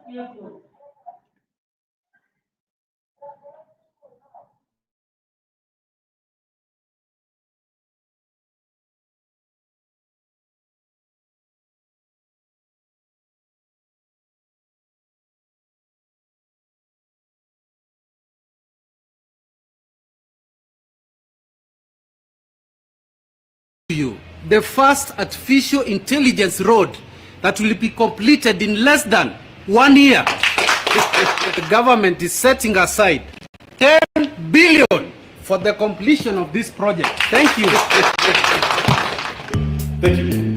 You the first artificial intelligence road that will be completed in less than 1 year. The government is setting aside 10 billion for the completion of this project. Thank you. Thank you.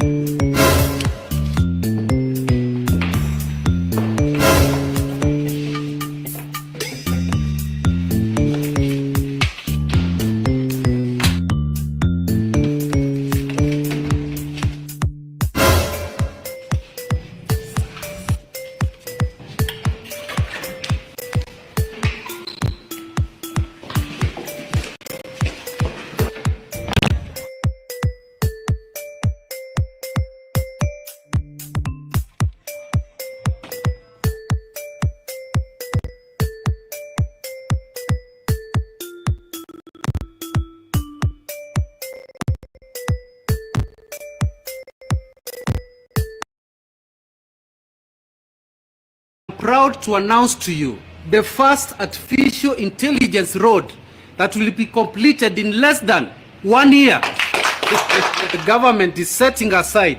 Proud to announce to you the first artificial intelligence road that will be completed in less than 1 year. The government is setting aside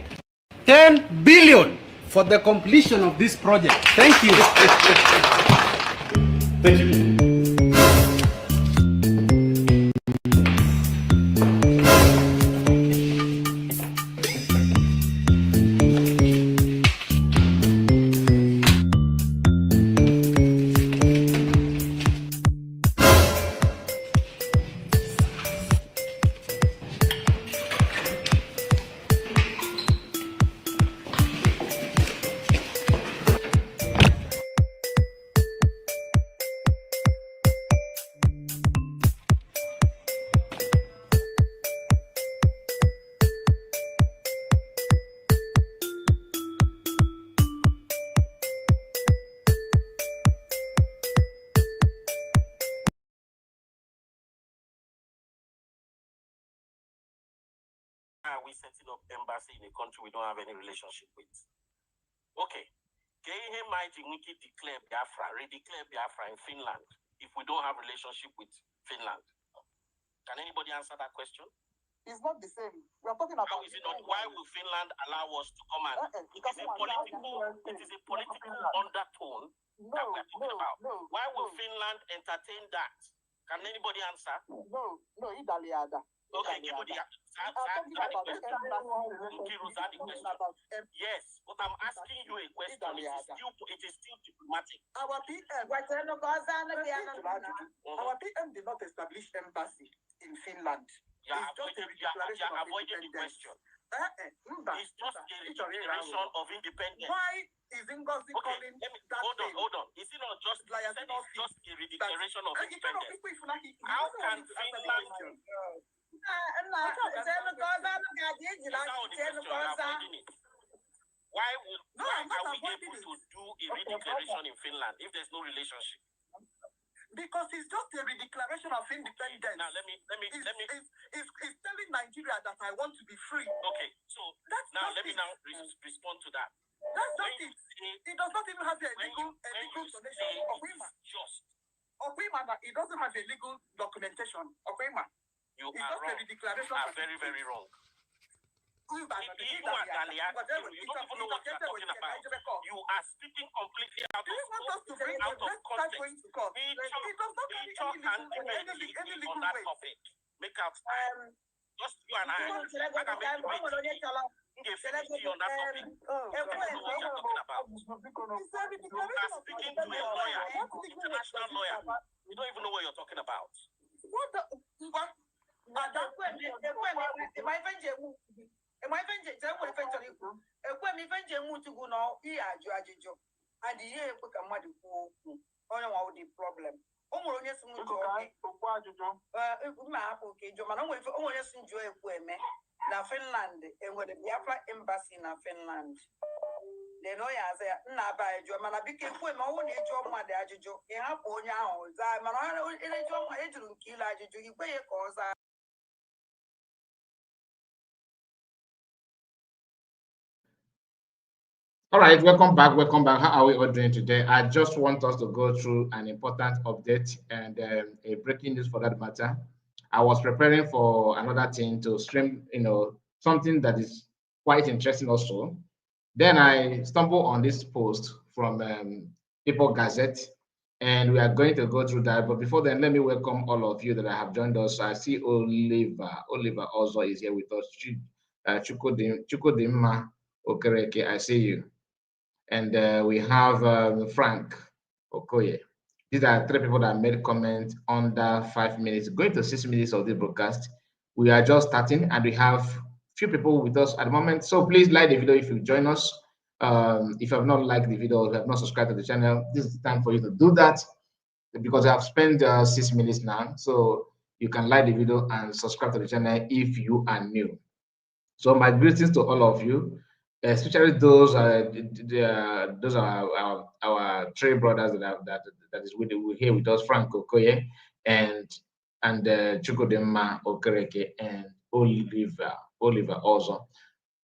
10 billion for the completion of this project. Thank you. Thank you. Are we setting up embassy in a country we don't have any relationship with? Okay. Can you imagine we can redeclare Biafra in Finland if we don't have relationship with Finland? Can anybody answer that question? It's not the same. We are talking about. How is it not? Why will Finland allow us to come and it is a political undertone that we are talking about. Why will Finland entertain that? Can anybody answer? No, Italiada. Okay, give me the question. Yes, but I'm asking you a question. It is still diplomatic. Our PM did not establish embassy in Finland. You are avoiding the question. It's just a declaration of independence. Why is Ngozi calling that hold on. Is it not just a declaration of independence? How can Finland... Why are we able to do a redeclaration in Finland if there's no relationship? Because it's just a redeclaration of independence. Now let me. It's telling Nigeria that I want to be free. Okay, so let me respond to that. That's not it. It does not even have a legal donation. It doesn't have a legal documentation. You are wrong. You are very, very wrong. You don't even know what you're talking about. You are speaking completely out of context. We talk independently on that topic. Make out time. Just you and I can make debate. On that topic. You don't know what you're talking about. You are speaking to a lawyer, international lawyer. You don't even know what you're talking about. Na Finland, and with the Biafra embassy in Finland. They know ya say na ba ejo mana bike fu e ma wo na ejo mo ade ajuju e ha po onya ahụ za mana o ejo mo ejuru nkila ajuju igwe ye ka oza. All right, welcome back. Welcome back. How are we all doing today? I just want us to go through an important update and a breaking news for that matter. I was preparing for another thing to stream, something that is quite interesting also. Then I stumbled on this post from People Gazette, and we are going to go through that. But before then, let me welcome all of you that have joined us. I see Oliver. Oliver also is here with us. Chukwudimma Okereke, I see you. And we have Frank Okoye. These are three people that made comments under 5 minutes, going to 6 minutes of the broadcast. We are just starting, and we have few people with us at the moment. So please like the video if you join us. If you have not liked the video or you have not subscribed to the channel, this is the time for you to do that, because I have spent 6 minutes now. So you can like the video and subscribe to the channel if you are new. So my greetings to all of you, especially those are our three brothers that is here with us, Frank Okoye and Chukwudimma Okereke and Oliver also.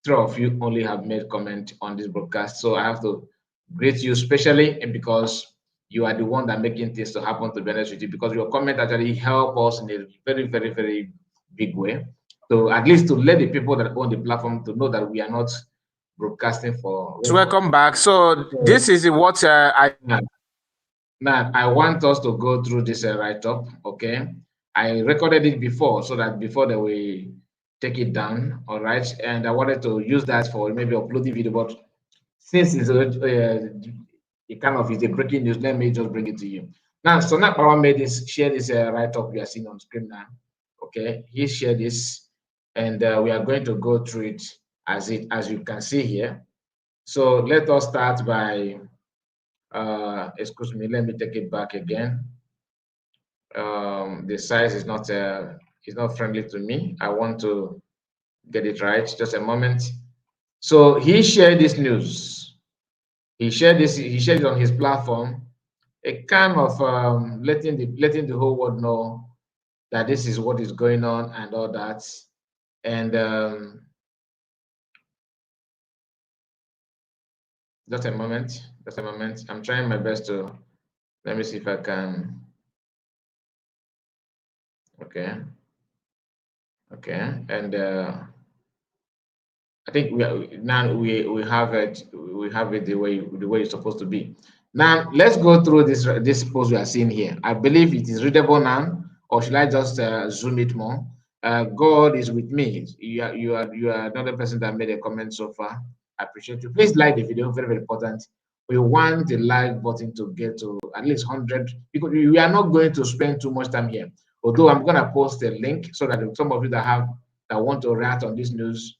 Three of you only have made comment on this broadcast, so I have to greet you specially, and because you are the one that making things to happen, to be honest with you, because your comment actually help us in a very, very, very big way. So at least to let the people that own the platform to know that we are not broadcasting for. Welcome back. So this is what now I want us to go through this write-up. Okay, I recorded it before so that before that we take it down. All right, and I wanted to use that for maybe uploading video, but since it's it kind of is a breaking news, let me just bring it to you. Now, Sonak Power made this, share this write-up we are seeing on screen now. Okay, he shared this, and we are going to go through it as you can see here. So let us start by excuse me, let me take it back again. The size is not friendly to me. I want to get it right. Just a moment. So he shared this news. He shared it on his platform, a kind of letting the whole world know that this is what is going on and all that. And just a moment. I'm trying my best to, let me see if I can. Okay. And I think we have it the way it's supposed to be. Now let's go through this post we are seeing here. I believe it is readable now, or should I just zoom it more? God is with me. You are another person that made a comment so far. I appreciate you. Please like the video, very, very important. We want the like button to get to at least 100, because we are not going to spend too much time here. Although I'm gonna post a link so that some of you that want to react on this news,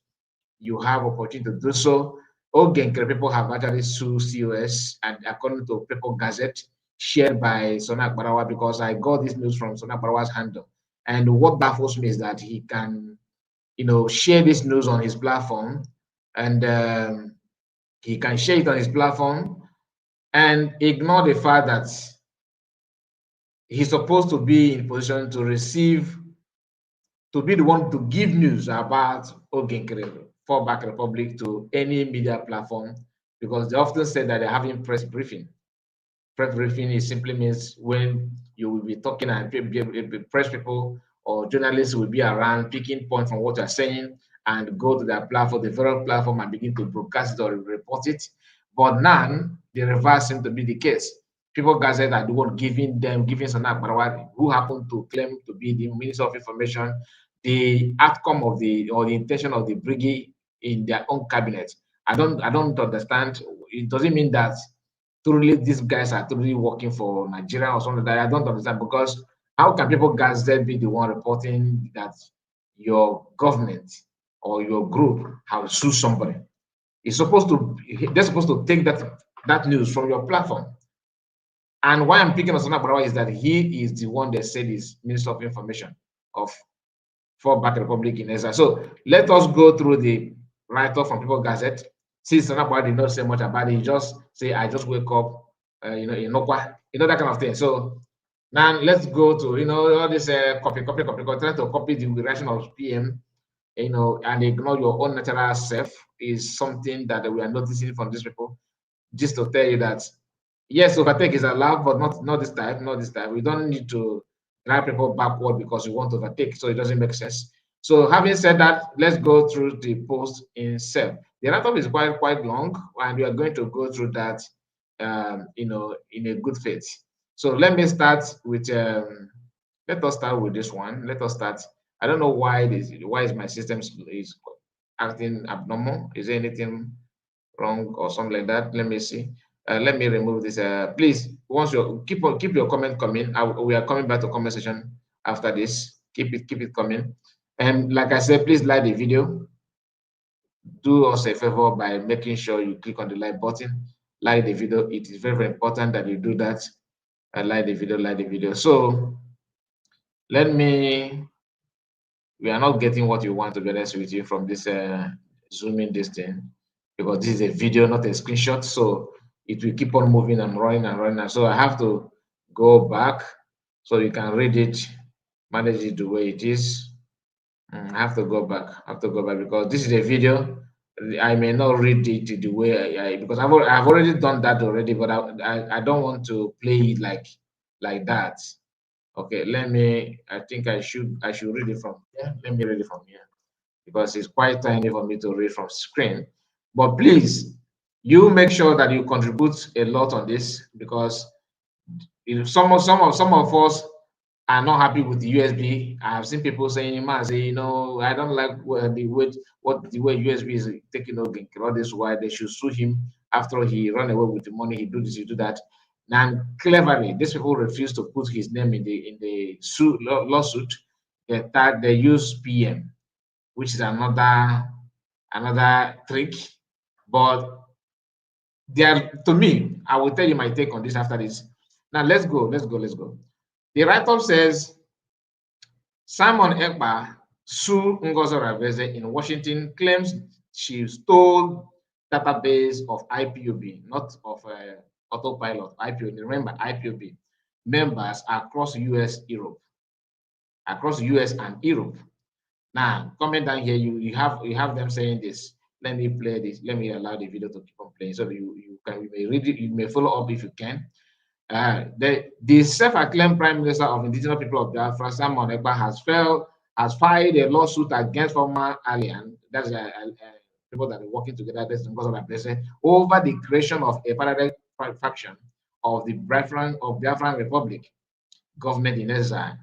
you have opportunity to do so. Nkere people have actually sued COS, and according to People Gazette, shared by Sonak Barawa, because I got this news from Sonak Barawa's handle. And what baffles me is that he can, share this news on his platform, and he can share it on his platform and ignore the fact that he's supposed to be in position to receive, to be the one to give news about Nkere Fallback Republic to any media platform, because they often say that they're having press briefing. Press briefing is simply means when you will be talking and press people or journalists will be around picking points from what you're saying and go to their platform, the very platform, and begin to broadcast it or report it. But now the reverse seems to be the case. People Gazette are the one giving Sonak Barawa, who happen to claim to be the Minister of Information, the outcome of the intention of the brigade in their own cabinet. I don't understand. It doesn't mean that truly these guys are truly working for Nigeria or something like that. I don't understand, because how can People Gazette be the one reporting that your government or your group have sued somebody? They're supposed to take that news from your platform. And why I'm picking on Sonak Barawa is that he is the one that said is Minister of Information of Fallback Republic in Ezra. So let us go through the write-up from People Gazette, since somebody did not say much about it, he just say, I just wake up, you know, that kind of thing. So now let's go to, you know, all this copy, try to copy the direction of PM, you know, and ignore your own natural self is something that we are noticing from these people. Just to tell you that, yes, overtake is allowed, but not this type, not this type. We don't need to drive people backward because we want to overtake, so it doesn't make sense. So having said that, let's go through the post itself. The write-up is quite long, and we are going to go through that, you know, in a good faith. So let me start with, let us start with this one. Let us start. I don't know why is my system is acting abnormal. Is there anything wrong or something like that? Let me see. Let me remove this. Please, once you keep your comment coming. We are coming back to comment section after this. Keep it coming. And like I said, please like the video. Do us a favor by making sure you click on the like button, like the video. It is very important that you do that. Like the video. So let me. We are not getting what you want, to be honest with you, from this zooming this thing, because this is a video, not a screenshot. So it will keep on moving and running and running. So I have to go back so you can read it, manage it the way it is. I have to go back. Because this is a video. I may not read it the way because I've already done that already, but I don't want to play it like that. Okay, I think I should read it from here. Let me read it from here because it's quite tiny for me to read from screen. But please, you make sure that you contribute a lot on this, because if some of us are not happy with the USB. I've seen people saying, you know, I don't like the way USB is taking over Nkere. This is why they should sue him after he run away with the money. He do this, he do that. And cleverly, these people refuse to put his name in the lawsuit. They use PM, which is another trick. But to me, I will tell you my take on this after this. Now let's go. The write-up says Simon Ekpa sue Orabueze in Washington, claims she stole database of IPOB, not of autopilot, IPOB. Remember, IPOB members across US and Europe. Now, comment down here, you have them saying this. Let me play this. Let me allow the video to keep on playing so you may read it. You may follow up if you can. The self-acclaimed Prime Minister of Indigenous People of Biafra, Simon Ekpa, has filed a lawsuit against former alliance, that's people that are working together, over the creation of a parallel faction of the Biafran Republic government in exile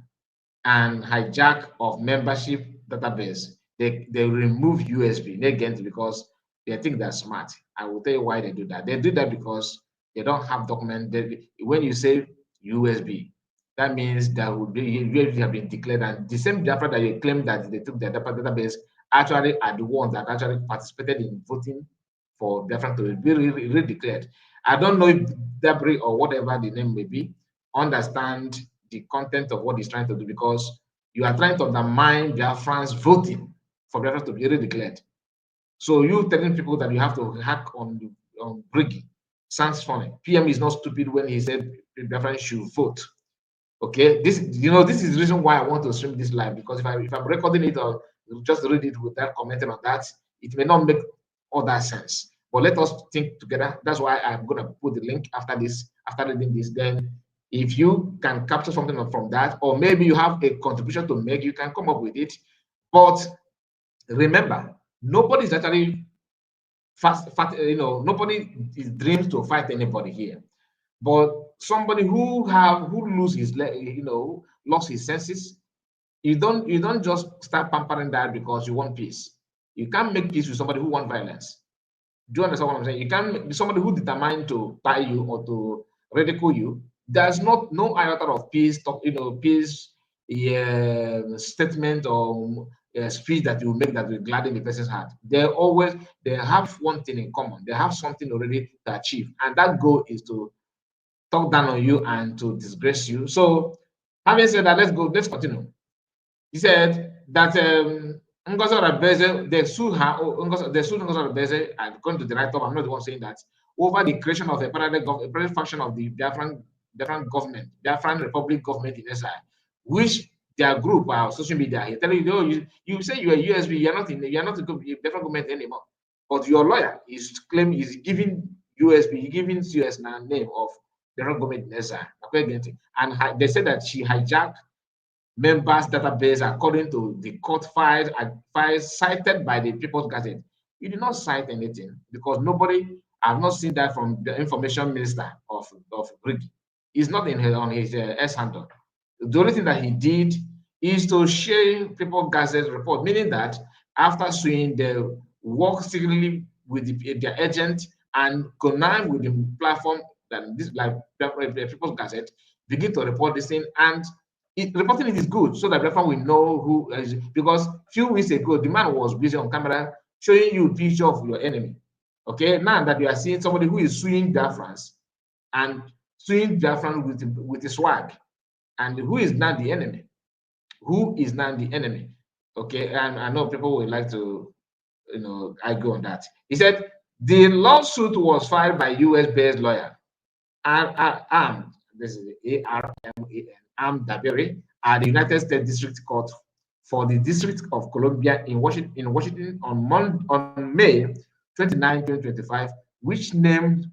and hijack of membership database. They remove USB again because they think they're smart. I will tell you why they do that. They do that because they don't have document. When you say USB, that means that would be USB have been declared, and the same Biafra that you claim that they took their database actually are the ones that actually participated in voting for Biafra to be redeclared. I don't know if bribery or whatever the name may be understand the content of what he's trying to do, because you are trying to undermine Biafrans voting for Biafra to be redeclared. So you telling people that you have to hack on Briggy sounds funny. PM is not stupid when he said Biafrans should vote. Okay, this is the reason why I want to stream this live, because if I'm recording it or just read it without commenting on that, it may not make all that sense. But let us think together. That's why I'm gonna put the link after this, after reading this. Then if you can capture something from that, or maybe you have a contribution to make, you can come up with it. But remember, nobody is actually nobody dreams to fight anybody here. But somebody who lost his senses, you don't just start pampering that because you want peace. You can't make peace with somebody who wants violence. Do you understand what I'm saying? You can't be somebody who determined to tie you or to ridicule you. There's no iota of peace statement or speech that you make that will gladden the person's heart. They have one thing in common. They have something already to achieve, and that goal is to talk down on you and to disgrace you. So having said that, let's continue. He said that Ngozi Orabueze, they sued her, they sued Ngozi Orabueze, and according to the write-up, I'm not the one saying that, over the creation of a parallel function of the Biafran government, Biafran Republic government in exile, which their group are social media. He telling you, oh, you say you are USB, you're not in the Biafran government anymore. But your lawyer is claiming, is giving USB, giving CS name of the government in exile. And they said that she hijacked members database according to the court files cited by the People's Gazette. You did not cite anything because nobody, I've not seen that from the information minister of Brigi. It's not in on his S handle. The only thing that he did is to share People's Gazette report, meaning that after suing, they work secretly with their agent and connive with the platform that this, like People's Gazette, begin to report this thing, and reporting it is good so that everyone will know who is, because few weeks ago the man was busy on camera showing you a picture of your enemy. Okay, now that you are seeing somebody who is suing Biafrans and suing Biafrans with the swag, and who is now the enemy? Who is now the enemy? Okay, and I know people would like to, argue on that. He said the lawsuit was filed by US-based lawyer and this is Am Dabiri at the United States District Court for the District of Columbia in Washington on May 29, 2025, which named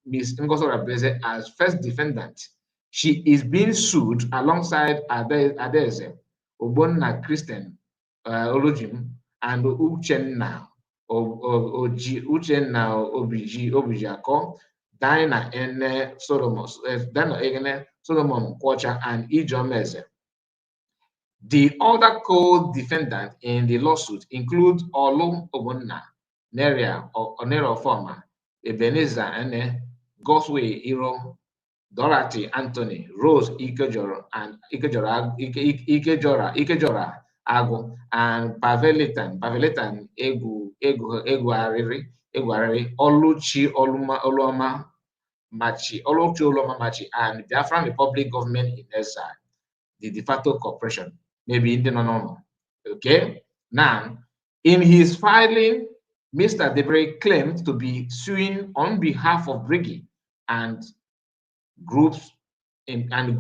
Ms. Ngozi Orabueze as first defendant. She is being sued alongside Adeze, Ogbonna Christian Olojim, and Uchenna Obijiako, Dina Ene Solomon Kwacha, and Ijomeze. The other co-defendant in the lawsuit include Olu Ogbonna, Neria Onero Former, Ebenezer Ene, Gosway Iro, Dorothy Anthony, Rose Ikejora, and Ikejora Agu, and Pavelitan Eguariri, Oluchi Oluma Machi, and the Biafran Republic government in exile, the de facto corporation, maybe in the normal. Okay, now in his filing, Mr. Debre claimed to be suing on behalf of Brigi and group embedded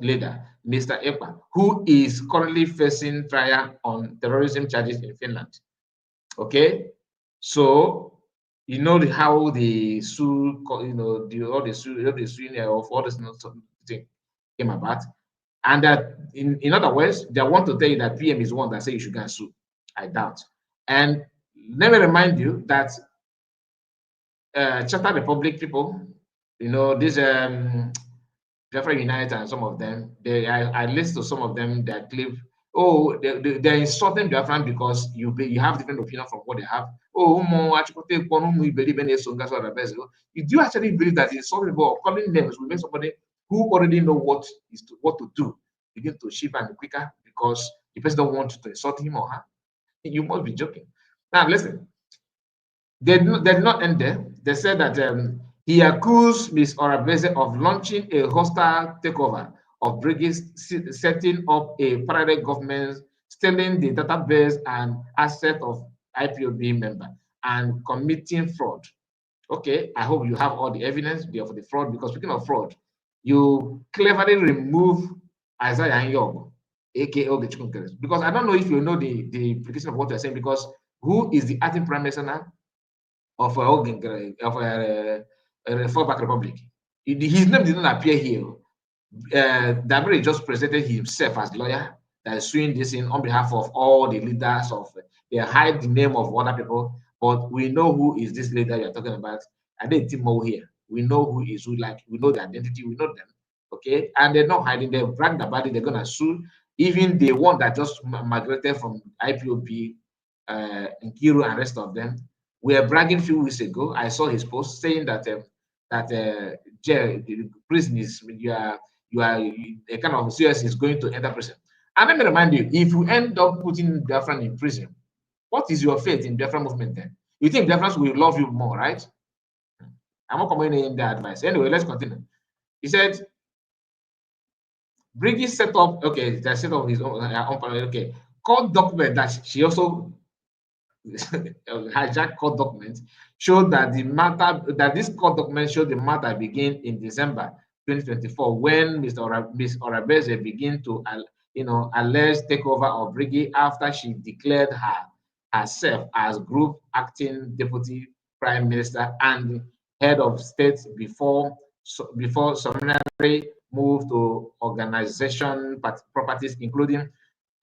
leader, Mr. Ekpa, who is currently facing trial on terrorism charges in Finland. Okay, so you know how the sue, all the suing of all this thing came about, and that in other words, they want to tell you that PM is one that say you should go and sue. I doubt. And let me remind you that Charter Republic people, this Biafra Unite and some of them, I list to some of them that claim, oh, they're insulting Biafran because you have different opinion from what they have. Oh, do you actually believe that insulting people or calling names will make somebody who already know what to do begin to shiver and quicker because the person don't want to insult him or her? You must be joking. Now listen, they did not end there. They said that he accused Ms. Orabueze of launching a hostile takeover of Briggs, setting up a parallel government, stealing the database and asset of IPOB member, and committing fraud. Okay, I hope you have all the evidence of the fraud, because speaking of fraud, you cleverly remove Isaiah Anyog, aka Nkere, because I don't know if you know the implication of what you're saying, because who is the acting prime minister now of Fallback Republic? His name did not appear here. Dabiri just presented himself as lawyer that is suing this in on behalf of all the leaders of. They hide the name of other people, but we know who is this leader you're talking about. I didn't Timo here. We know who is who. Like, we know the identity. We know them. Okay, and they're not hiding. They've bragged about it. They're gonna sue even the one that just migrated from IPOB, Nkere and rest of them. We were bragging a few weeks ago. I saw his post saying that jail, the prison is you are a kind of CS is going to enter prison. And let me remind you, if you end up putting Biafran in prison, what is your faith in Biafran movement then? You think Biafrans will love you more, right? I'm not coming in the advice. Anyway, let's continue. He said Briggy set up, okay, they set up his own, okay, court document that she also hijacked court documents showed that this court document showed the matter began in December 2024 when Ms. Orabueze began to, allege takeover of Briggy after she declared herself as group acting deputy prime minister and head of state before summarily moved to organization properties, including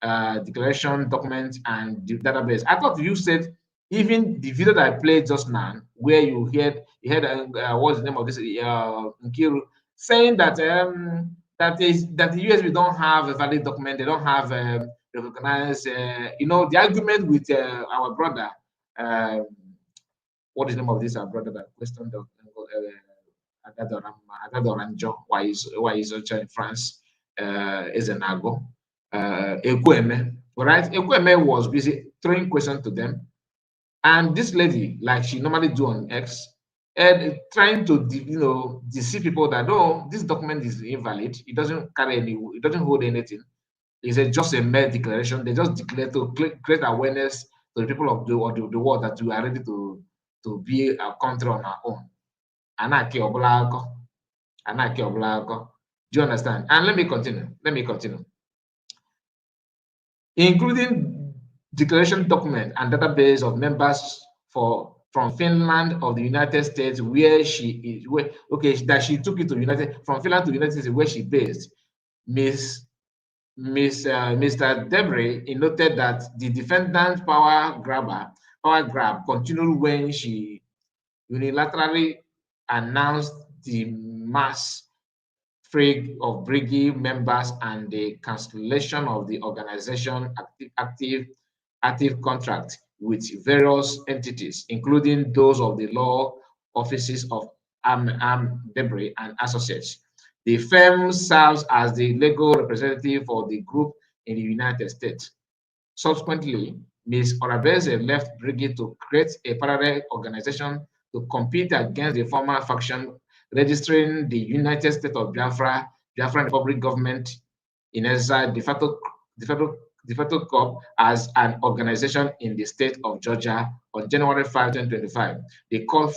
declaration documents and the database. I thought you said even the video that I played just now, where you heard what's the name of this Nkere saying that that the USB don't have a valid document, they don't have recognized. The argument with our brother. What is the name of this our brother that questioned Adadoranjo, why is in France is an Ago. Ekweme, right? Ekweme was busy throwing questions to them, and this lady, like she normally do on X, and trying to deceive people that this document is invalid. It doesn't carry it doesn't hold anything. It's just a mere declaration. They just declare to create awareness to the people of the world that we are ready to be a country on our own. Anaki Oblako. Do you understand? And let me continue. Including declaration document and database of members from Finland of the United States, where she is, that she took it to from Finland to the United States, where she based. Mr. Debray noted that the defendant's power grab continued when she unilaterally announced the mass frig of Briggy members and the cancellation of the organization active contract with various entities, including those of the law offices of Debray and Associates. The firm serves as the legal representative for the group in the United States. Subsequently, Ms. Orabueze left Briggy to create a parallel organization to compete against the former faction, registering the United States of Biafran Republic government in exile, de facto corp, as an organization in the state of Georgia on January 5, 2025. The call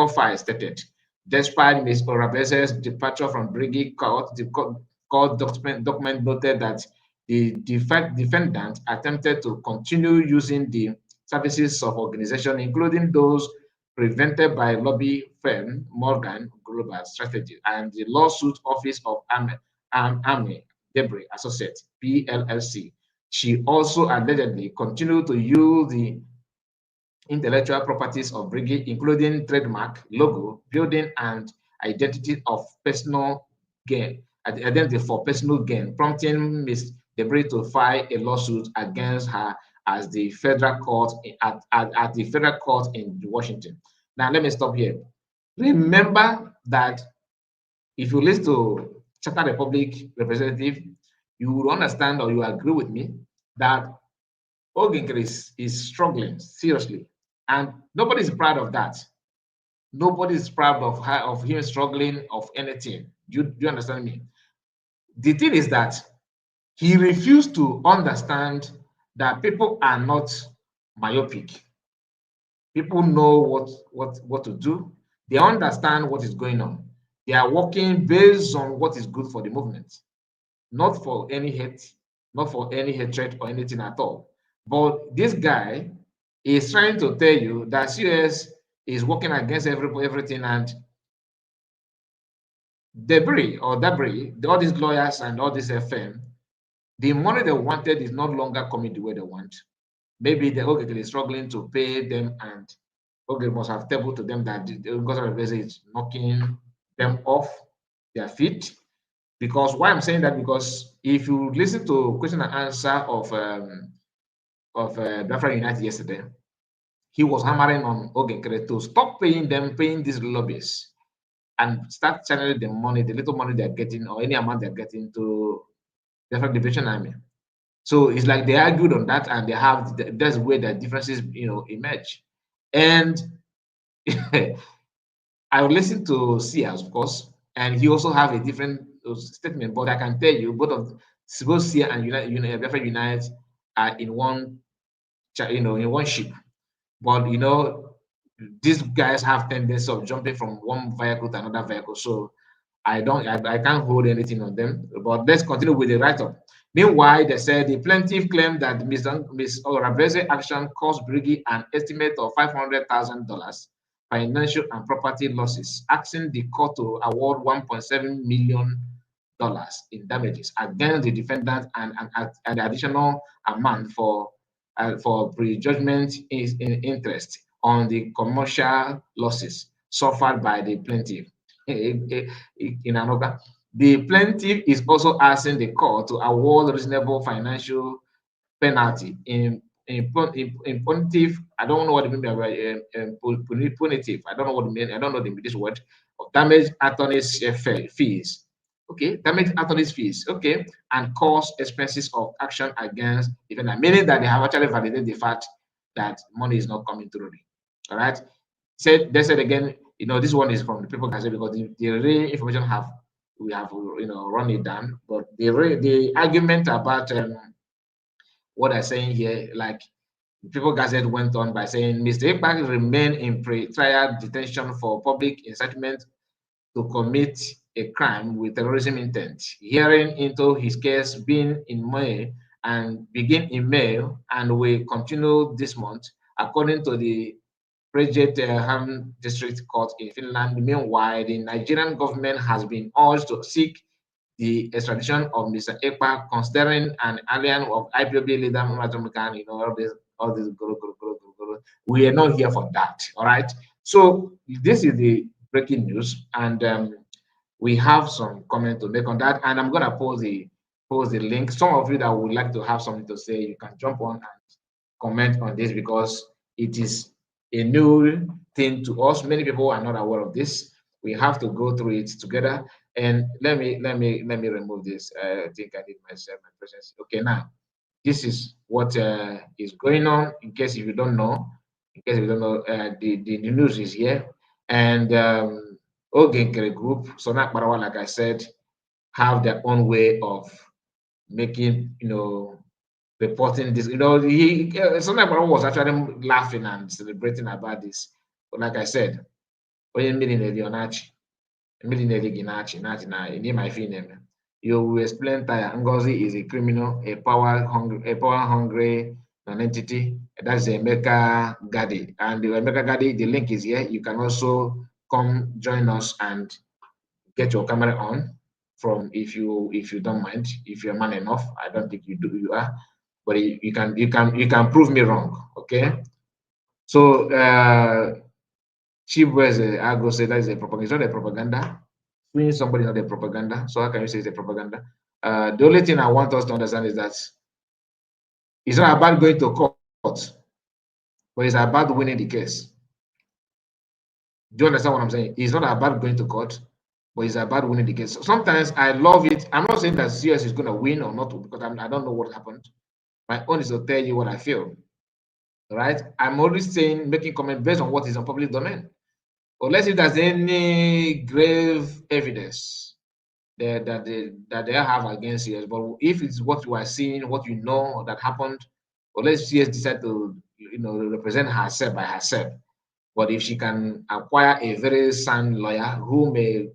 file stated, despite Ms. Orabueze's departure from Briggy Court, the court document noted that the defendant attempted to continue using the services of organization, including those prevented by lobby firm Morgan Global Strategy and the lawsuit office of Army Debray Associates, PLLC. She also allegedly continued to use the intellectual properties of Briggy, including trademark, logo, building, and identity of personal gain, prompting Ms. Debray to file a lawsuit against her as the federal court at the federal court in Washington. Now let me stop here. Remember that if you listen to Charter Republic representative, you will understand or you agree with me that Nkere is struggling seriously, and nobody is proud of that. Nobody is proud of him struggling of anything. Do you understand me? The thing is that he refused to understand that people are not myopic. People know what to do. They understand what is going on. They are working based on what is good for the movement, not for any hate, not for any hatred or anything at all. But this guy is trying to tell you that CS is working against everything, and Debray, all these lawyers and all this FM, the money they wanted is no longer coming the way they want. Maybe the Nkere is struggling to pay them, and Nkere must have tabled to them that Orabueze is knocking them off their feet. Because why I'm saying that, because if you listen to question and answer of Biafran United yesterday, he was hammering on Nkere to stop paying these lobbies and start channeling the money, the little money they're getting or any amount they're getting to Biafran Liberation Army. So it's like they argued on that, and they have that's where the differences emerge. And I would listen to Sias, of course, and he also have a different statement, but I can tell you both of Sibosia and Biafra Unite are in one, in one ship. But these guys have tendency of jumping from one vehicle to another vehicle. So I can't hold anything on them. But let's continue with the write-up. Meanwhile, they said the plaintiff claimed that Ms. Orabueze action cost Briggy an estimate of $500,000 financial and property losses, asking the court to award $1.7 million in damages against the defendant and an additional amount for prejudgment in interest on the commercial losses suffered by the plaintiff. In another, the plaintiff is also asking the court to award reasonable financial penalty in punitive. I don't know what it means by punitive. I don't know what it means. I don't know this word of damage attorney's fees. Okay, damage attorney's fees. Okay, and cost expenses of action against defendant, meaning that they have actually validated the fact that money is not coming through. All right. They said again, this one is from the People Gazette because the real information we have run it down, but the argument about what I'm saying here, like People Gazette went on by saying Mr. Ekpa remained in pre-trial detention for public incitement to commit a crime with terrorism intent. Hearing into his case being in May and begin in May and will continue this month, according to the Ham District Court in Finland. Meanwhile, the Nigerian government has been urged to seek the extradition of Mr. Ekpa, considering an alien of IPOB leader Muhammad Khan, all this. We are not here for that. All right. So this is the breaking news, and we have some comment to make on that. And I'm gonna post the link. Some of you that would like to have something to say, you can jump on and comment on this because it is a new thing to us. Many people are not aware of this. We have to go through it together. And let me remove this. I think I need my presence. Okay, now this is what is going on. In case if you don't know, the news is here, and Nkere group, Sonak Barawa, like I said, have their own way of making reporting this. Sonak Barawa was actually laughing and celebrating about this, but like I said, you will explain that Ngozi is a criminal, a power hungry non-entity. That's the Emeka Gadi. And the Emeka Gadi, the link is here. You can also come join us and get your camera on from if you don't mind, if you're man enough. I don't think you are, but you can prove me wrong. Okay. So Chibueze, I go say that is a propaganda. It's not a propaganda. Freeing somebody is not a propaganda. So how can you say it's a propaganda? The only thing I want us to understand is that it's not about going to court, but it's about winning the case. Do you understand what I'm saying? It's not about going to court, but it's about winning the case. Sometimes I love it. I'm not saying that CS is going to win or not, because I don't know what happened. My own is to tell you what I feel. Right? I'm always saying, making comment based on what is on public domain. Unless if there's any grave evidence that they have against CS, but if it's what you are seeing, what you know that happened, unless CS decide to represent herself by herself. But if she can acquire a very sound lawyer who may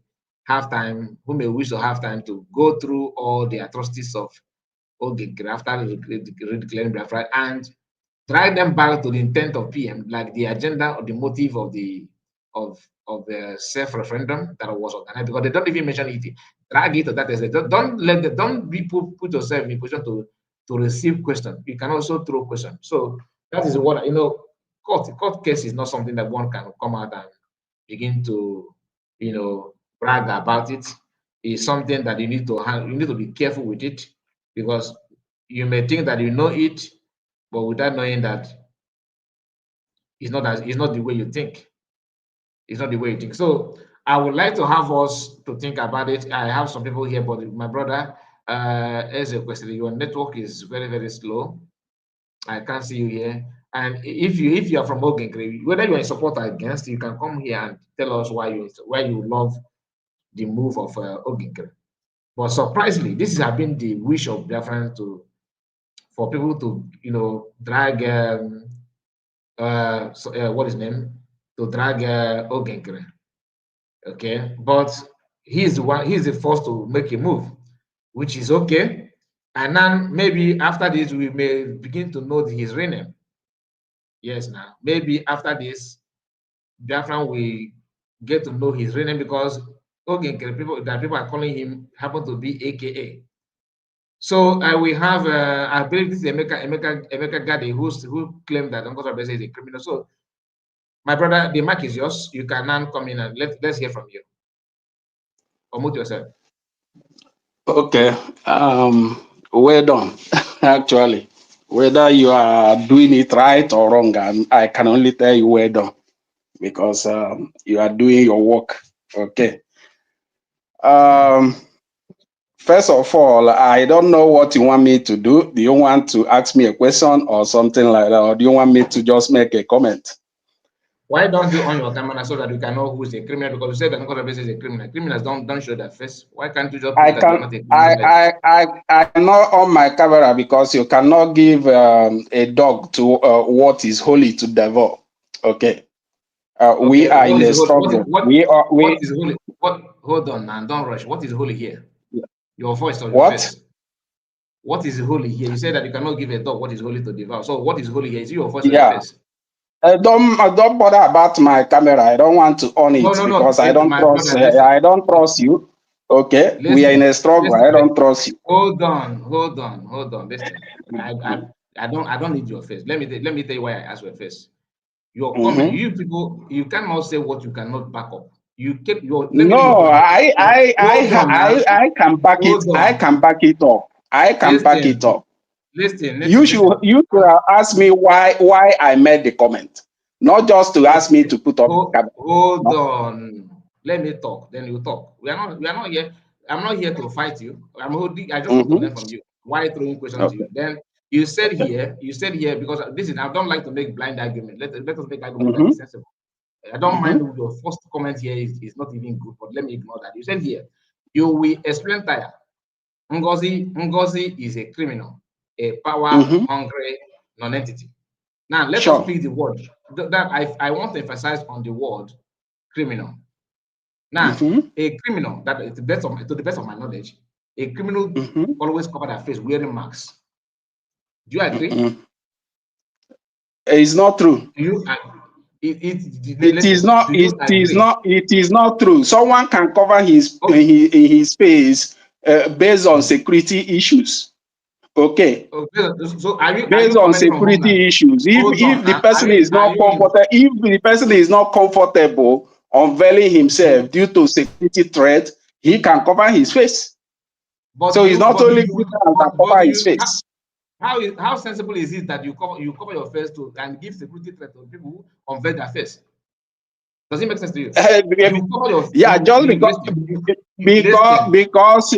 wish to have time to go through all the atrocities of Nkere after declaring Biafra and drag them back to the intent of PM, like the agenda or the motive of the self-referendum that was organized, because they don't even mention it. Drag it to that extent. Don't put yourself in a position to receive questions. You can also throw questions. So that is what court case is not something that one can come out and begin to brag about it. It's something that you need to be careful with it, because you may think that you know it, but without knowing that it's not the way you think. It's not the way you think. So I would like to have us to think about it. I have some people here, but my brother, as a question, your network is very, very slow. I can't see you here. And if you are from Nkere, whether you are in support or against, you can come here and tell us why you love the move of Nkere. But surprisingly, this has been the wish of Biafrans for people to, drag what is his name, to drag Nkere. Okay, but he's the first to make a move, which is okay. And then maybe after this, we may begin to know his real name. Yes, now maybe after this, Biafran will get to know his real name, because Nkere, people are calling him happen to be AKA. So we have, I believe this is Emeka Gade, who claimed that Uncle Orabueze is a criminal. So, my brother, the mic is yours. You can now come in and let's hear from you. Unmute yourself. Okay. Well done. Actually, whether you are doing it right or wrong, I can only tell you well done, because you are doing your work. Okay. First of all, I don't know what you want me to do. Do you want to ask me a question or something like that, or do you want me to just make a comment? Why don't you on your camera so that we can know who's a criminal? Because you said that Uncle Orabueze is a criminal. Criminals don't show their face. Why can't you just prove that you're not a criminal? I'm not on my camera because you cannot give a dog to what is holy to devour. Okay. We are in a struggle. What is holy? Hold on, man. Don't rush. What is holy here? Your voice or your face? What is holy here? You said that you cannot give a dog what is holy to devour. So what is holy here? Is it your voice or your face? Don't bother about my camera. I don't want to on it because I don't trust. I don't trust you. Okay, we are in a struggle. I don't trust you. Hold on. Listen, I don't need your face. Let me tell you why I asked your face. Your comment. You people, you cannot say what you cannot back up. You keep your. I can back it. I can back it up. I can back it up. Listen. You should ask me why I made the comment, not just to ask me to put up. Hold on. Let me talk. Then you talk. We are not here. I'm not here to fight you. I just want to learn from you. Why throwing questions to you? Then you said here because I don't like to make blind argument. Let us make argument that is sensible. I don't mind your first comment here is not even good, but let me ignore that. You said here, you will explain tire. Ngozi is a criminal, a power-hungry non-entity. Now, let us pick the word. That I want to emphasize on the word criminal. Now, a criminal, to the best of my knowledge, a criminal always cover their face wearing masks. Do you agree? It's not true. It is not true. Someone can cover his face based on security issues. Okay. So based on security issues, if the person is not comfortable, if the person is not comfortable unveiling himself due to security threat, he can cover his face. So it's not only people that cover his face. How sensible is it that you cover your face and give security threat to people who unveil their face? Does it make sense to you? Because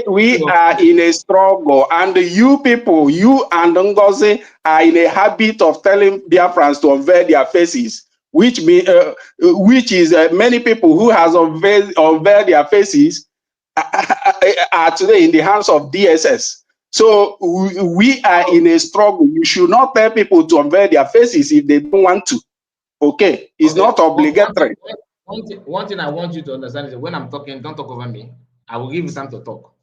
we are in a struggle, and you people, you and Ngozi are in a habit of telling Biafrans to unveil their faces, which is many people who has unveiled their faces are today in the hands of DSS. So we are in a struggle. You should not tell people to unveil their faces if they don't want to. Okay, it's not obligatory. One thing I want you to understand is that when I'm talking, don't talk over me. I will give you time to talk.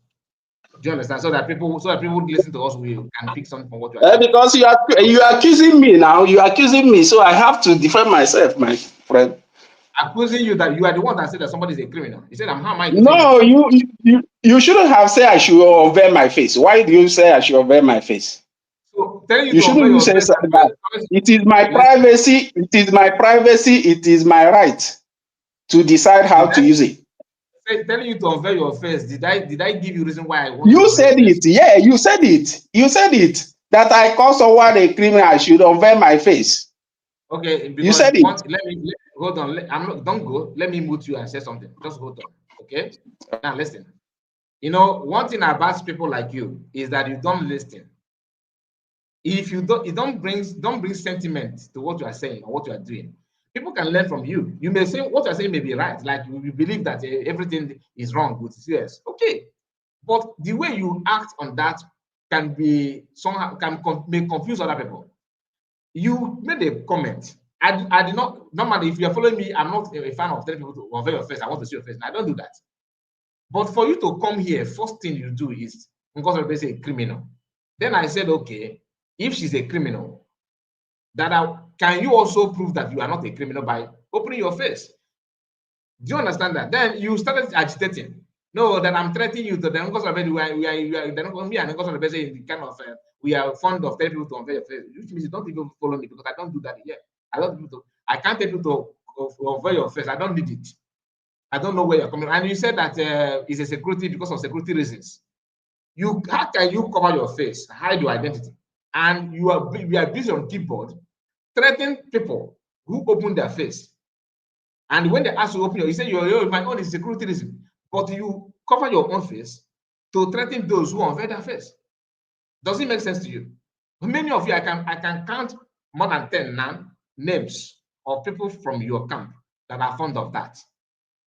Do you understand? So that people listen to us, we can pick something from what you are saying. Because you are accusing me now. You are accusing me, so I have to defend myself, my friend. Accusing you that you are the one that said that somebody is a criminal. You said, how am I? No, you shouldn't have said I should unveil my face. Why do you say I should unveil my face? So you shouldn't say that. It is my privacy. It is my privacy. It is my right to decide how to use it. Telling you to unveil your face. Did I give you reason why I want? You said it. Yeah, you said it. You said it. That I call someone a criminal. I should unveil my face. Okay. You said it. Hold on. Don't go. Let me mute you and say something. Just hold on. Okay. Now listen. You know, one thing about people like you is that you don't listen. If you don't bring sentiment to what you are saying or what you are doing. People can learn from you. You may say what you're saying may be right, like you believe that everything is wrong with CS. Okay, but the way you act on that can be somehow may confuse other people. You made a comment. I did not normally. If you're following me, I'm not a fan of telling people to unveil your face. I want to see your face. I don't do that. But for you to come here, first thing you do is because of a criminal. Then I said, okay, if she's a criminal, can you also prove that you are not a criminal by opening your face? Do you understand that? Then you started agitating. No, that I'm threatening you to them because of we are fond of telling people to unveil your face, which means you don't even follow me because I don't do that yet. I can't tell people to unveil your face. I don't need it. I don't know where you're coming from. And you said that it's a security because of security reasons. How can you cover your face, hide your identity, and you are busy on keyboard threatening people who open their face? And when they ask you to open you say my own is security reason, but you cover your own face to threaten those who unveil their face. Does it make sense to you? Many of you, I can count more than 10 now names of people from your camp that are fond of that.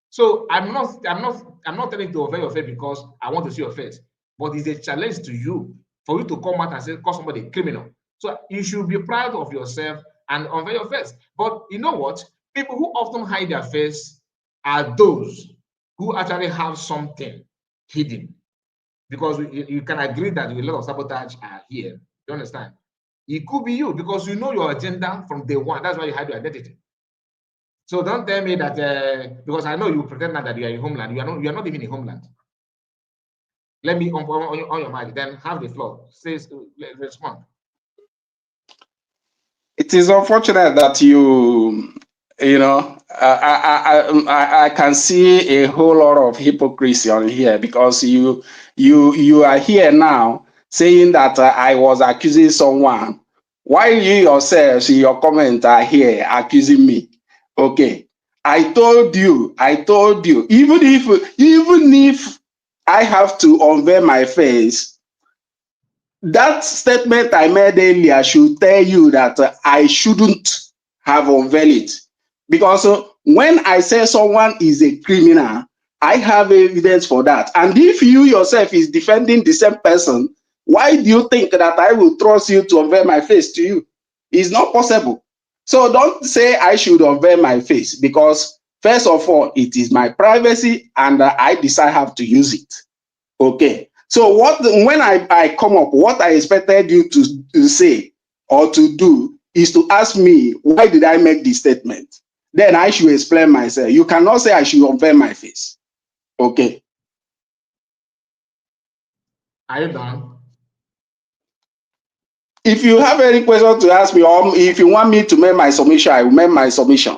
So I'm not telling you to unveil your face because I want to see your face, but it's a challenge to you for you to come out and say call somebody a criminal. So you should be proud of yourself and unveil your face. But you know what? People who often hide their face are those who actually have something hidden. Because you can agree that a lot of sabotage are here. You understand? It could be you because you know your agenda from day one. That's why you hide your identity. So don't tell me that because I know you pretend that you are in homeland. You are not even in homeland. Let me on your mic. Then have the floor. Respond. It is unfortunate that you know, I can see a whole lot of hypocrisy on here because you are here now saying that I was accusing someone while you yourselves in your comment are here accusing me. Okay, I told you, even if I have to unveil my face, that statement I made earlier should tell you that I shouldn't have unveiled it. Because when I say someone is a criminal, I have evidence for that. And if you yourself is defending the same person, why do you think that I will trust you to unveil my face to you? It's not possible. So don't say I should unveil my face because first of all, it is my privacy and I decide how to use it. Okay. So when I come up, what I expected you to say or to do is to ask me, why did I make this statement? Then I should explain myself. You cannot say I should unveil my face. Okay. Are you done? If you have any question to ask me, or if you want me to make my submission, I will make my submission.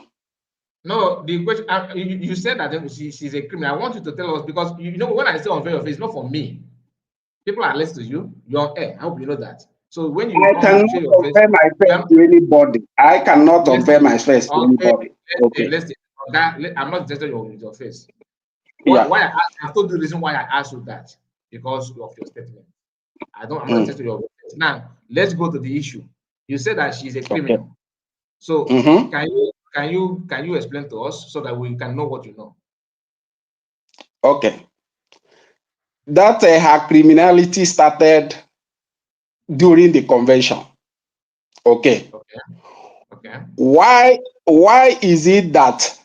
No, the question you said that she's a criminal. I want you to tell us because you know when I say unveil your face, it's not for me. People are listening to you. You're on air. I hope you know that. So when you cannot show your face, unveil my face to anybody. I cannot unveil my face to anybody. Okay. Listen. I'm not just your face. Yeah. Why I've told you the reason why I asked you that because of your statement. I'm not interested in your face. Now let's go to the issue. You said that she's a criminal. Okay. So can you explain to us so that we can know what you know? Okay. That her criminality started during the convention. Okay. Okay. Why is it that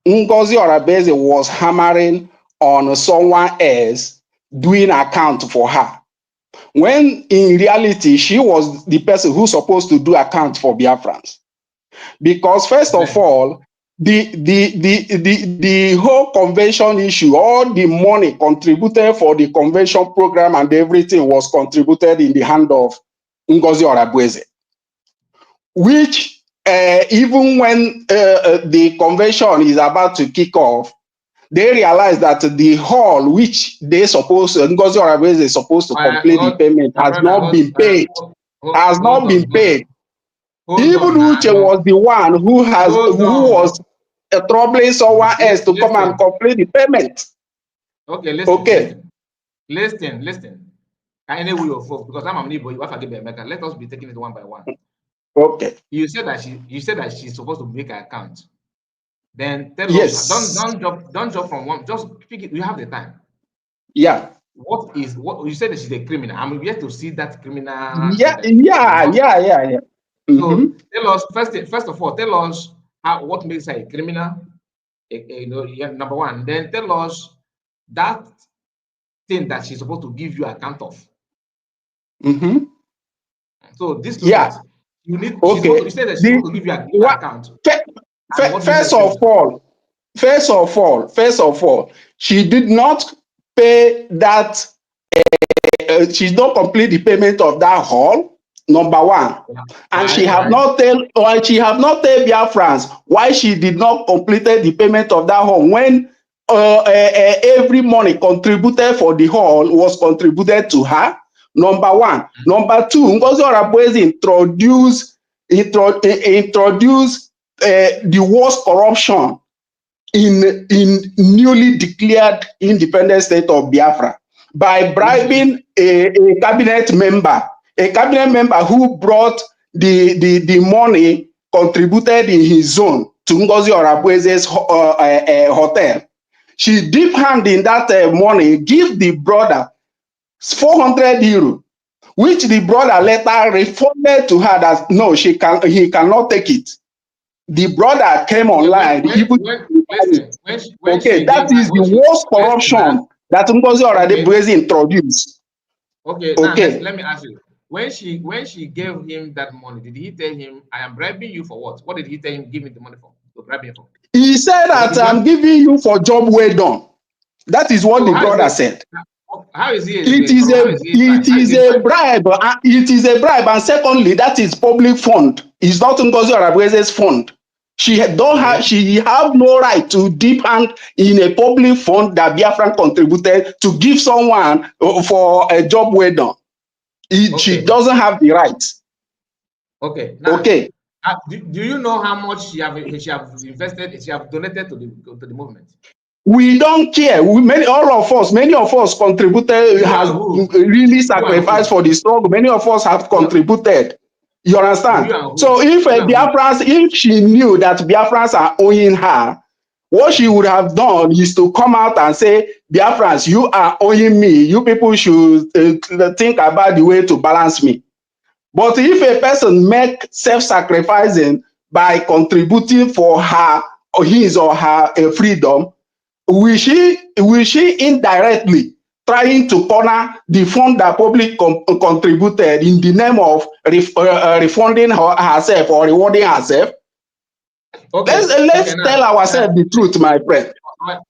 Ngozi Orabueze was hammering on someone else doing account for her, when in reality she was the person who's supposed to do account for Biafrans? Because first of all, the whole convention issue, all the money contributed for the convention program and everything was contributed in the hand of Ngozi Orabueze, which even when the convention is about to kick off, they realize that the hall which Ngozi Orabueze is supposed to complete the payment has not been paid. Has not been paid. Even Uche was the one who was troubling someone else to come and complete the payment. Okay, listen. Okay. Listen. I know your folks because I'm a new boy. Let us be taking it one by one. Okay. You said that she's supposed to make an account. Then tell us, Yes. don't jump from one, just pick it. You have the time. Yeah. What you said that she's a criminal? I'm yet to see that criminal Yeah. thing that Yeah. So tell us first of all, tell us what makes her a criminal. Number one. Then tell us that thing that she's supposed to give you account of. So these two Yeah. things you need. Okay. You said that she's supposed to give you an account. And what makes her First a of criminal? all, she did not pay that. She did not complete the payment of that hall. Number one, and she have Why? not tell Biafrans why she did not complete the payment of that hall when every money contributed for the hall was contributed to her. Number one. Number two, Ngozi Orabueze introduced the worst corruption in newly declared independent state of Biafra by bribing a cabinet member who brought the money contributed in his zone to Ngozi Orabueze's hotel. She deep hand in that money, give the brother 400 euro, which the brother later refunded to her that no, he cannot take it. The brother came online. Okay, that is the worst corruption that Ngozi Orabueze introduced. Okay, now let me ask you. When she gave him that money, did he tell him, "I am bribing you for what"? What did he tell him? Give me the money for to bribe him for. He said that I'm giving you for job well done. That is what the brother said. How is he? It is a bribe. It is a bribe, and secondly, that is public fund. It's not Ngozi Orabueze's fund. She have no right to dip hand in a public fund that Biafran contributed to give someone for a job well done. She doesn't have the right. Okay. Now, okay. Do you know how much she have invested? She have donated to the movement. We don't care. Many of us contributed, has really sacrificed for the struggle. Many of us have contributed. You understand? So if she knew that Biafrans are owing her, what she would have done is to come out and say, Biafrans, you are owing me. You people should think about the way to balance me. But if a person make self-sacrificing by contributing for his or her freedom, will she indirectly trying to corner the fund that public contributed in the name of refunding herself or rewarding herself? Let's tell ourselves the truth, my friend.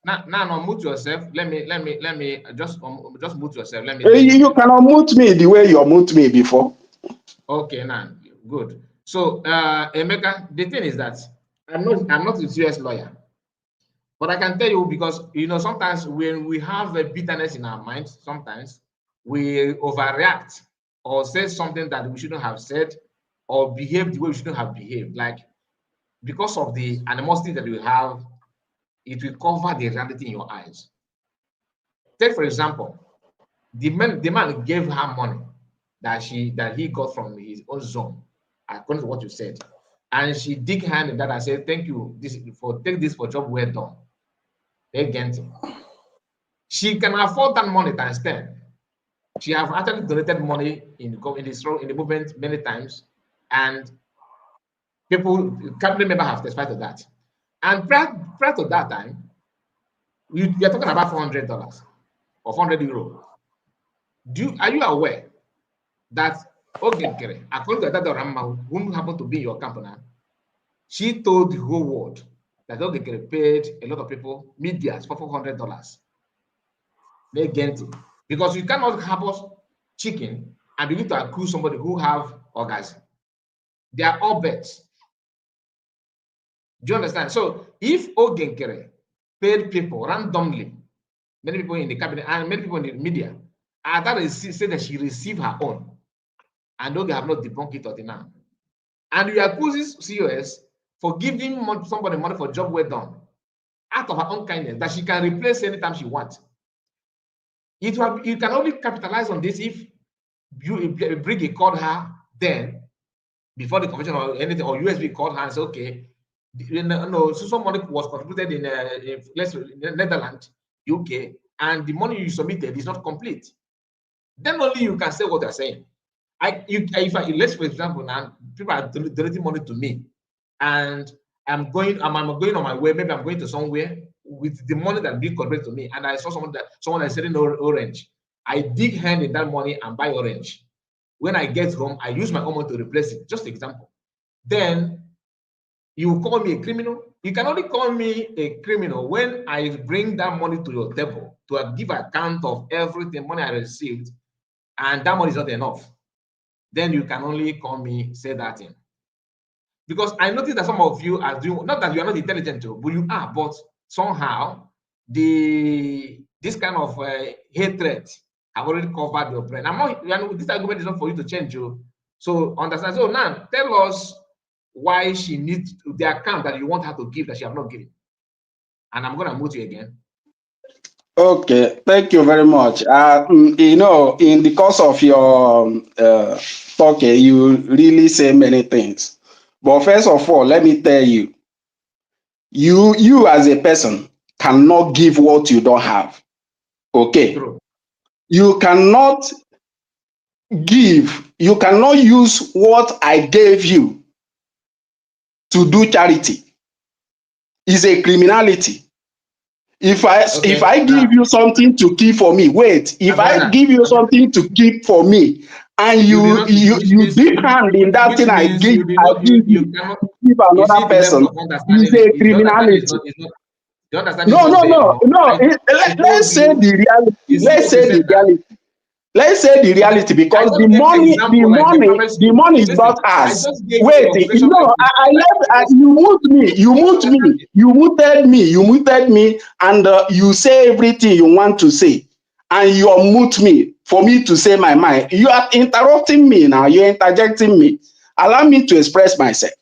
Now, mute yourself. Let me just mute yourself. You cannot mute me the way you mute me before. Okay, now good. So, Emeka, the thing is that I'm not a serious lawyer. But I can tell you, because sometimes when we have a bitterness in our minds, sometimes we overreact or say something that we shouldn't have said or behave the way we shouldn't have behaved. Like, because of the animosity that we have, it will cover the reality in your eyes. Take, for example, the man gave her money that he got from his own zone, according to what you said. And she dig hand in that and said, "Thank you, take this for job well done." Again, she can afford that money times 10. She have actually donated money in the movement many times, and cabinet members have testified to that. And prior to that time, we are talking about $400 or 400 euro. Are you aware that Nkere, according to that Ramma, who happened to be in your company, she told the whole world that Nkere paid a lot of people, media, for $400. Because you cannot harvest chicken and begin to accuse somebody who have orgasm. They are all bets. Do you understand? So if Nkere paid people randomly, many people in the cabinet and many people in the media, and that is say that she received her own, and Oge have not debunked it until now. And you accuse COS for giving somebody money for job well done out of her own kindness that she can replace anytime she wants. You can only capitalize on this if Briggy called her then before the convention or anything, or USB called her and said, okay, no, so some money was contributed in Netherlands, UK, and the money you submitted is not complete. Then only you can say what they're saying. Let's for example, now people are donating money to me, and I'm going on my way. Maybe I'm going to somewhere with the money that being contributed to me, and I saw someone is selling orange. I dig hand in that money and buy orange. When I get home, I use my own money to replace it. Just example. Then you call me a criminal. You can only call me a criminal when I bring that money to your table to give account of everything money I received, and that money is not enough. Then you can only call me, say that thing. Because I noticed that some of you are doing, not that you are not intelligent, but you are, but somehow this kind of hatred have already covered your brain. This argument is not for you to change you. So understand. So now tell us why she needs the account that you want her to give that she have not given. And I'm gonna mute you again. Okay, thank you very much. You know, in the course of your talk, you really say many things. But first of all, let me tell you, you as a person cannot give what you don't have. Okay? True. You cannot give, you cannot use what I gave you to do charity. It's a criminality. If I give you something to keep for me, wait, if I give you something to keep for me, and you deep hand in that thing I give you give another person, is a criminality. No. Let's say the reality. Let's say the reality. Let's say the reality, because the money is not ours. Wait, no, you muted me, and you say everything you want to say, and you mute me for me to say my mind. You are interrupting me now. You're interjecting me. Allow me to express myself.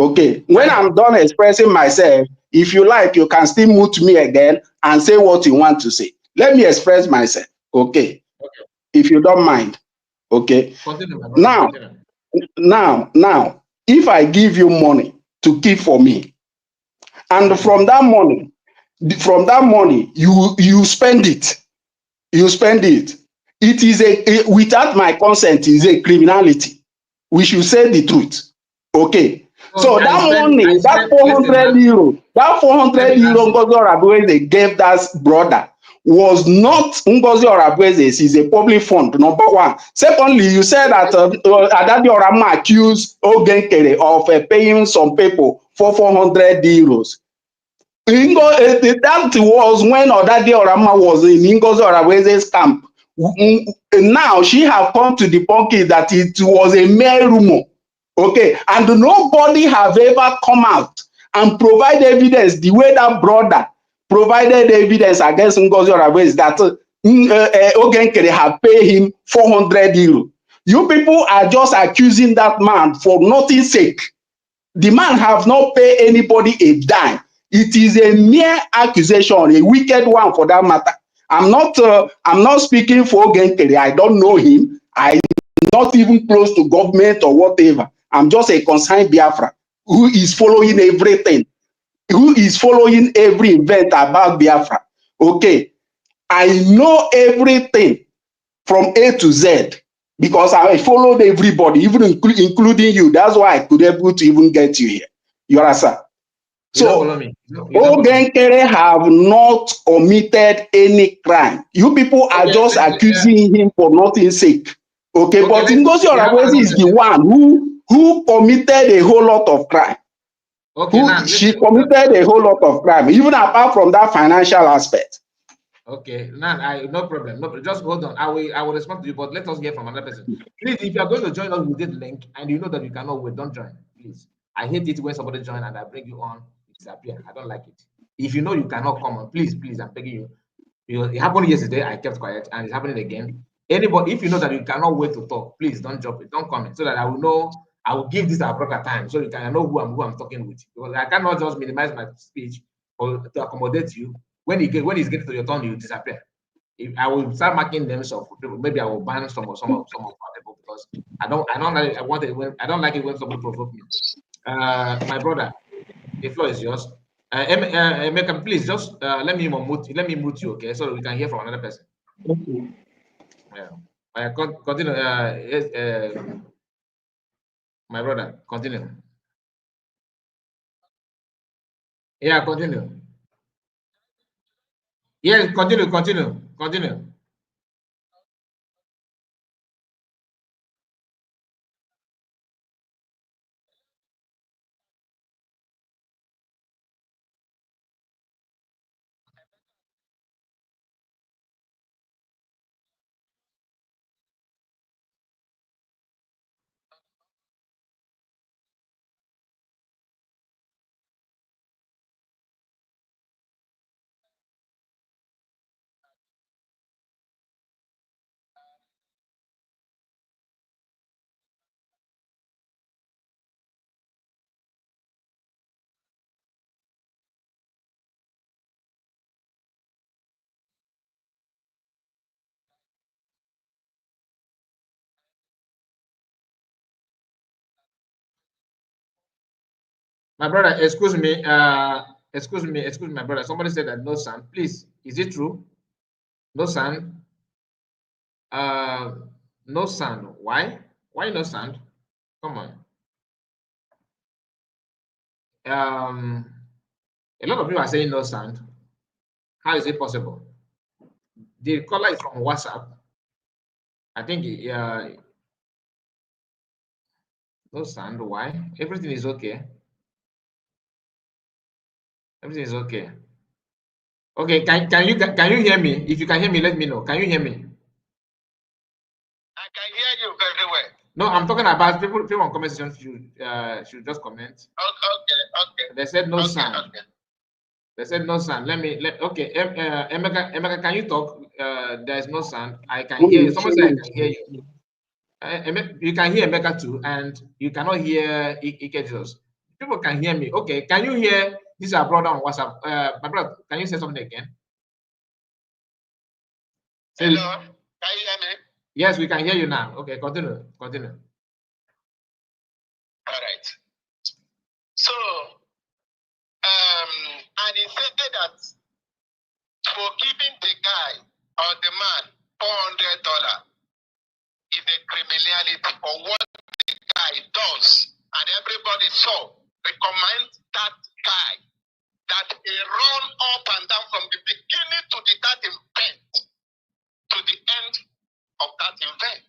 Okay, when I'm done expressing myself, if you like, you can still mute me again and say what you want to say. Let me express myself. Okay. If you don't mind. Okay. Now, if I give you money to keep for me, and from that money, you spend it. It is without my consent, is a criminality. We should say the truth. Okay. So that money, that 400 euro, Ngozi Orabueze gave that brother was not Ngozi Orabueze's, is a public fund, number one. Secondly, you said that Adadi Orama accused Nkere of paying some people for 400 euros. That was when Adadi Orama was in Ngozi Orabueze's camp. Now she have come to the point that it was a mere rumor. Okay, and nobody have ever come out and provide evidence the way that brother provided evidence against Ngozi Orabueze that Nkere have paid him 400 euros. You people are just accusing that man for nothing's sake. The man have not paid anybody a dime. It is a mere accusation, a wicked one for that matter. I'm not speaking for Nkere. I don't know him. I'm not even close to government or whatever. I'm just a concerned Biafran who is following everything, who is following every event about Biafra. Okay, I know everything from A to Z because I followed everybody, even including you. That's why I could able to even get you here. You understand? So, Nkere have not committed any crime. You people are just accusing him for nothing's sake. Okay, but Ngozi Orabueze is the one who committed a whole lot of crime. She committed a whole lot of crime, even apart from that financial aspect. Okay, no problem. No, just hold on. I will respond to you, but let us hear from another person. Please, if you are going to join us with this link and you know that you cannot wait, don't join. Please. I hate it when somebody join and I bring you on, you disappear. I don't like it. If you know you cannot come on, please, I'm begging you. Because it happened yesterday, I kept quiet, and it's happening again. Anybody, if you know that you cannot wait to talk, please don't drop it, don't comment, so that I will know. I will give this a proper time so you can know who I'm talking with. Because I cannot just minimize my speech or to accommodate you. When it's getting to your turn, you disappear. if I will start marking names of people, maybe I will ban some of our people because I don't like I don't like it when somebody provoke me. My brother, the floor is yours. Emeka, please just let me mute you, okay, so we can hear from another person. Okay. Yeah. Continue. Yes, my brother, continue. Yeah, continue. Yes, continue. My brother, excuse me, my brother. Somebody said that no sound. Please, is it true? No sound. No sound. Why? Why no sound? Come on. A lot of people are saying no sound. How is it possible? The caller is from WhatsApp. I think no sound. Why? Everything is okay. Everything is okay. Okay, can you hear me? If you can hear me, let me know. Can you hear me? I can hear you very well. No, I'm talking about people on comment section should just comment. Okay. They said no sound. Okay. They said no sound. Okay, Emeka, can you talk? There is no sound. I can hear you. Someone said I can hear you. You can hear Emeka too, and you cannot hear Ike Jesus. People can hear me. Okay, can you hear this our brother on WhatsApp? My brother, can you say something again? Hello, can you hear me? Yes, we can hear you now. Okay, continue. All right. So, and he said that for giving the guy or the man $400 is a criminality for what the guy does, and everybody saw. Recommend that guy that he run up and down from the beginning to that event to the end of that event,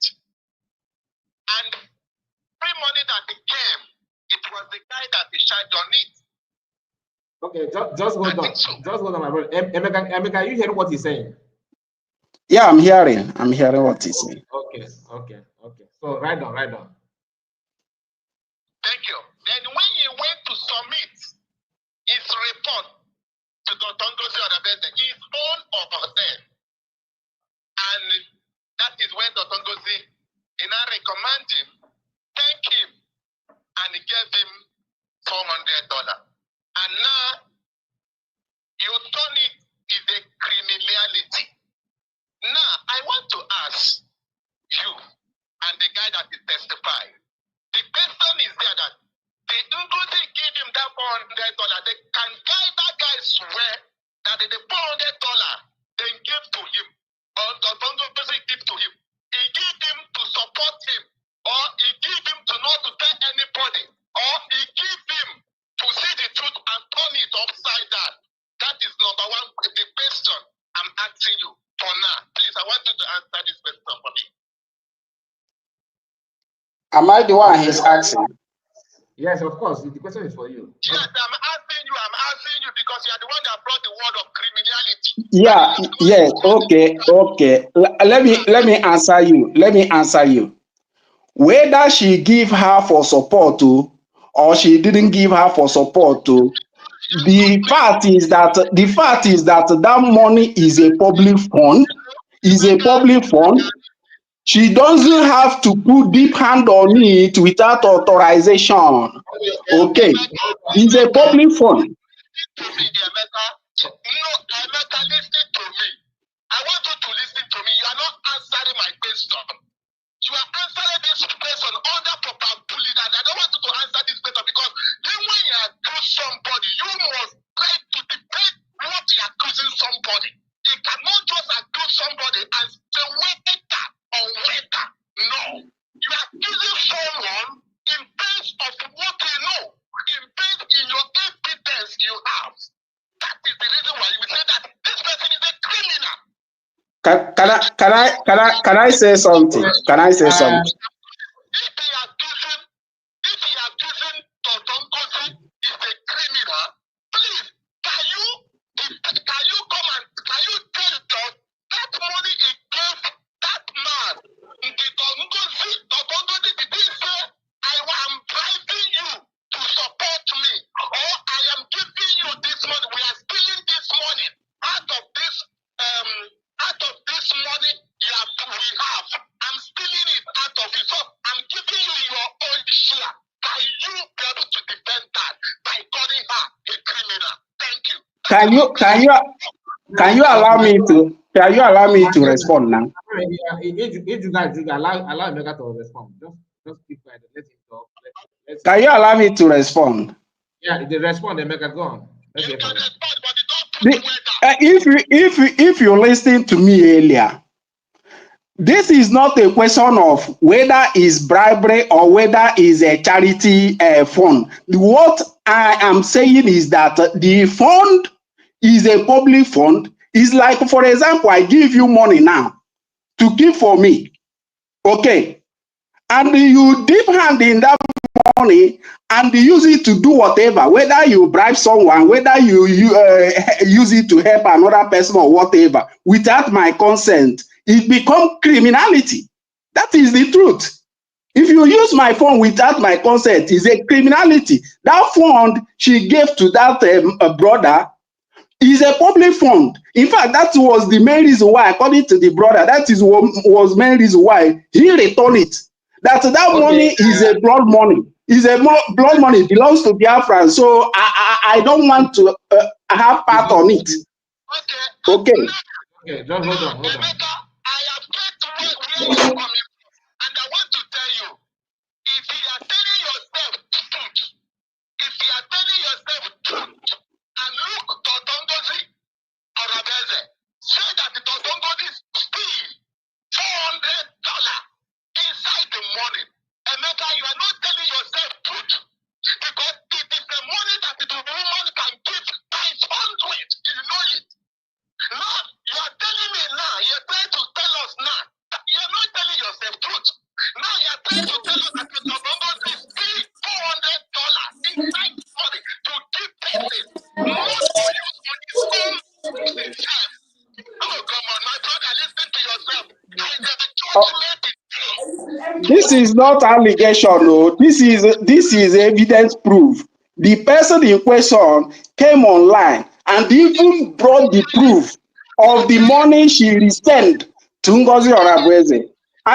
and every money that he came, it was the guy that he charged on it. Okay, just hold on. So. Just hold on, my brother. Emeka, you hear what he's saying? Yeah, I'm hearing what he's saying. Okay. So write down. Thank you. Then when he went to submit his report to Dr. Orabueze, his own officer, and that is when Dr. Ngozi recommend him, thank him, and he gave him $400. And now you turn it is a criminality. Now I want to ask you and the guy that is testifying. The question is there that the Ngozi give him that $400. They can that guy swear that the $400 they give to him, or the Ngozi give to him, he give him to support him, or he give him to not to tell anybody, or he give him to see the truth and turn it upside down. That is number one. The question I'm asking you for now. Please, I want you to answer this question for me. Am I the one he's asking? Yes, of course. The question is for you. Yes, I'm asking you because you are the one that brought the word of criminality. Yeah. Let me answer you. Whether she give her for support to, or she didn't give her for support to, the fact is that that money is a public fund. She doesn't have to put deep hand on it without authorization. Okay, it's a public fund. Emeka, listen to me. I want you to listen me. You are not answering my question. You are answering this question under proper bullying, and I don't want you to answer this question because then when you accuse somebody, you must try to debate what you are accusing somebody. You cannot just accuse somebody and say whether or whether. No. You are accusing someone in base of what you know, in base in your evidence you have. That is the reason why you say that this person is a criminal. Can I say something? Can I say something? If he accusing Totonkosi is a criminal, please can you come and can you tell us that money he gave that man? Totonkosi did he say I am bribing you to support me, or I am giving you this money? We are stealing this money out of this money we have. I'm stealing it out of it. So I'm giving you your own share. Can you be able to defend that by calling her a criminal? Thank you. Can you allow me to respond now? Allow Mega to respond. Just keep quiet. Let him talk. Can you allow me to respond? Yeah, they respond. They Mega go on. You can respond, but you don't put If you listen to me earlier, this is not a question of whether it's bribery or whether it's a charity fund. What I am saying is that the fund is a public fund. It's like, for example, I give you money now to keep for me, okay? And you dip hand in that money and use it to do whatever, whether you bribe someone, whether you use it to help another person or whatever, without my consent, it becomes criminality. That is the truth. If you use my phone without my consent, it's a criminality. That fund she gave to that brother is a public fund. In fact, that was the main reason why, according to the brother, that is was main reason why he returned it. That money is a blood money. Is a blood money, belongs to Biafrans. So I don't want to have part on it. Okay. Okay, just hold on. I have checked where you are coming from, and I want to tell you, if you are telling yourself truth, and look, Totongozi Orabueze, say that the Totongozi steal $400 inside the money. Emeka, you are not telling yourself truth, because it is the money that the woman can give times 100. You know it. Now, you are telling me now, you're trying to tell us now, that you're not telling yourself truth. Now you're trying to tell us that the Totongozi steal $400 inside the money to give person, not to use on his own himself. Oh, come on, my brother, listen to yourself. There is a judgment in you. This is not allegation, no. This is evidence proof. The person in question came online and even brought the proof of the money she resent to Ngozi Orabueze.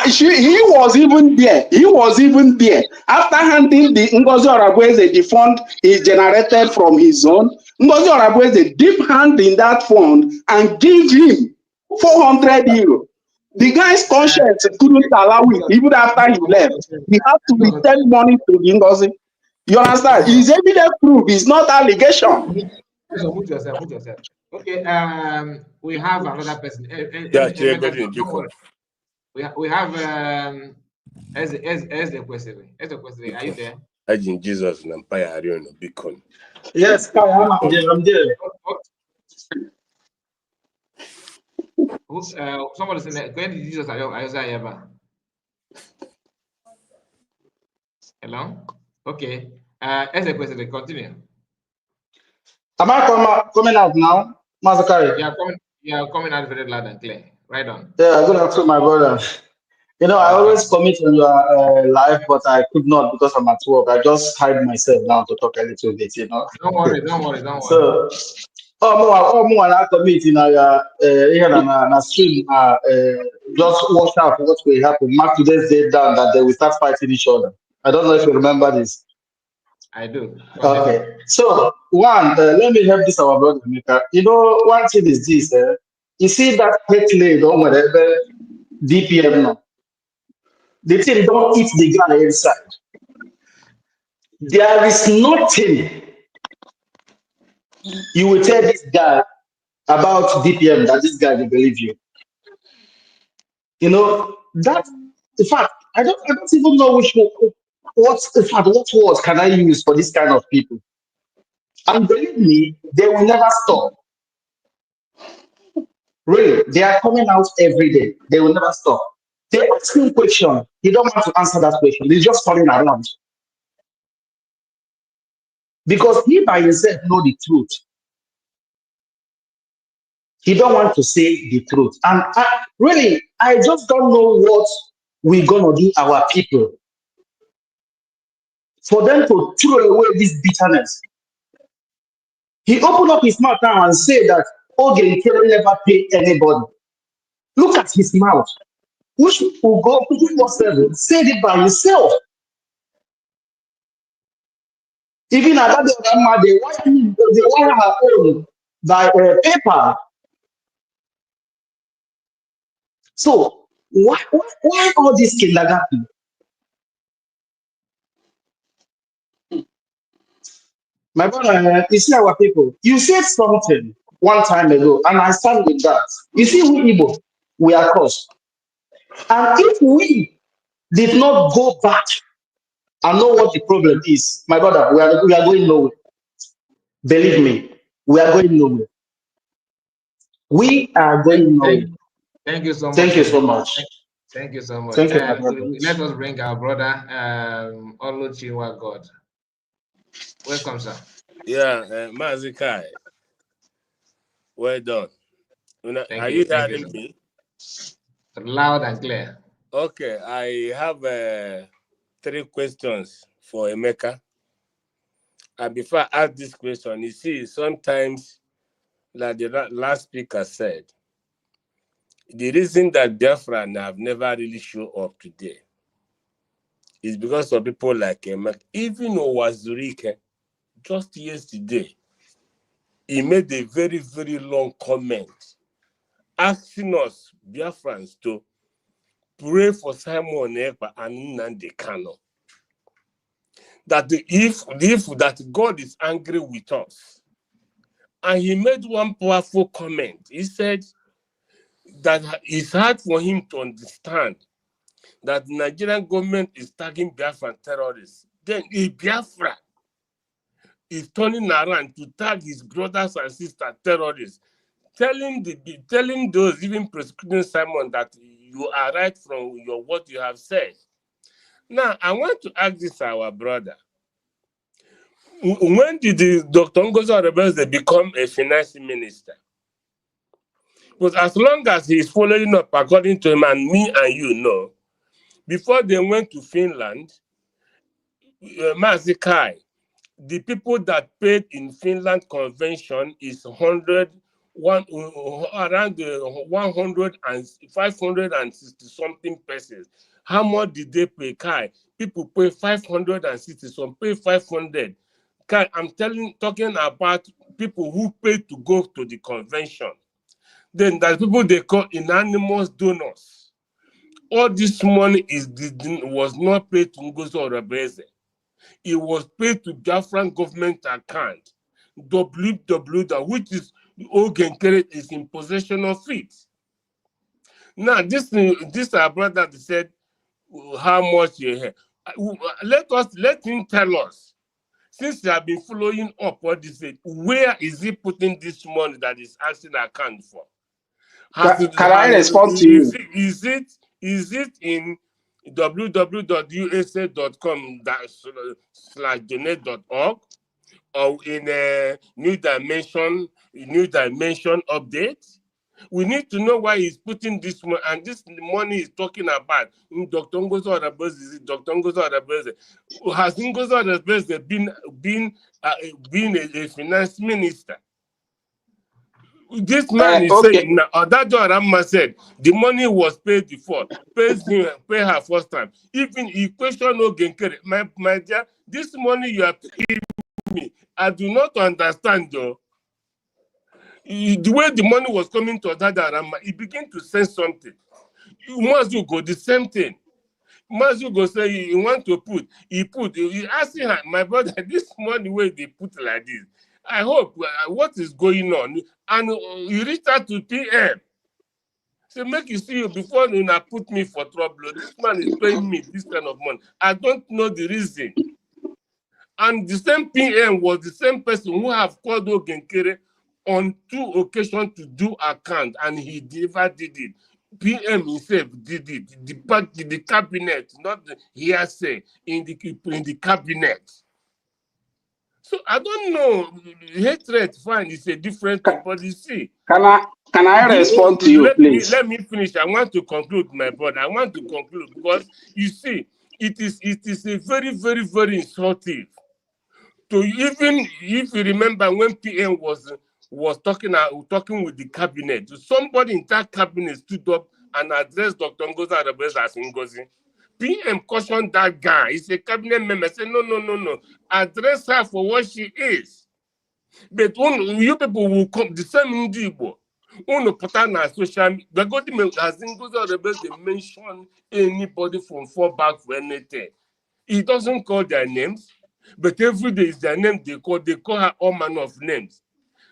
He was even there. He was even there. After handing the Ngozi Orabueze the fund he generated from his own, Ngozi Orabueze deep hand in that fund and give him 400 euros. The guy's conscience couldn't allow it, even after he left. He had to return money to the Ngozi. You understand? It's evident proof, it's not allegation. So put yourself. Okay, we have another person. We have as the question. Are you there? In Jesus and Empire Beacon. Yes, I'm there. Somebody said, "Going to Jesus, hello? Okay. As a question, continue. Am I coming out now, Mazakari? Yeah, coming out very loud and clear. Right on. Yeah, good afternoon, my brother. You know, I always commit on your live, but I could not because I'm at work. I just hide myself now to talk a little bit, you know. Don't worry. So, I commit in our stream. Just watch out what will happen. Mark today's day down that they will start fighting each other. I don't know if you remember this. I do. Okay. So, let me help this our brother Mika. You know, one thing is this. You see that hate laid or whatever DPM now. The thing don't eat the guy inside. There is nothing you will tell this guy about DPM that this guy will believe you. You know that. In fact, I don't even know what words can I use for this kind of people. And believe me, they will never stop. Really, they are coming out every day. They will never stop. They ask him question. He don't want to answer that question. He's just turning around because he by himself know the truth. He don't want to say the truth. And I just don't know what we're gonna do our people for them to throw away this bitterness. He opened up his mouth now and said that Nkere never pay anybody. Look at his mouth. Which will go 24/7, said it by himself. Even at that time, they wire her own by paper. So why all this kindergarten? My brother, you see our people. You said something one time ago, and I stand with that. You see, we Igbo, we are cursed. And if we did not go back and know what the problem is, my brother, we are going nowhere. Believe me, we are going nowhere. We are going nowhere. Thank you so much. Thank you so much. Thank you so much. Thank you, my brother. Let us bring our brother, Oluchiwa God. Welcome, sir. Yeah, Mazikai. Well done. Are you hearing me? Loud and clear. Okay, I have 3 questions for Emeka. And before I ask this question, you see, sometimes, like the last speaker said, the reason that Biafrans have never really shown up today is because of people like Emeka. Even Owazurike, just yesterday, he made a very, very long comment asking us, Biafrans, to pray for Simon Ekpa and Nnamdi Kanu. That if that God is angry with us. And he made one powerful comment. He said that it's hard for him to understand that the Nigerian government is tagging Biafran terrorists. Then a Biafra is turning around to tag his brothers and sisters terrorists, telling those even prosecuting Simon that you are right from what you have said. Now, I want to ask this our brother. When did Dr. Ngozi Orabueze become a finance minister? Because as long as he is following up according to him, and me and you know, before they went to Finland, Mazikai, the people that paid in Finland convention is around 100 and 560 something persons. How much did they pay? Kai, people pay 560, some pay 500. Kai, I'm talking about people who paid to go to the convention. Then there's people they call anonymous donors. All this money was not paid to Ngozi Orabueze. It was paid to Biafran government account, www, which is Nkere is in possession of it. Now, this our brother said how much you have. Let him tell us. Since they have been following up what he said, where is he putting this money that is asking account for? Can I respond to you? Is it in www.usa.com/donate.org or in a new dimension update? We need to know why he's putting this money, and this money is talking about Dr. Ngozi Orabueze. Dr. Ngozi Orabueze, has Ngozi Orabueze been a finance minister? This man is saying now, Odajo Aramma said the money was paid before, pay her first time. Even he questioned Nkere, my dear, this money you are paying me, I do not understand though. The way the money was coming to Dadarama, he began to say something. Mazugo, the same thing. Mazugo say he want to put. He asked him, my brother, this money where they put like this. I hope what is going on. And he reached out to PM. Say, make you see you before you put me for trouble. This man is paying me this kind of money. I don't know the reason. And the same PM was the same person who have called Nkere on 2 occasions to do account, and he never did it. PM himself did it. The cabinet, not the hearsay in the cabinet. So I don't know. Hatred, fine, is a different thing, but you see. Can I respond to you, please? Let me finish. I want to conclude, my brother. I want to conclude because you see, it is a very, very, very insulting. So even if you remember when PM was talking with the cabinet, somebody in that cabinet stood up and addressed Dr. Orabueze as Ngozi. PM cautioned that guy. He's a cabinet member. Said, no. Address her for what she is. But when you people will come, the same Indigo, on put on social media, the government has Ngozi mention anybody from Fallback for anything. He doesn't call their names, but every day is their name they call her all manner of names.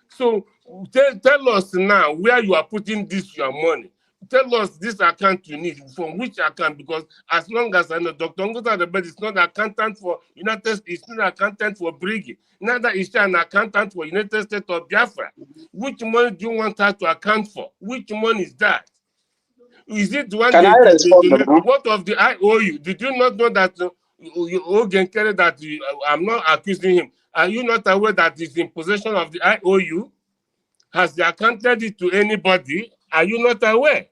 So tell us now where you are putting your money. Tell us this account you need, from which account, because as long as I know, Dr. Orabueze is not an accountant for United States, it's not an accountant for bribery, neither is she an accountant for United States or Biafra. Which money do you want her to account for? Which money is that? Is it the one what of the IOU? Did you not know that Nkere that I'm not accusing him? Are you not aware that he's in possession of the IOU? Has he accounted it to anybody? Are you not aware?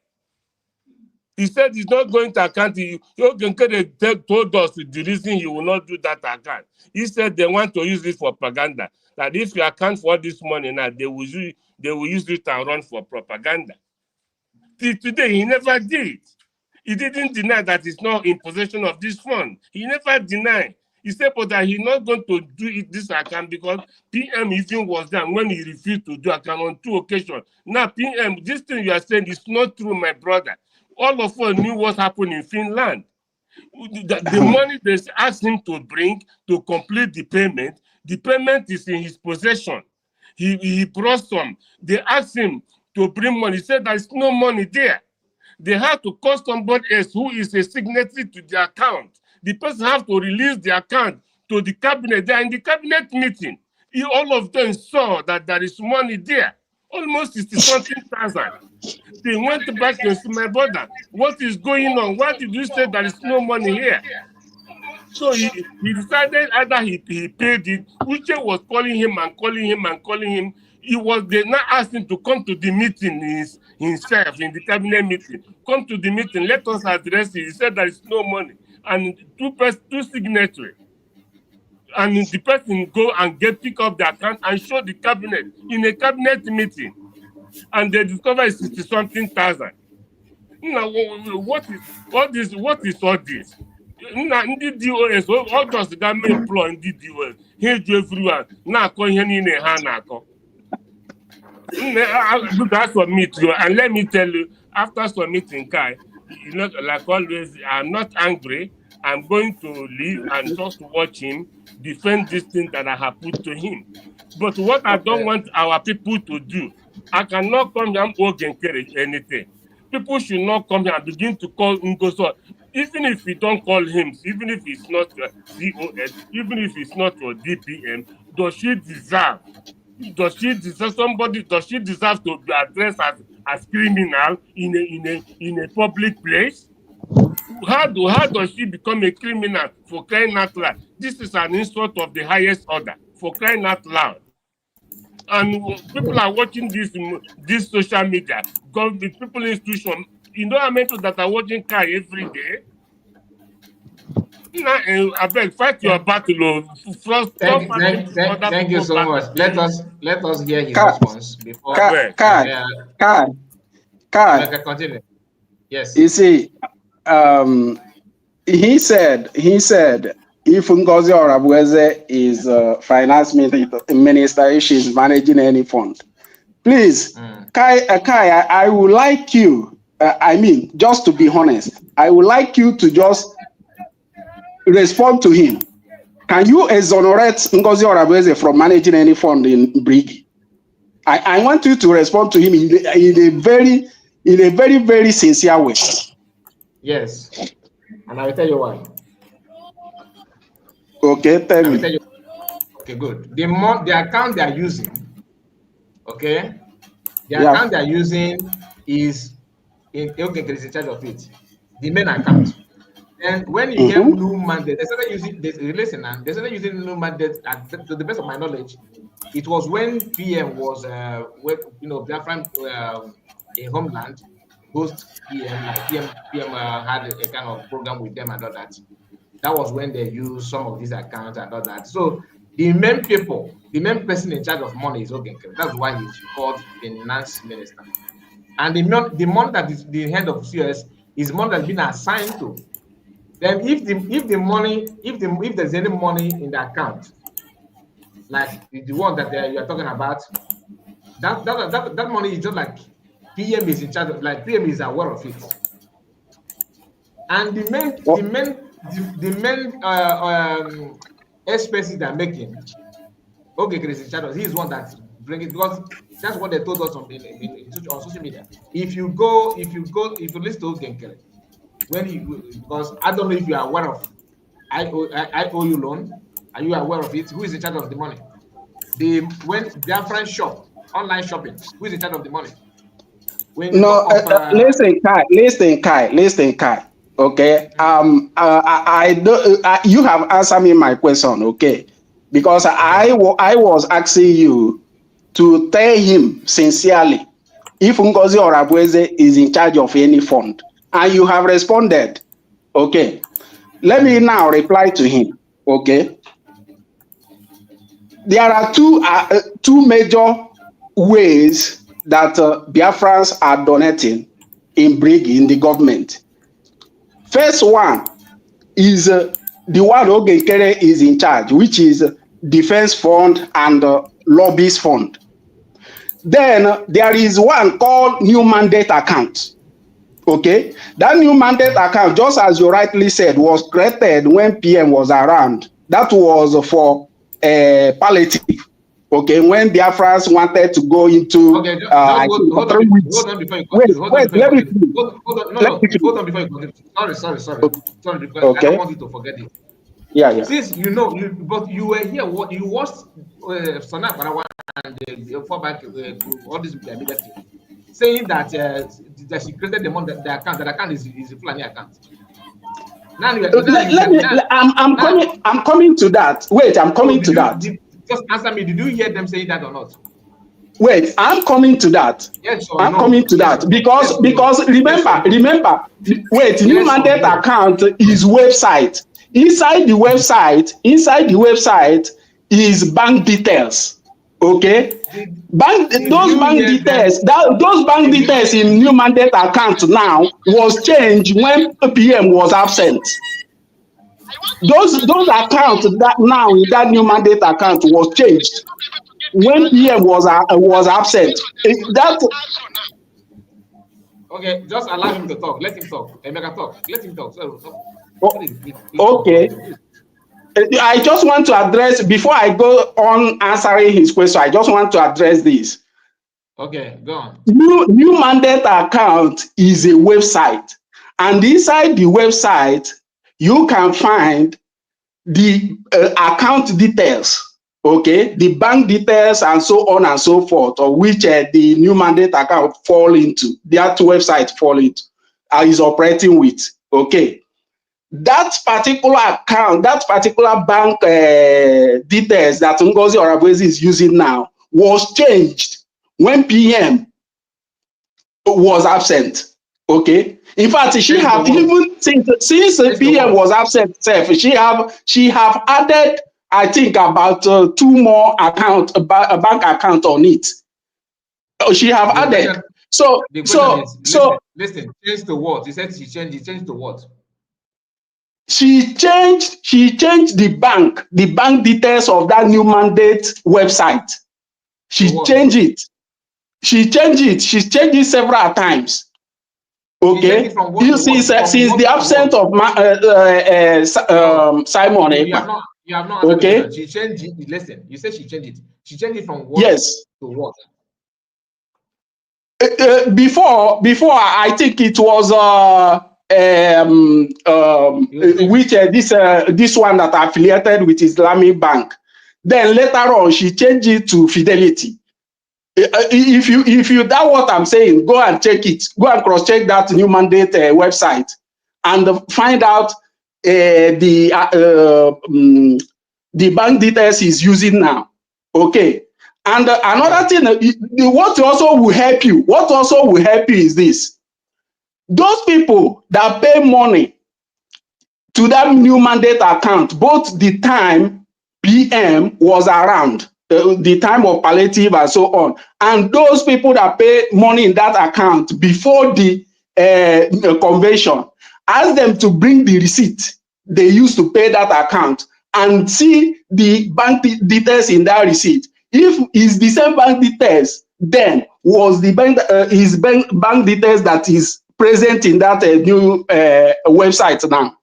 He said he's not going to account it. Nkere told us the reason he will not do that account. He said they want to use it for propaganda. That if you account for this money now, they will use it and run for propaganda. Till today, he never did. He didn't deny that he's not in possession of this fund. He never denied. He said, but that he's not going to do this account because PM even was there when he refused to do account on 2 occasions. Now, PM, this thing you are saying is not true, my brother. All of us knew what happened in Finland. The money they asked him to bring to complete the payment is in his possession. He brought some. They asked him to bring money. He said there's no money there. They had to call somebody else who is a signatory to the account. The person have to release the account to the cabinet. They are in the cabinet meeting. All of them saw that there is money there, almost 60-something thousand. They went back and said, my brother, what is going on? Why did you say there is no money here? So he decided either he paid it. Uche was calling him. They now asked him to come to the meeting himself in the cabinet meeting. Come to the meeting, let us address it. He said there is no money. And two signatories. And the person go and pick up the account and show the cabinet in a cabinet meeting. And they discover it's 60-something thousand. Now, what is all this? Now, DOS, all those that may employ in DOS, here do everyone. Now, call him in a hand. That's what me too. And let me tell you, after submitting Kai, like always, I'm not angry. I'm going to leave and just watch him defend this thing that I have put to him. But what I don't want our people to do, I cannot come here and Nkere anything. People should not come here and begin to call Ngozi. Even if we don't call him, even if it's not COS, even if it's not your DPM, does she deserve? Does she deserve somebody? Does she deserve to be addressed as criminal in a public place? How does she become a criminal for crying out loud? This is an insult of the highest order for crying out loud. And people are watching this social media, government, people, institution. You know how many people that are watching Kai every day? Now, I beg, fight your battle. Thank you so much. Let us hear his response before. Continue. Yes. You see, he said if Ngozi Orabueze is finance minister, if she's managing any fund, Please, Kai, I would like you, I mean, just to be honest, I would like you to just respond to him. Can you exonerate Ngozi Orabueze from managing any fund in Brigi? I want you to respond to him in a very, very sincere way. Yes, and I will tell you why. Okay, tell me. Tell you. Okay, good. The account they are using, okay, the account they are using is is in charge of it. The main account. And when you get new mandate, they started using this. Listen, and they started using new mandate. And to the best of my knowledge, it was when PM was, Biafran in Homeland, host PM, like PM had a kind of program with them and all that. That was when they used some of these accounts and all that. So the main person in charge of money is Nkere. That's why he's called finance minister. And the money that is the head of CS is money that's been assigned to. Then if there's any money in the account, like the one that you are talking about, that money is just like PM is in charge of, like PM is aware of it. And the main expenses they're making, Nkere is in charge of. He's one that's bringing, because that's what they told us on social media. If you listen to Nkere, because I don't know if you are aware of I owe you loan. Are you aware of it? Who is in charge of the money? When Biafrans shop, online shopping, who is in charge of the money? Listen, Kai. Okay. You have answered me my question, okay? Because I was asking you to tell him sincerely if Ngozi Orabueze is in charge of any fund, and you have responded. Okay. Let me now reply to him. Okay. There are two major ways that Biafrans are donating in Brigi, in the government. First one is the one Nkere is in charge, which is Defense Fund and Lobbies Fund. Then there is one called New Mandate Account. Okay, that new mandate account, just as you rightly said, was created when PM was around. That was for palliative. Okay, when Biafrans wanted to go into hold on before you continue. Sorry. Okay. I don't want you to forget it. Yeah. Since but you were here, you watched Sana Barawa and the Fallback, all this media saying that she created the account. That account is a Fulani account. Now I'm coming to that. Wait, I'm coming to that. Just answer me. Did you hear them saying that or not? Wait, I'm coming to that. Yes, I'm coming to that because remember. Wait, new mandate account is website. Inside the website is bank details. Okay, those bank details in new mandate account now was changed when PM was absent. Those accounts that now in that new mandate account was changed when PM was absent. Okay, just allow him to talk. Let him talk. Emeka talk. Let him talk. Okay. I just want to address, before I go on answering his question, I just want to address this. Okay, go on. New mandate account is a website, and inside the website, you can find the account details, okay, the bank details and so on and so forth, of which the new mandate account fall into, that website fall into, is operating with, okay. That particular account, that particular bank details that Ngozi Orabueze is using now was changed when PM was absent. Okay. In fact, she have even since PM was absent, she have added, I think, about 2 more bank account on it. She have added. Listen, change to what? You said she changed to what? She changed the bank details of that new mandate website. She changed it. She changed it. She's changed it several times. Okay. You see, since the absence of Simon Ekpa. You have not okay. She changed it. Listen, you said she changed it. She changed it from what yes. to what? Before, I think it was this one that affiliated with Islamic Bank. Then later on, she changed it to Fidelity. If you doubt what I'm saying, go and check it. Go and cross-check that new mandate website and find out the bank details he's using now. Okay. And another thing, what also will help you is this. Those people that pay money to that new mandate account, both the time PM was around, the time of palliative and so on, and those people that pay money in that account before the convention, ask them to bring the receipt they used to pay that account and see the bank details in that receipt. If it's the same bank details, then was the bank bank details that is present in that new website now.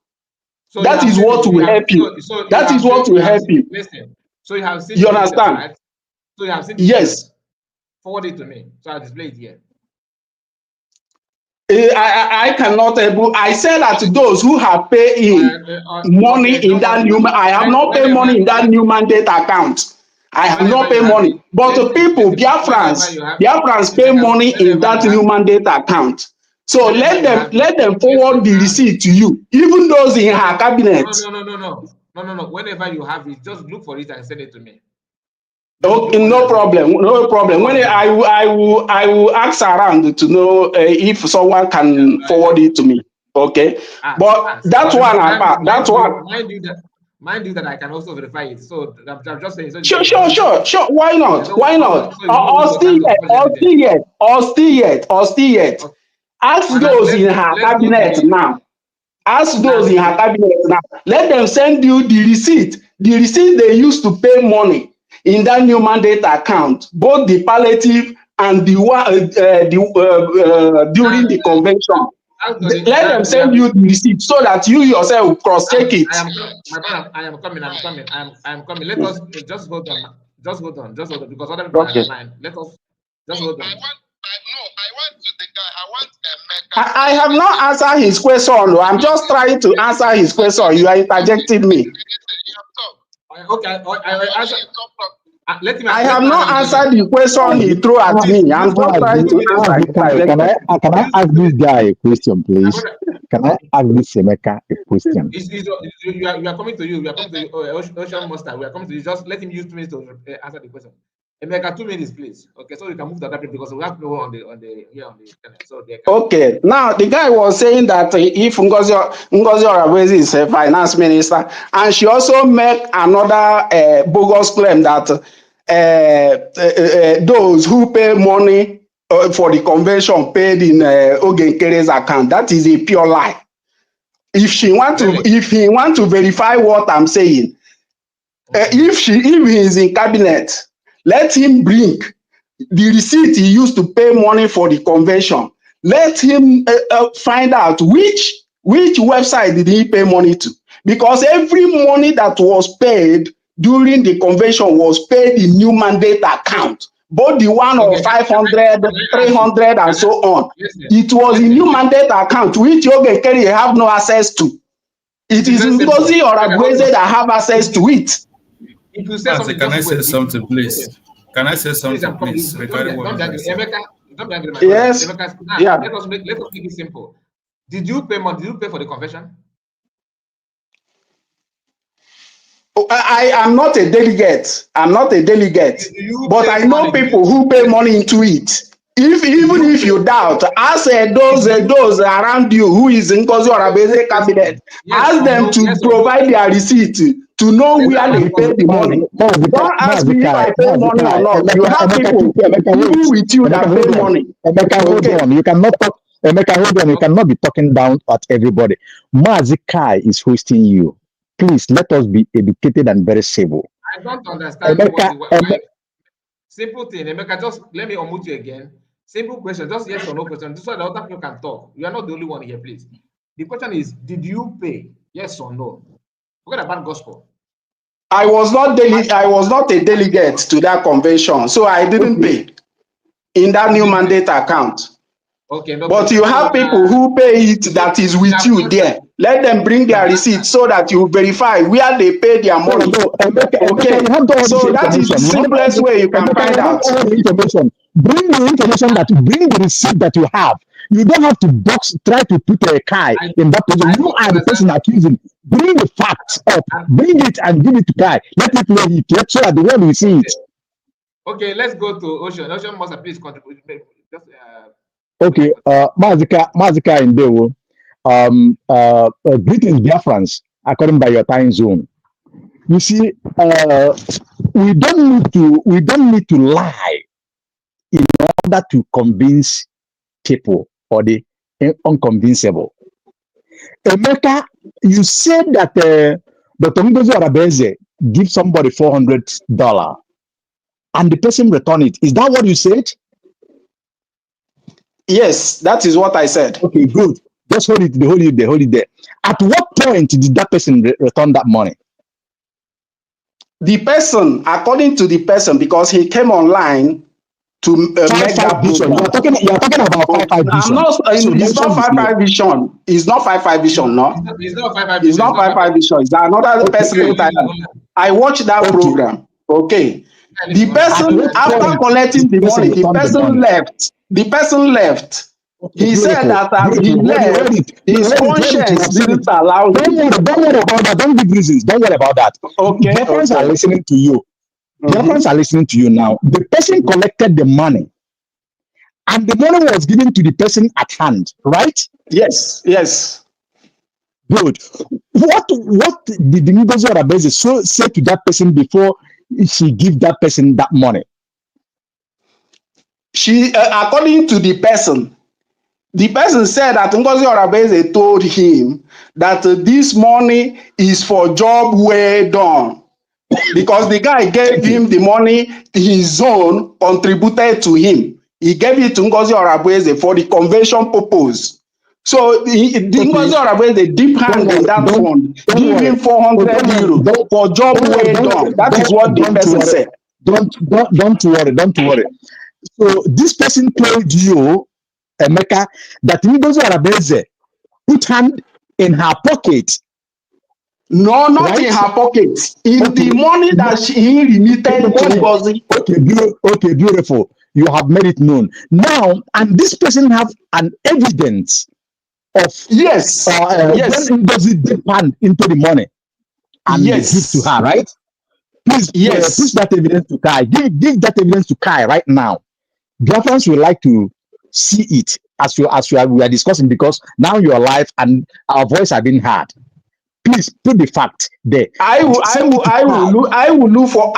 So that is what will help you. That is what will help you. Listen. So you have seen. You understand? Right? So you have seen. Yes. Forward it to me. So I'll display it here. I cannot able. I said that to those who have paid money in that new. I have not paid money in that new mandate account. I have not paid money. But the people, Biafrans pay money in that new mandate account. So let them forward the receipt to you, even those in her cabinet. No. Whenever you have it, just look for it and send it to me. Okay, no problem. When I will ask around to know if someone can forward it to me. Okay, but that's one. Mind you that I can also verify it. So I'm just saying. Sure. Why not? Or still yet. Ask those in her cabinet now. Ask those in her cabinet now. Let them send you the receipt. The receipt they used to pay money in that new mandate account, both the palliative and the one during the convention. Let them send you the receipt so that you yourself cross-check it. I am coming. Let us just hold on. Because other people are in line. Let us just hold on. I have not answered his question. I'm just trying to answer his question. You are interjecting me. Okay, I have not answered the question he threw at me. I'm just trying to answer. Can I ask this guy a question, please? Can I ask this Emeka a question? We are coming to you. We are coming to you. Ocean Master. We are coming to you. Just let him use 2 minutes to answer the question. Emeka, 2 minutes, please. Okay, so we can move to that because we have no one on the internet. So okay. Now the guy was saying that if Ngozi Orabueze is a finance minister, and she also made another bogus claim that those who pay money for the convention paid in Nkere's account. That is a pure lie. If he want to verify what I'm saying, if he is in cabinet, let him bring the receipt he used to pay money for the convention. Let him find out which website did he pay money to, because every money that was paid during the convention was paid in new mandate account, both the one of 500, 300, and so on. It was in new mandate account which Nkere have no access to. It is Ngozi Orabueze that have access to it. Can I say something, please? Can I say something, please? Yes. Yeah. Let us make it simple. Did you pay money? Did you pay for the convention? I am not a delegate. But I know people who pay money into it. Even if you doubt, ask those around you who is in Ngozi Orabueze cabinet. Ask them to provide their receipt to know where they pay the money. Don't ask me if I pay money or not. You have people with you that pay money. Hold on. You cannot talk. Emeka, hold on. You cannot be talking down at everybody. Mazi Kai is hosting you. Please let us be educated and very civil. I don't understand. Simple thing. Emeka, just let me unmute you again. Simple question, just yes or no question. This way the other people can talk. You are not the only one here, please. The question is, did you pay? Yes or no? Forget about gospel. I was not a delegate to that convention, so I didn't pay in that new mandate account. Okay, no, but you have people who pay it that is with you there. Let them bring their receipt so that you verify where they pay their money. Okay, so that is the simplest way you can find out. All the information. Bring the information bring the receipt that you have. You don't have to try to put a Kai in that position. You are the person accusing. Bring the facts up. Bring it and give it to Kai. Let it play it so that the world will see it. Okay, let's go to Ocean. Ocean must please contribute. Just, okay, Mazika in Dewo. Greetings, Biafrans, according by your time zone. You see, we don't need to lie in order to convince people or the unconvincible. Emeka, you said that Dr. Orabueze give somebody $400 and the person return it. Is that what you said? Yes, that is what I said. Okay, good. Just hold it there. At what point did that person return that money? The person, according to the person, because he came online to make that vision. You're talking about 5-5 vision. It's not 5-5 vision. It's not 5-5 vision, no. It's not 5-5 vision. It's not 5-5 vision. It's another person. I watched that program. Okay. The person, after collecting the money, the person left. The person left. He said that as he left, his conscience didn't allow him. Don't worry about that. Don't give reasons. Don't worry about that. Okay. Your friends are listening to you. Your friends are listening to you now. The person collected the money, and the money was given to the person at hand, right? Yes. Yes. Good. What did the Ngozi Orabueze say to that person before she give that person that money? She, according to the person said that Ngozi Orabueze told him that this money is for job well done. Because the guy gave him the money, his own contributed to him. He gave it to Ngozi Orabueze for the convention purpose. So Ngozi Orabueze deep hand in that fund, give him 400 euro for job well done. That is what the person said. Don't worry. So this person told you, Emeka, that Ngozi Orabueze put hand in her pocket. No, not in her pocket. In the money that he remitted to Ngozi. Okay, beautiful. You have made it known. Now, and this person have an evidence of yes. When Ngozi dip hand into the money and give to her, right? Please, push that evidence to Kai. Give that evidence to Kai right now. Biafrans would like to see it as we are discussing, because now you are live and our voice have been heard. Please put the fact there. I will look for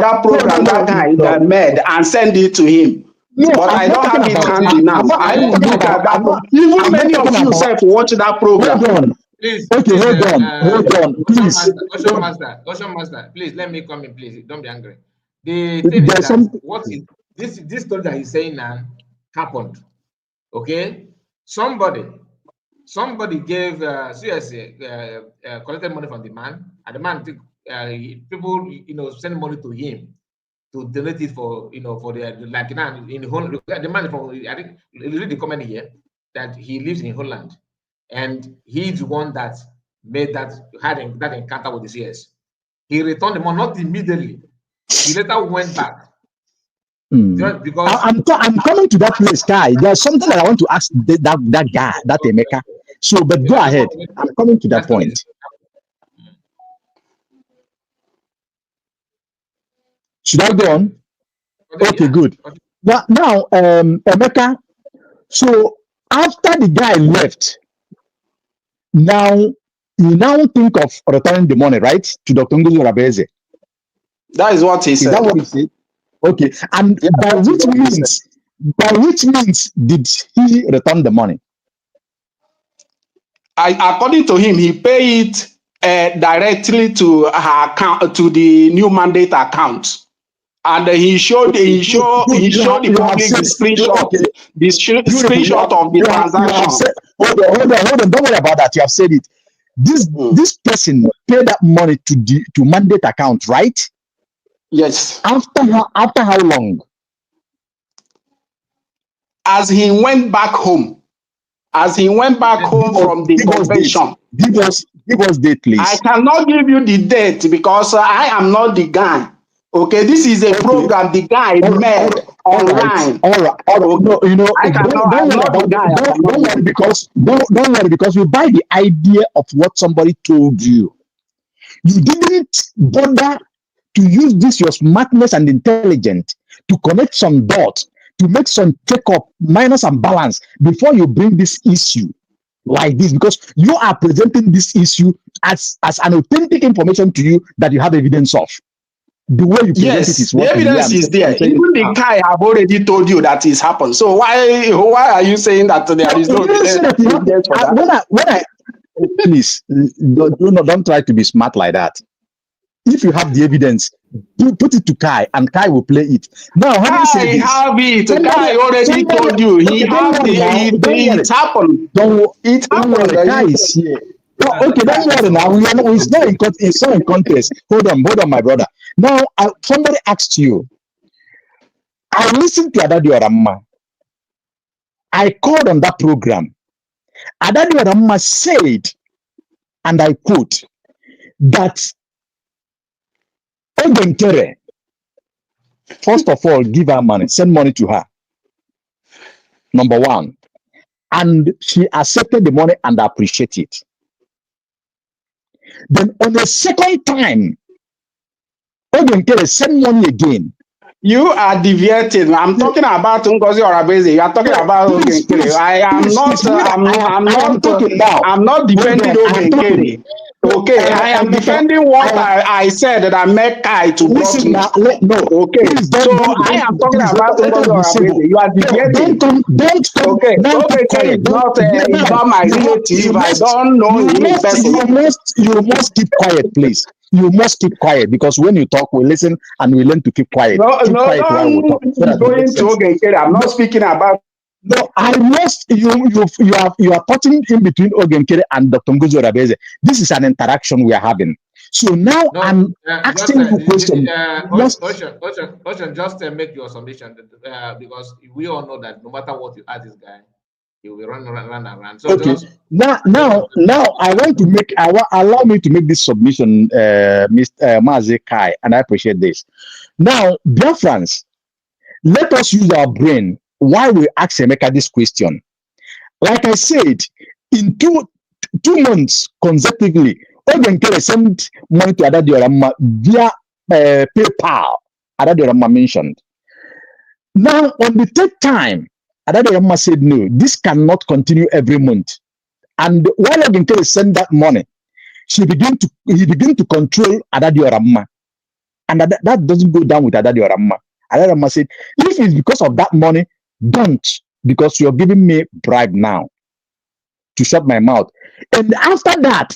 that program that guy made and send it to him. No, but I don't have it handy now. I will look at that. Even many of you self watch that program. Hold on. Please, hold on. Please. Ocean Master, please let me come in, please. Don't be angry. The thing is that what is this story that he's saying now happened. Okay? Somebody gave seriously collected money from the man, and the man people send money to him to donate it for for the like now in Holland. The man from I think read the comment here that he lives in Holland, and he's the one that made that that encounter with the CS. He returned the money not immediately. He later went back. Because I'm coming to that place, Kai. There's something that I want to ask that guy, that Emeka. So, but go ahead. I'm coming to that point. Should I go on? Okay, good. Now, Emeka. So after the guy left, now you think of returning the money, right, to Dr. Ngozi Orabueze? That is what he said. Is that what he said? Okay, and by which means did he return the money? According to him, he paid it directly to her account, to the new mandate account. And he showed the public the screenshot, screenshot of the transaction. Hold on, don't worry about that. You have said it. This person paid that money to mandate account, right? Yes. After how long? As he went back home. As he went back home from the convention. Give us date, please. I cannot give you the date because I am not the guy. Okay, this is a program the guy made online. All right. No, you know, don't worry because we buy the idea of what somebody told you. You didn't bother to use this your smartness and intelligence to connect some dots, to make some take-up, minus and balance before you bring this issue like this, because you are presenting this issue as an authentic information to you that you have evidence of. The way you present it is what the evidence is there. Even the guy have already told you that it's happened. So why are you saying that there is no evidence for that? Please don't try to be smart like that. If you have the evidence, put it to Kai, and Kai will play it. Now, Kai have it. Kai already told you. He have it happened. It happened. Kai is here. Okay, don't worry now. It's not in contest. Hold on, my brother. Now, somebody asked you. I listened to Adadi Oramma. I called on that program. Adadi Oramma said, and I quote, that Nkere, first of all, give her money, send money to her. Number one. And she accepted the money and appreciated it. Then on the second time, Nkere send money again. You are deviating. I'm talking about Ngozi Orabueze. You are talking about Nkere. I'm not defending Nkere. Okay, I am defending what I said that I met Kai to block me. Okay, so I am talking about Ngozi Orabueze. You are deviating. Okay, it's not my relative. I don't know him personally. You must keep quiet, please. You must keep quiet, because when you talk, we listen and we learn to keep quiet. I'm not speaking about. No, I must. You are putting in between Nkere and Dr. Ngozi Orabueze. This is an interaction we are having. So now I'm asking you a question. Ocean, just make your submission because we all know that no matter what you ask this guy, he will run around. So okay. Now I want to make. Allow me to make this submission, Mr. Mazi Kai, and I appreciate this. Now, Biafrans, let us use our brain. Why we ask Emeka this question? Like I said, in two months consecutively, Nkere sent money to Adadi Oramma via PayPal. Adadi Oramma mentioned. Now, on the third time, Adadi Oramma said, no, this cannot continue every month. And while Nkere sent that money, he began to control Adadi Oramma. And that doesn't go down with Adadi Oramma. Adadi Oramma said, if it's because of that money, don't, because you're giving me bribe now to shut my mouth. And after that,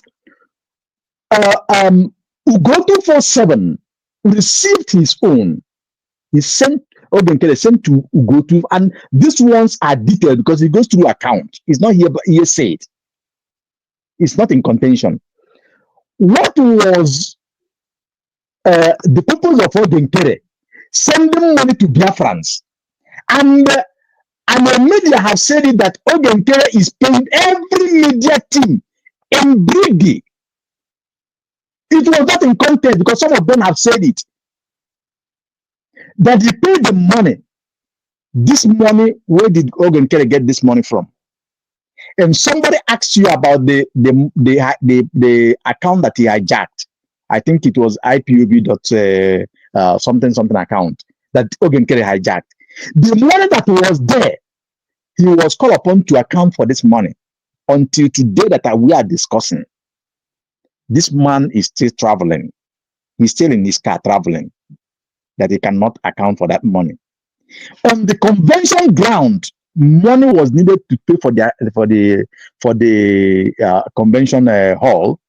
Ugoto 47 received his own. He sent Nkere sent to Ugoto, and these ones are detailed because it goes through account. It's not here, but here said. It's not in contention. What was the purpose of Nkere sending money to Biafrans? And the media have said it that Nkere is paying every media team in Brigi. It was not in context because some of them have said it. That he paid the money. This money, where did Nkere get this money from? And somebody asked you about the account that he hijacked. I think it was IPOB something account that Nkere hijacked. The money that was there, he was called upon to account for this money until today that we are discussing. This man is still traveling. He's still in his car traveling, that he cannot account for that money. On the convention ground, money was needed to pay for the convention hall.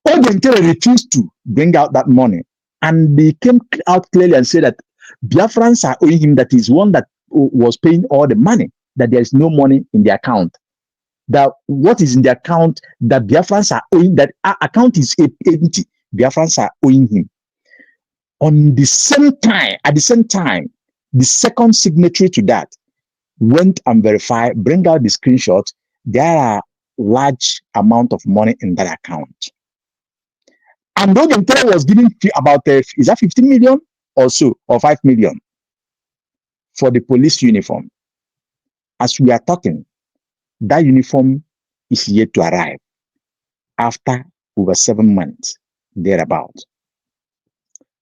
Nkere refused to bring out that money, and they came out clearly and said that Biafrans are owing him, that is one that was paying all the money, that there is no money in the account. That what is in the account that Biafrans are owing, that our account is empty. Biafrans are owing him. On the same time, at the same time, the second signatory to that went and verified, bring out the screenshot. There are large amount of money in that account. And though Nkere was giving about, is that 15 million or so, or 5 million for the police uniform. As we are talking, that uniform is yet to arrive after over 7 months, thereabout.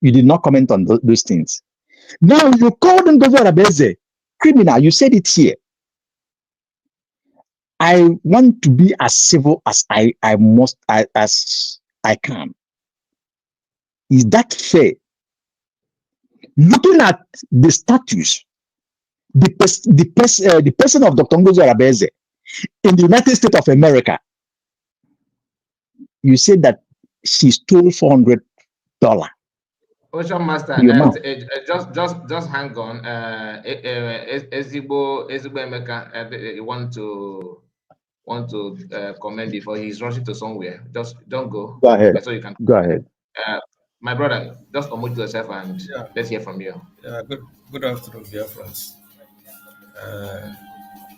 You did not comment on those things. Now you called Orabueze criminal. You said it here. I want to be as civil as I can. Is that fair? Looking at the status, the person of Dr. Orabueze in the United States of America, you said that she stole $400. Ocean Master, just hang on. Ezigbo Emeka want to comment before he's rushing to somewhere. Just don't go. Go ahead. So you can go ahead. My brother, just unmute yourself and let's hear from you. Yeah, good afternoon, dear friends.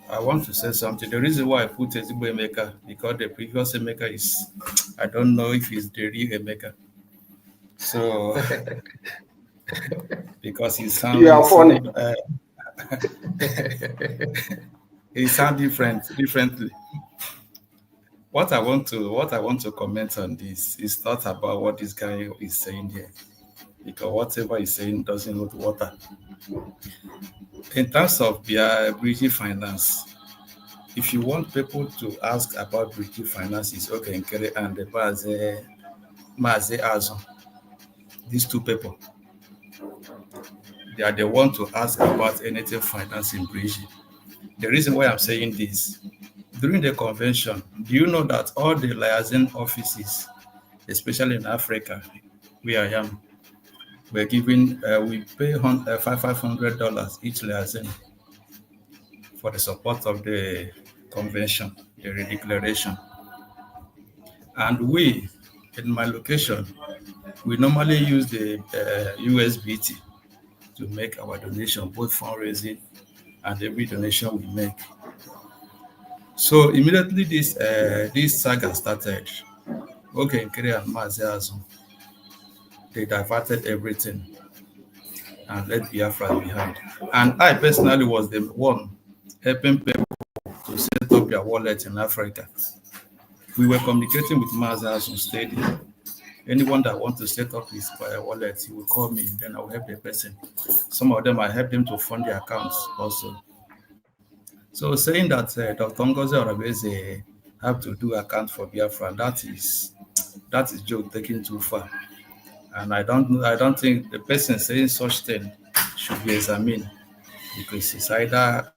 I want to say something. The reason why I put Ezigbo Emeka, because the previous Emeka is, I don't know if he's the real Emeka. So, because he sounds, he sounds differently. What I want to comment on this is not about what this guy is saying here, because whatever he's saying doesn't hold water. In terms of British finance, if you want people to ask about British finance, it's okay, Nkere and the Maze Azo. These two people, they are the ones to ask about anything finance in British. The reason why I'm saying this, during the convention, do you know that all the liaison offices, especially in Africa, where I am, we're giving, we pay $500 each liaison for the support of the convention, the declaration. And we, in my location, we normally use the USBT to make our donation, both fundraising and every donation we make. So immediately this saga started, okay, Nkere and Maziazo, they diverted everything and left Biafra behind. And I personally was the one helping people to set up their wallet in Africa. We were communicating with Maziazo steady. Anyone that wants to set up his wallet, he will call me, then I will help the person. Some of them, I help them to fund their accounts also. So saying that Dr. Orabueze have to do account for Biafra, that is joke taken too far. And I don't think the person saying such thing should be examined, because it's either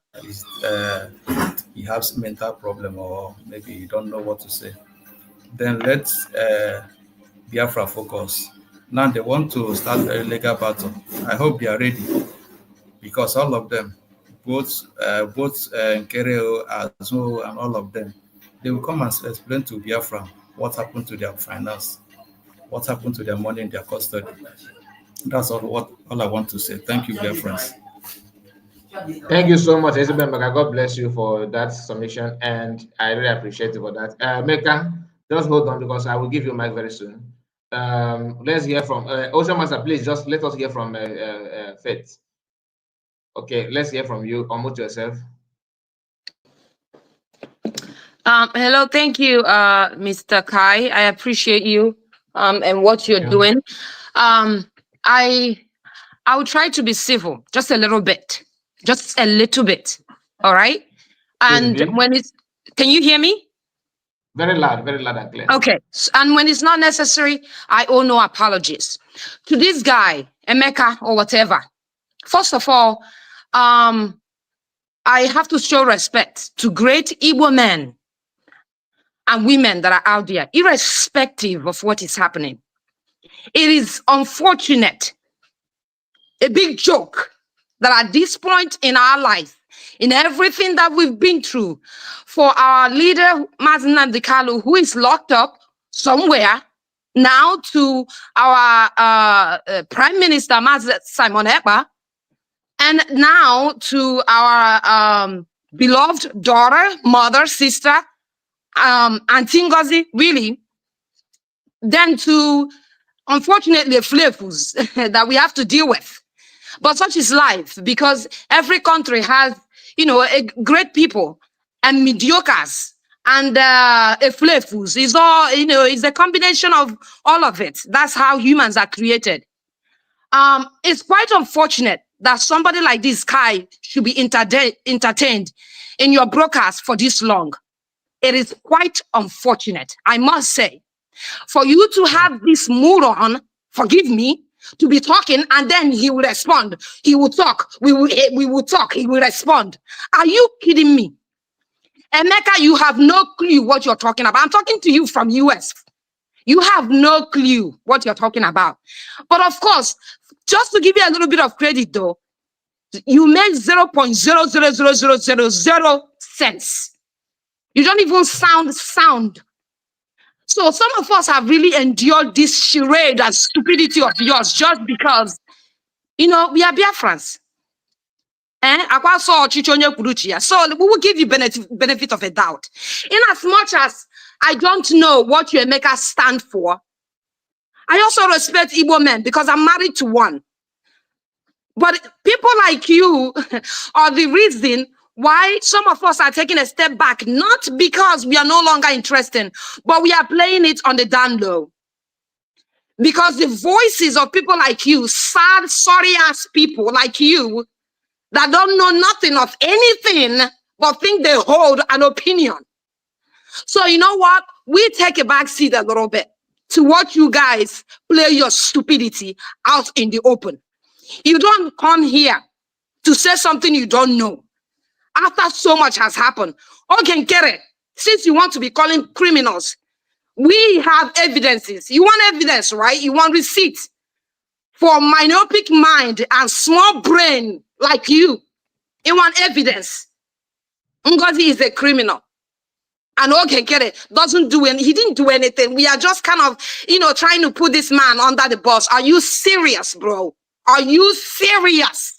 he has mental problem or maybe he don't know what to say. Then let's Biafra focus. Now they want to start a legal battle. I hope they are ready, because all of them, both Nkere, Azo, and all of them, they will come and explain to Biafra what happened to their finance, what happened to their money in their custody. That's all I want to say. Thank you, Biafrans. Thank you so much, Ezigbo Emeka. God bless you for that submission, and I really appreciate it for that. Meka, just hold on, because I will give you a mic very soon. Let's hear from Ocean Master. Please just let us hear from Faith. Okay, let's hear from you. Unmute yourself. Hello, thank you, Mr. Kai. I appreciate you and what you're doing. I will try to be civil, just a little bit. All right. And when it's, can you hear me? Very loud and clear. Okay. And when it's not necessary, I owe no apologies to this guy, Emeka or whatever. First of all, I have to show respect to great Igbo men and women that are out there, irrespective of what is happening. It is unfortunate a big joke that at this point in our life, in everything that we've been through, for our leader, Mazen Nnamdi Kanu, who is locked up somewhere, now to our Prime Minister, Simon Ekpa, and now to our beloved daughter, mother, sister, Auntie Ngozi, really, then to, unfortunately, flavors that we have to deal with. But such is life, because every country has, great people and mediocres and flavors. It's all, it's a combination of all of it. That's how humans are created. It's quite unfortunate that somebody like this guy should be entertained in your broadcast for this long. It is quite unfortunate, I must say, for you to have this moron, forgive me, to be talking, and then he will respond. He will talk. We will talk. He will respond. Are you kidding me? Emeka, you have no clue what you're talking about. I'm talking to you from US. You have no clue what you're talking about. But of course, just to give you a little bit of credit though, you make 0.00000 cents. You don't even sound. So some of us have really endured this charade and stupidity of yours just because, we are Biafrans. So we will give you benefit of a doubt. In as much as I don't know what you Emeka stand for, I also respect Igbo men because I'm married to one. But people like you are the reason why some of us are taking a step back, not because we are no longer interested, but we are playing it on the down low. Because the voices of people like you, sad, sorry-ass people like you, that don't know nothing of anything, but think they hold an opinion. So you know what? We take a back seat a little bit to watch you guys play your stupidity out in the open. You don't come here to say something you don't know. After so much has happened. Okay, Nkere, since you want to be calling criminals, we have evidences. You want evidence, right? You want receipts. For myopic mind and small brain like you want evidence. Ngozi is a criminal. And okay, Nkere doesn't do he didn't do anything. We are just kind of, trying to put this man under the bus. Are you serious, bro? Are you serious?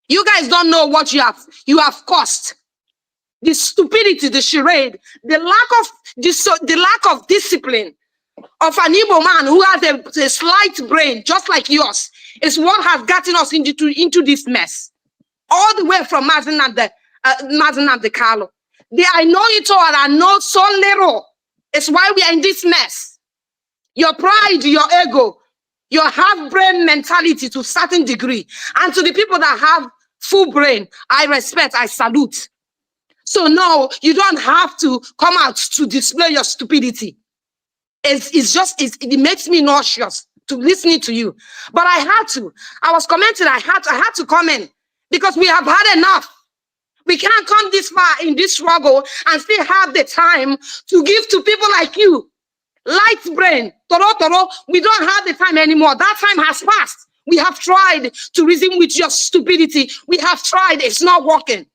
You guys don't know what you have caused. The stupidity, the charade, the lack of discipline of an Igbo man who has a slight brain just like yours is what has gotten us into this mess. All the way from Mazen Nnamdi Kanu. I know it all and I know so little. It's why we are in this mess. Your pride, your ego, your half-brain mentality to a certain degree. And to the people that have full brain, I respect, I salute. So no, you don't have to come out to display your stupidity. It makes me nauseous to listening to you. But I had to. I was commenting, I had to comment because we have had enough. We can't come this far in this struggle and still have the time to give to people like you. Light brain, toro, we don't have the time anymore. That time has passed. We have tried to reason with your stupidity. We have tried, it's not working.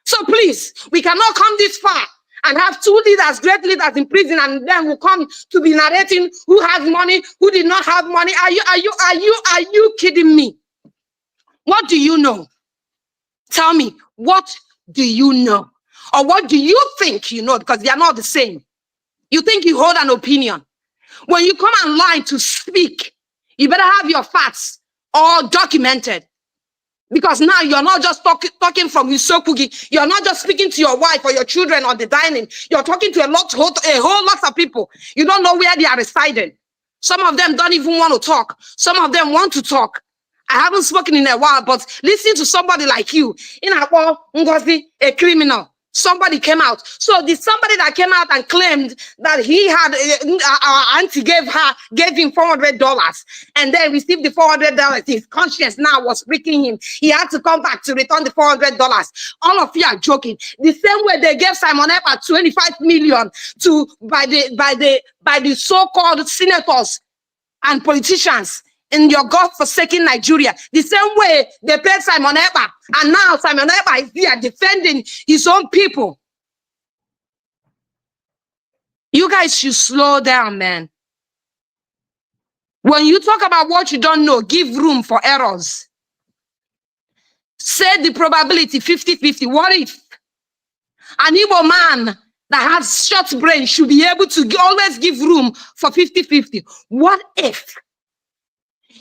So please, we cannot come this far and have two leaders, great leaders in prison, and then we'll come to be narrating who has money, who did not have money. Are you kidding me? What do you know? Tell me, what do you know? Or what do you think you know? Because they are not the same. You think you hold an opinion. When you come online to speak, you better have your facts all documented. Because now you're not just talking from Usokugi. You're not just speaking to your wife or your children on the dining. You're talking to a whole lot of people. You don't know where they are residing. Some of them don't even want to talk. Some of them want to talk. I haven't spoken in a while, but listening to somebody like you, Ngozi, a criminal, somebody came out. So the somebody that came out and claimed that he had, our auntie gave him $400 and then received the $400. His conscience now was freaking him. He had to come back to return the $400. All of you are joking. The same way they gave Simon Ekpa 25 million by the so-called senators and politicians in your God-forsaken Nigeria. The same way they paid Simon Ekpa, and now Simon Ekpa is here defending his own people. You guys should slow down, man. When you talk about what you don't know, give room for errors. Say the probability 50-50. What if an Igbo man that has short brain should be able to always give room for 50-50? What if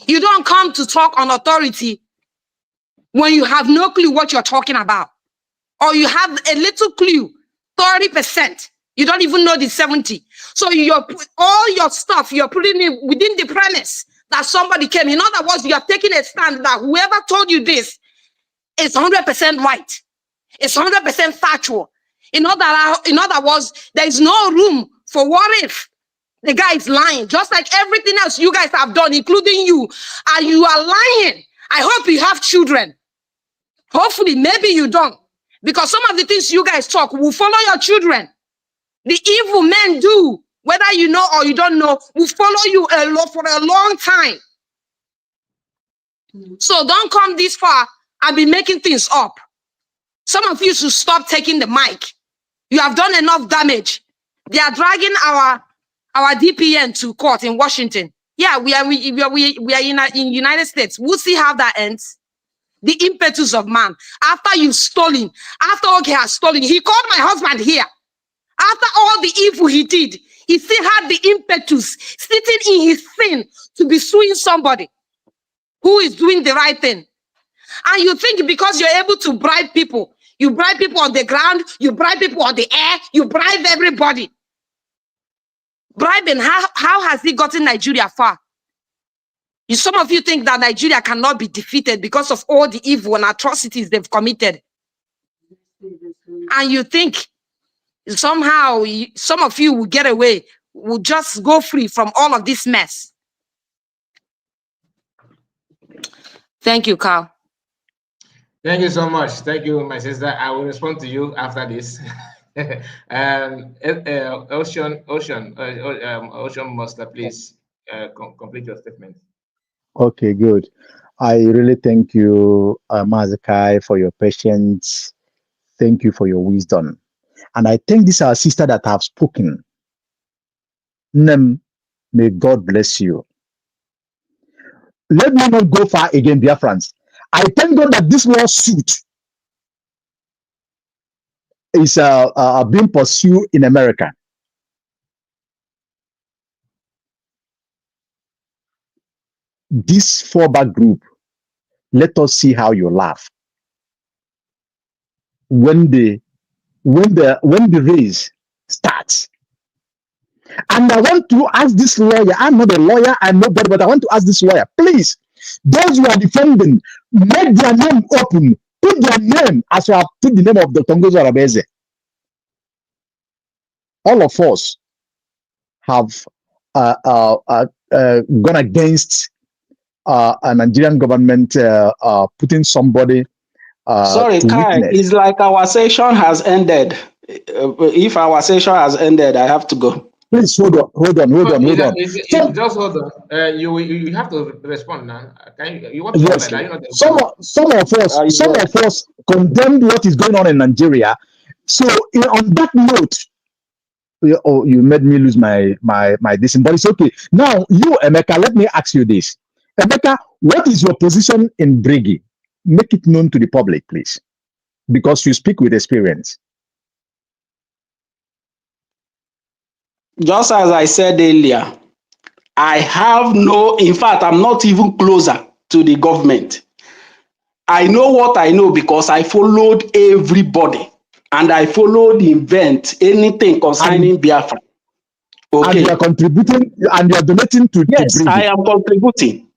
you don't come to talk on authority when you have no clue what you're talking about? Or you have a little clue, 30%. You don't even know the 70. So all your stuff, you're putting it within the premise that somebody came. In other words, you're taking a stand that whoever told you this is 100% right. It's 100% factual. In other words, there is no room for what if the guy is lying, just like everything else you guys have done, including you, and you are lying. I hope you have children. Hopefully, maybe you don't, because some of the things you guys talk will follow your children. The evil men do, whether you know or you don't know, will follow you for a long time. So don't come this far and be making things up. Some of you should stop taking the mic. You have done enough damage. They are dragging our DPN to court in Washington. Yeah, we are in United States. We'll see how that ends. The impetus of man. After you've stolen, after Oge has stolen, he called my husband here. After all the evil he did, he still had the impetus, sitting in his sin, to be suing somebody who is doing the right thing. And you think because you're able to bribe people, you bribe people on the ground, you bribe people on the air, you bribe everybody. Bribing, how has he gotten Nigeria far? Some of you think that Nigeria cannot be defeated because of all the evil and atrocities they've committed. And you think somehow some of you will get away, will just go free from all of this mess. Thank you, Carl. Thank you so much. Thank you, my sister. I will respond to you after this. Ocean Master, please complete your statement. Okay, good. I really thank you, Mazakai, for your patience. Thank you for your wisdom. And I thank this our sister that have spoken. Nem, may God bless you. Let me not go far again, Biafrans. I thank God that this lawsuit is being pursued in America. This fallback group, let us see how you laugh when the race starts. And I want to ask this lawyer, I'm not a lawyer, I'm not bad, but I want to ask this lawyer, please, those who are defending, make their name open, put their name as you have put the name of Dr. Orabueze. All of us have gone against a Nigerian government putting somebody. Sorry, Kai, it's like our session has ended. If our session has ended, I have to go. Please hold on. Just hold on. You have to respond now. You want to yes. Some of us condemned what is going on in Nigeria. So on that note, you made me lose my this, but it's okay. Now, you, Emeka, let me ask you this. Emeka, what is your position in Brigi? Make it known to the public, please, because you speak with experience. Just as I said earlier, I have in fact, I'm not even closer to the government. I know what I know because I followed everybody and I followed the event, anything concerning Biafra. Okay. And you are contributing and you are donating to yes, to I am contributing.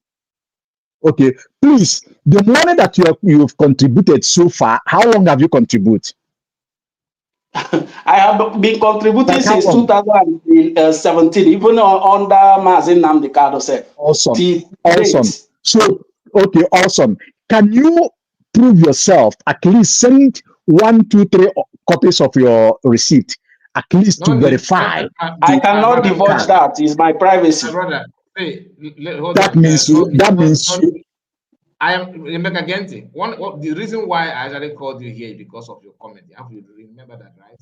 Okay, please, the money that you've contributed so far, how long have you contributed? I have been contributing since 2017, even under Mazin Namdekado said. Awesome. So, okay, awesome. Can you prove yourself? At least send 1, 2, 3 copies of your receipt, at least to verify. I cannot divulge that. It's my privacy. My brother, Hey, hold That on. means I am Emeka Gente. The reason why I actually called you here is because of your comment. You have to remember that, right?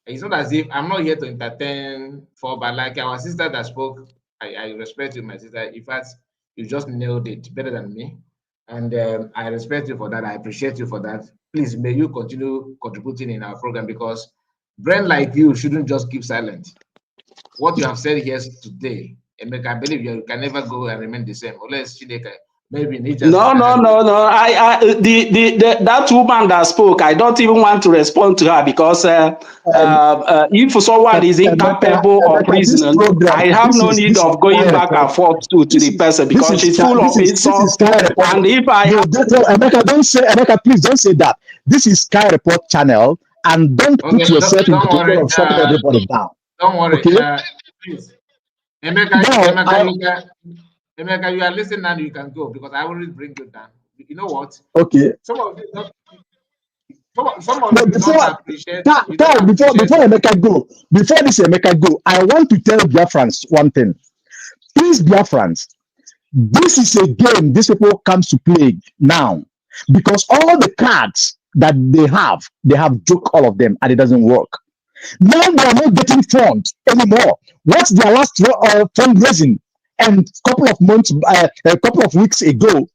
It's not as if I'm not here to entertain but like our sister that spoke, I respect you, my sister. In fact, you just nailed it better than me. And I respect you for that. I appreciate you for that. Please, may you continue contributing in our program because brain like you shouldn't just keep silent. What you have said here today, Emeka, I believe you can never go and remain the same. Unless Chideka, maybe No. That woman that spoke, I don't even want to respond to her because if someone is incapable of reasoning, I have no need of going back and forth to the person because she's full of insults. And if I Emeka, please don't say that. This is Sky Report channel, and don't put yourself in the position of shutting everybody down. Don't worry. Okay? Please. Emeka, you are listening and you can go because I already bring you down. You know what? Okay. Some of you don't appreciate. Before this Emeka go, I want to tell Biafrans one thing. Please, Biafrans, this is a game these people comes to play now because all the cards that they have joked all of them and it doesn't work. Now they are not getting funds anymore. What's their last fundraising? And a couple of weeks ago,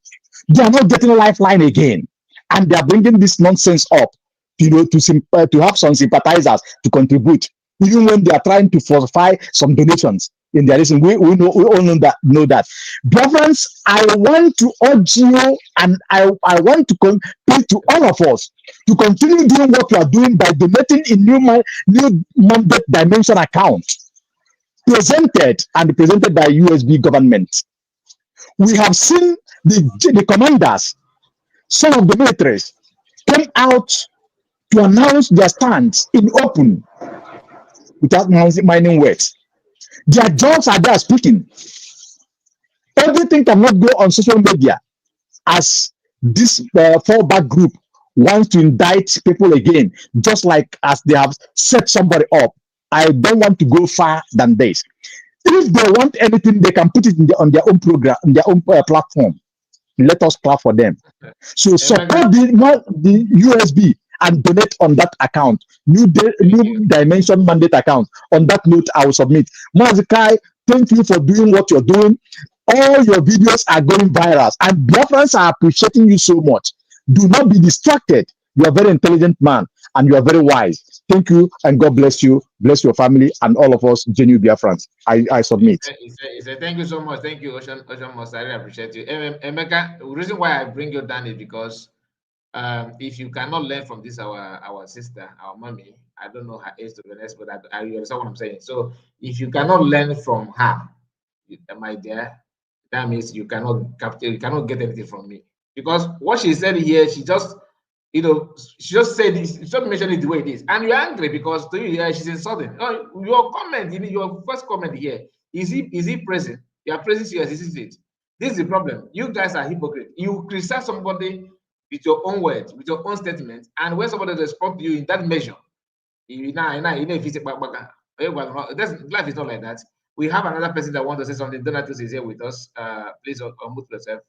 they are not getting a lifeline again, and they are bringing this nonsense up, to have some sympathizers to contribute, even when they are trying to falsify some donations in their listen. We all know that. Biafrans, I want to urge you, and I want to compete to all of us to continue doing what we are doing by donating in new mandate dimension account presented by USB government. We have seen the commanders, some of the militaries, came out to announce their stance in open without mining words. Their jobs are there speaking. Everything cannot go on social media as this fallback group wants to indict people again, just like as they have set somebody up. I don't want to go far than this. If they want anything, they can put it on their own program, on their own platform. Let us clap for them. So support the USB and donate on that account. New dimension mandate account. On that note, I will submit. Mazikai, thank you for doing what you're doing. All your videos are going viral, and Biafrans are appreciating you so much. Do not be distracted. You are a very intelligent man, and you are very wise. Thank you, and God bless you, bless your family, and all of us, genuine Biafrans. I submit. Thank you so much. Thank you, Ocean Most. I really appreciate you. Emeka, the reason why I bring you down is because if you cannot learn from this, our sister, our mommy, I don't know her age to be honest, but I understand what I'm saying. So if you cannot learn from her, my dear, that means you cannot get anything from me. Because what she said here, she just said this, she just mentioned it the way it is. And you're angry because to you, she's insulting. Your comment, your first comment here, is he present? You are present here, this is it. This is the problem. You guys are hypocrites. You criticize somebody with your own words, with your own statements, and when somebody responds to you in that measure, if it's life is not like that. We have another person that wants to say something. Donatus is here with us. Please unmute yourself.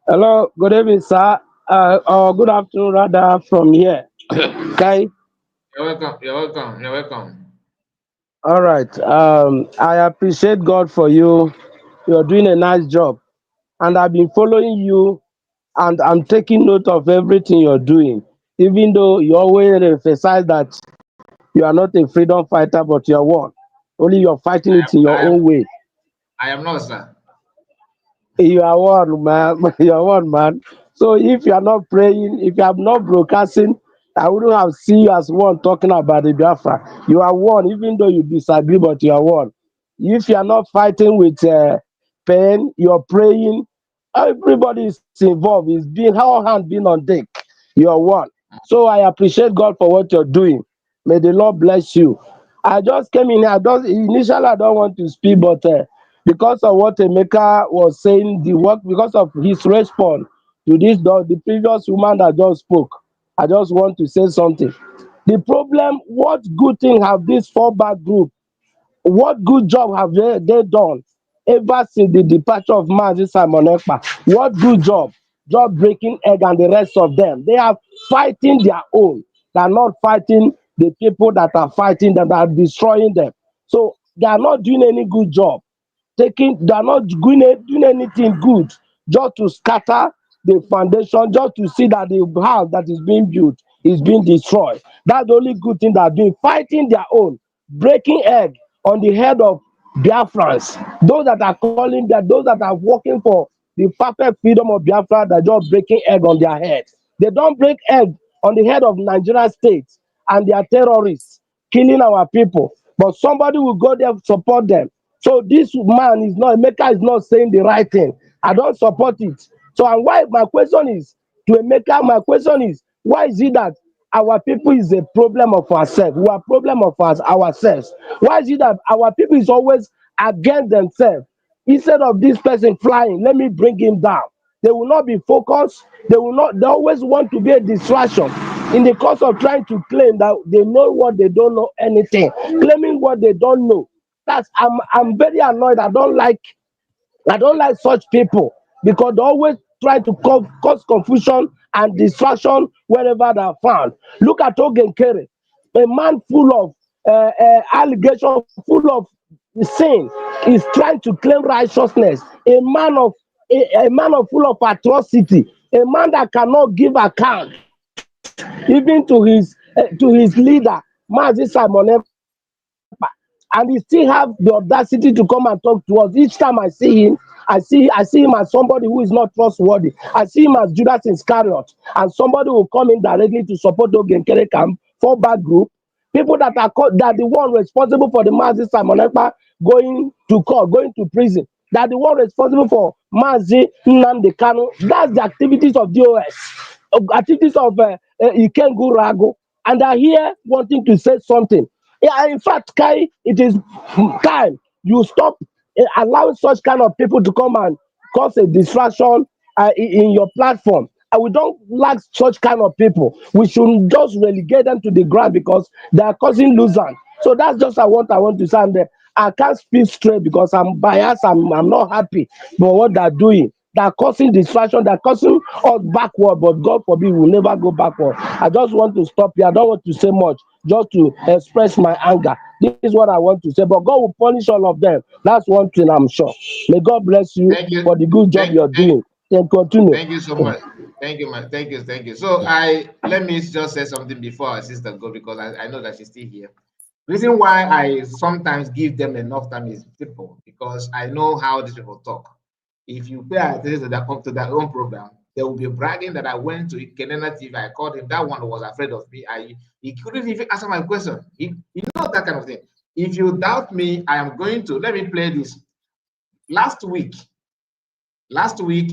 Hello, good evening, sir. Or good afternoon, rather, from here. Okay. You're welcome. All right. I appreciate God for you. You're doing a nice job. And I've been following you, and I'm taking note of everything you're doing. Even though you always emphasize that you are not a freedom fighter, but you're one. Only you're fighting it in your own way. I am not, sir. You are one, man. You are one, man. So if you are not praying, if you are not broadcasting, I wouldn't have seen you as one talking about the Biafra. You are one, even though you disagree, but you are one. If you are not fighting with pain, you're praying. Everybody is involved. It's being all hands being on deck. You are one. So I appreciate God for what you're doing. May the Lord bless you. I just came in here. Initially, I don't want to speak, but because of what Emeka was saying, because of his response to this, the previous woman that just spoke, I just want to say something. The problem, what good thing have this fallback group What good job have they done ever since the departure of Mazi Simon Ekpa? What good job? Just breaking egg and the rest of them. They are fighting their own. They are not fighting the people that are fighting them, that are destroying them. So they are not doing any good job. They are not doing anything good, just to scatter the foundation, just to see that the house that is being built is being destroyed. That's the only good thing they are doing, fighting their own, breaking egg on the head of Biafrans. Those that are calling that, those that are working for the perfect freedom of Biafra, they're just breaking egg on their head. They don't break egg on the head of Nigerian state and their terrorists killing our people. But somebody will go there support them. So this man is not, Emeka is not saying the right thing. I don't support it. So and why my question is to Emeka, my question is, why is it that our people is a problem of ourselves? We are problem of ourselves. Why is it that our people is always against themselves? Instead of this person flying, let me bring him down. They will not be focused. They always want to be a distraction in the course of trying to claim that they know what they don't know anything, claiming what they don't know. I'm very annoyed. I don't like such people because they always try to cause confusion and distraction wherever they are found. Look at Nkere, a man full of allegations, full of sin, is trying to claim righteousness. A man of full of atrocity, a man that cannot give account even to his leader, Mazi Simon Ekpa. And he still have the audacity to come and talk to us. Each time I see him, I see him as somebody who is not trustworthy. I see him as Judas Iscariot, and somebody will come in directly to support the Nkere camp, Fallback group, people that are the one responsible for the Mazi Simon Ekpa going to court, going to prison. That the one responsible for Mazi Nnamdi Kanu. That's the activities of DOS, activities of Ikengu Rago, and are here wanting to say something. Yeah, in fact, Kai, it is time you stop allowing such kind of people to come and cause a distraction in your platform. And we don't like such kind of people. We should just relegate them to the ground because they are causing losers. So that's just what I want to say. And I can't speak straight because I'm biased. I'm not happy for what they're doing. They're causing distraction. They're causing us backward. But God forbid, we'll never go backward. I just want to stop here. I don't want to say much, just to express my anger. This is what I want to say. But God will punish all of them. That's one thing I'm sure. May God bless you for the good job you're doing. Then continue. Thank you so much. Thank you, man. Thank you. So let me just say something before our sister go, because I know that she's still here. Reason why I sometimes give them enough time is simple, because I know how these people talk. If you pay attention to their own program, they will be bragging that I went to Kenena TV, I called him, that one was afraid of me. He couldn't even answer my question. You know, that kind of thing. If you doubt me, I am going to, let me play this. Last week,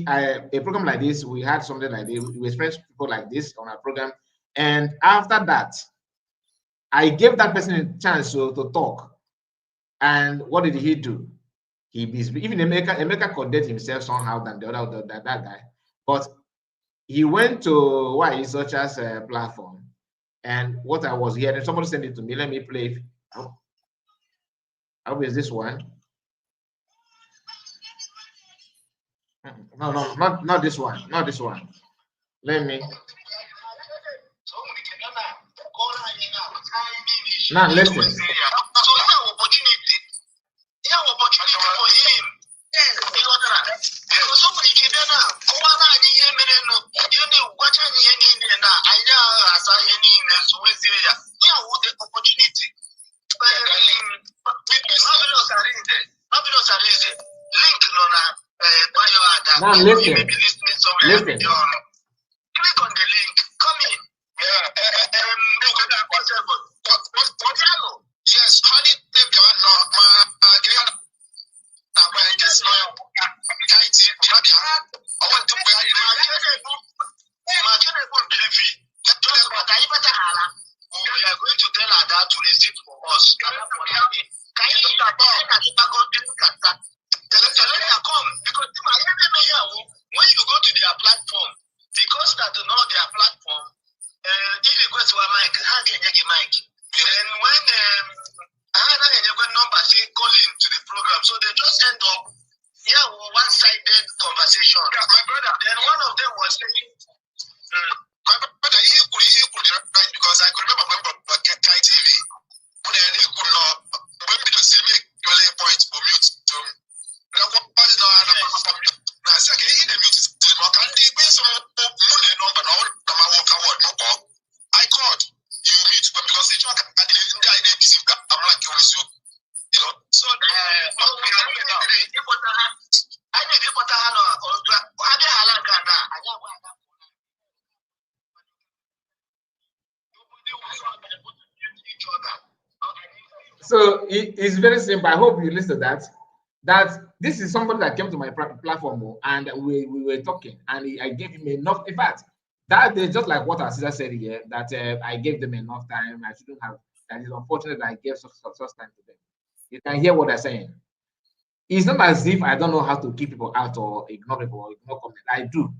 a program like this, we had something like this, we experienced people like this on our program, and after that, I gave that person a chance to talk. And what did he do? Even Emeka condemned himself somehow than that guy. But he went to such as a platform, and what I was hearing, somebody sent it to me. Let me play. How is this one? No, not this one. Not this one. Let me. Now listen. Now listen. Listen. Click on the link. Come in. Yes, how did we are going to tell her that to receive for us. Can you come? Because when you go to their platform, because that do know their platform, if you go to a mic, how can you get mic? And when number say calling to the program, so they just end up one-sided conversation. Yeah, my brother. Then one of them was saying, my brother, he could right, because I could remember when Kai TV when they could not when we just make your point for mute to what is now second in the mute is can they when some number now I called you mute because the truck and the guy they busy I'm like you know so So it's very simple. I hope you listen to that. That this is somebody that came to my platform and we were talking, and I gave him enough. In fact, that day, just like what our sister said here, that I gave them enough time. I shouldn't have. That is unfortunate that I gave such time to them. You can hear what they're saying. It's not as if I don't know how to keep people out or ignore people or ignore comments. I do,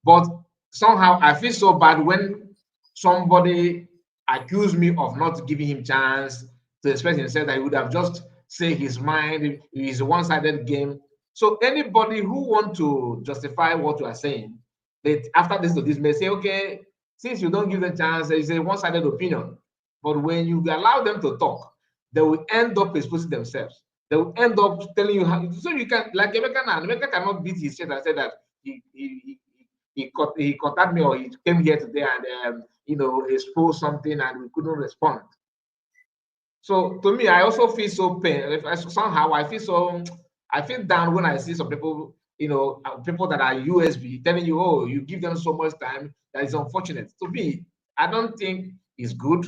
but somehow I feel so bad when somebody accused me of not giving him chance to express himself, that he would have just say his mind. It's a one-sided game. So anybody who want to justify what you are saying, that after this may say, okay, since you don't give them chance, it's a one-sided opinion. But when you allow them to talk, they will end up exposing themselves. They will end up telling you how. So you can, like Emeka cannot beat his chest and say that he contacted me or he came here today and exposed something and we couldn't respond. So to me, I also feel so pain. Somehow I feel down when I see some people, people that are USB telling you, oh, you give them so much time. That is unfortunate. To me, I don't think it's good,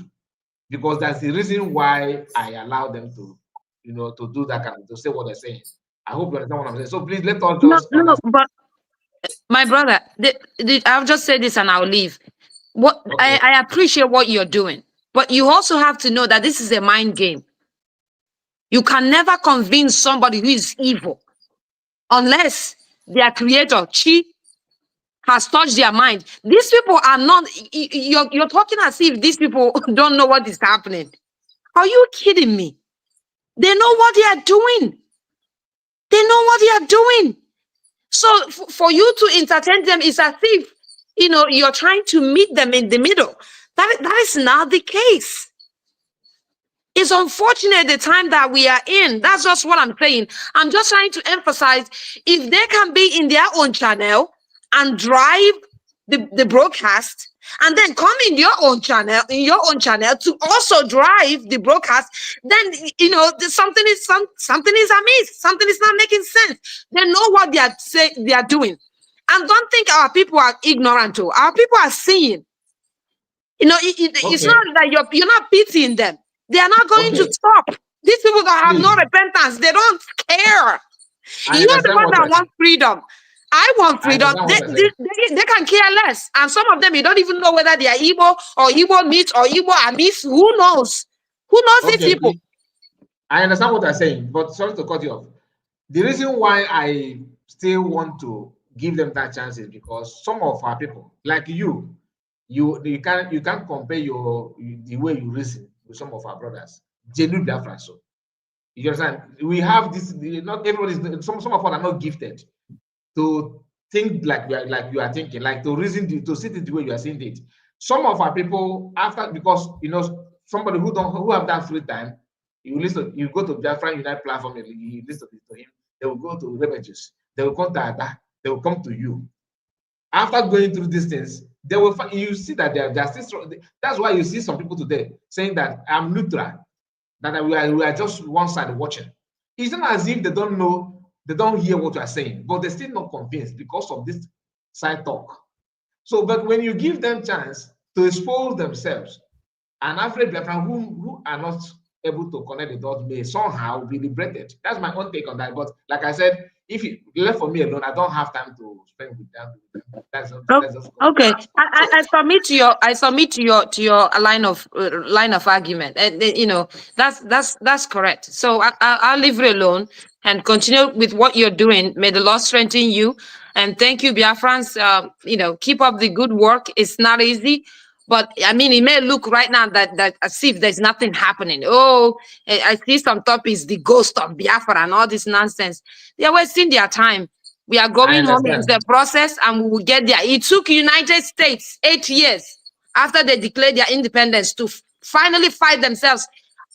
because that's the reason why I allow them to, to do that kind of, to say what they're saying. I hope you understand what I'm saying. So please let us just no, but my brother, I'll just say this and I'll leave. Okay. I appreciate what you're doing, but you also have to know that this is a mind game. You can never convince somebody who is evil unless their creator, Chi, has touched their mind. These people are not, you're talking as if these people don't know what is happening. Are you kidding me? They know what they are doing. They know what they are doing. So for you to entertain them is as if, you're trying to meet them in the middle. That is not the case. It's unfortunate the time that we are in. That's just what I'm saying. I'm just trying to emphasize, if they can be in their own channel and drive the broadcast, and then come in your own channel to also drive the broadcast, then something is amiss. Something is not making sense. They know what they are doing. And don't think our people are ignorant too. Our people are seeing. It's not that you're not pitying them. They are not going to stop. These people that have no repentance, they don't care. You're the one that wants freedom. I want freedom. They can care less. And some of them, you don't even know whether they are Igbo or Igbo meat or Igbo amis. Who knows? Who knows these people? I understand what they're saying, but sorry to cut you off. The reason why I still want to give them that chance is because some of our people, like you can't compare the way you reason with some of our brothers. Genuine Biafrans. So you understand? We have this. Not everybody. Some of us are not gifted to think like you are thinking, like to reason, to see it the way you are seeing it. Some of our people, because somebody who have that free time, you go to Biafran Unite platform, you listen to him. They will go to Refugees. They will come to Ada. They will come to you. After going through these things, they will. You see that they are still. That's why you see some people today saying that I'm neutral, that we are just one side watching. It's not as if they don't know, they don't hear what you are saying, but they're still not convinced because of this side talk. So, but when you give them chance to expose themselves, and after Biafran who are not able to connect the dots may somehow be liberated. That's my own take on that. But like I said, if you left for me alone, I don't have time to spend with them. That's okay. I submit to your line of argument. That's correct. So I'll leave you alone and continue with what you're doing. May the Lord strengthen you. And thank you, Biafrans. Keep up the good work. It's not easy. But I mean, it may look right now that as if there's nothing happening. Oh, I see some topics, the ghost of Biafra and all this nonsense. They are wasting their time. We are I going home. It's understand. a process, and we will get there. It took United States 8 years after they declared their independence to finally fight themselves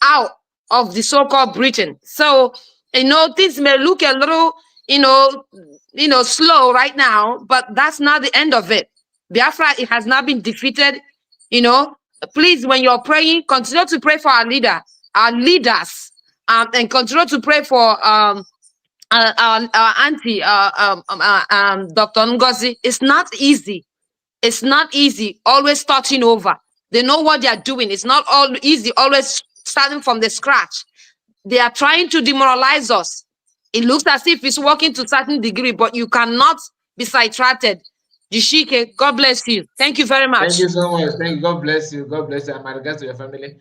out of the so-called Britain. So, things may look a little, slow right now, but that's not the end of it. Biafra, it has not been defeated. Please, when you're praying, continue to pray for our leaders, and continue to pray for our auntie, Dr. Ngozi. It's not easy. It's not easy. Always starting over. They know what they are doing. It's not all easy. Always starting from the scratch. They are trying to demoralize us. It looks as if it's working to a certain degree, but you cannot be sidetracked. Jishike, God bless you. Thank you very much. Thank you so much. Thank you. God bless you. God bless you. And my regards to your family.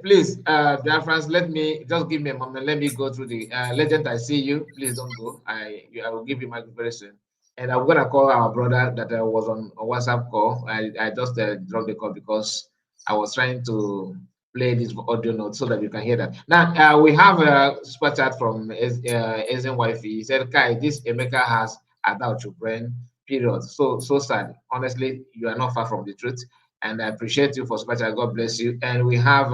Please, Biafrans, let me just give me a moment. Let me go through the legend. I see you. Please don't go. I will give you my very soon. And I'm gonna call our brother that was on a WhatsApp call. I just dropped the call because I was trying to play this audio note so that you can hear that. Now we have a super chat from Ezen Wifey. He said, "Kai, this Emeka has adult children. Period. So sad. Honestly, you are not far from the truth, and I appreciate you for super chat. God bless you." And we have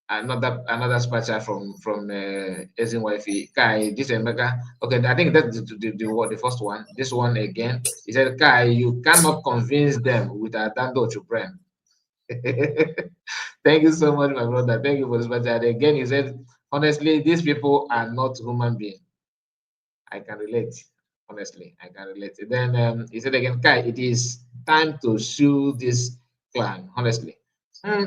another super chat from Ezin Wifey. Kai, this Emeka. Okay, I think that's the first one. This one again. He said, "Kai, you cannot convince them with a dando children." Thank you so much, my brother. Thank you for this super chat. Again, he said, "Honestly, these people are not human beings." I can relate. Honestly, I can relate. Then he said again, Kai, it is time to sue this clan. Honestly,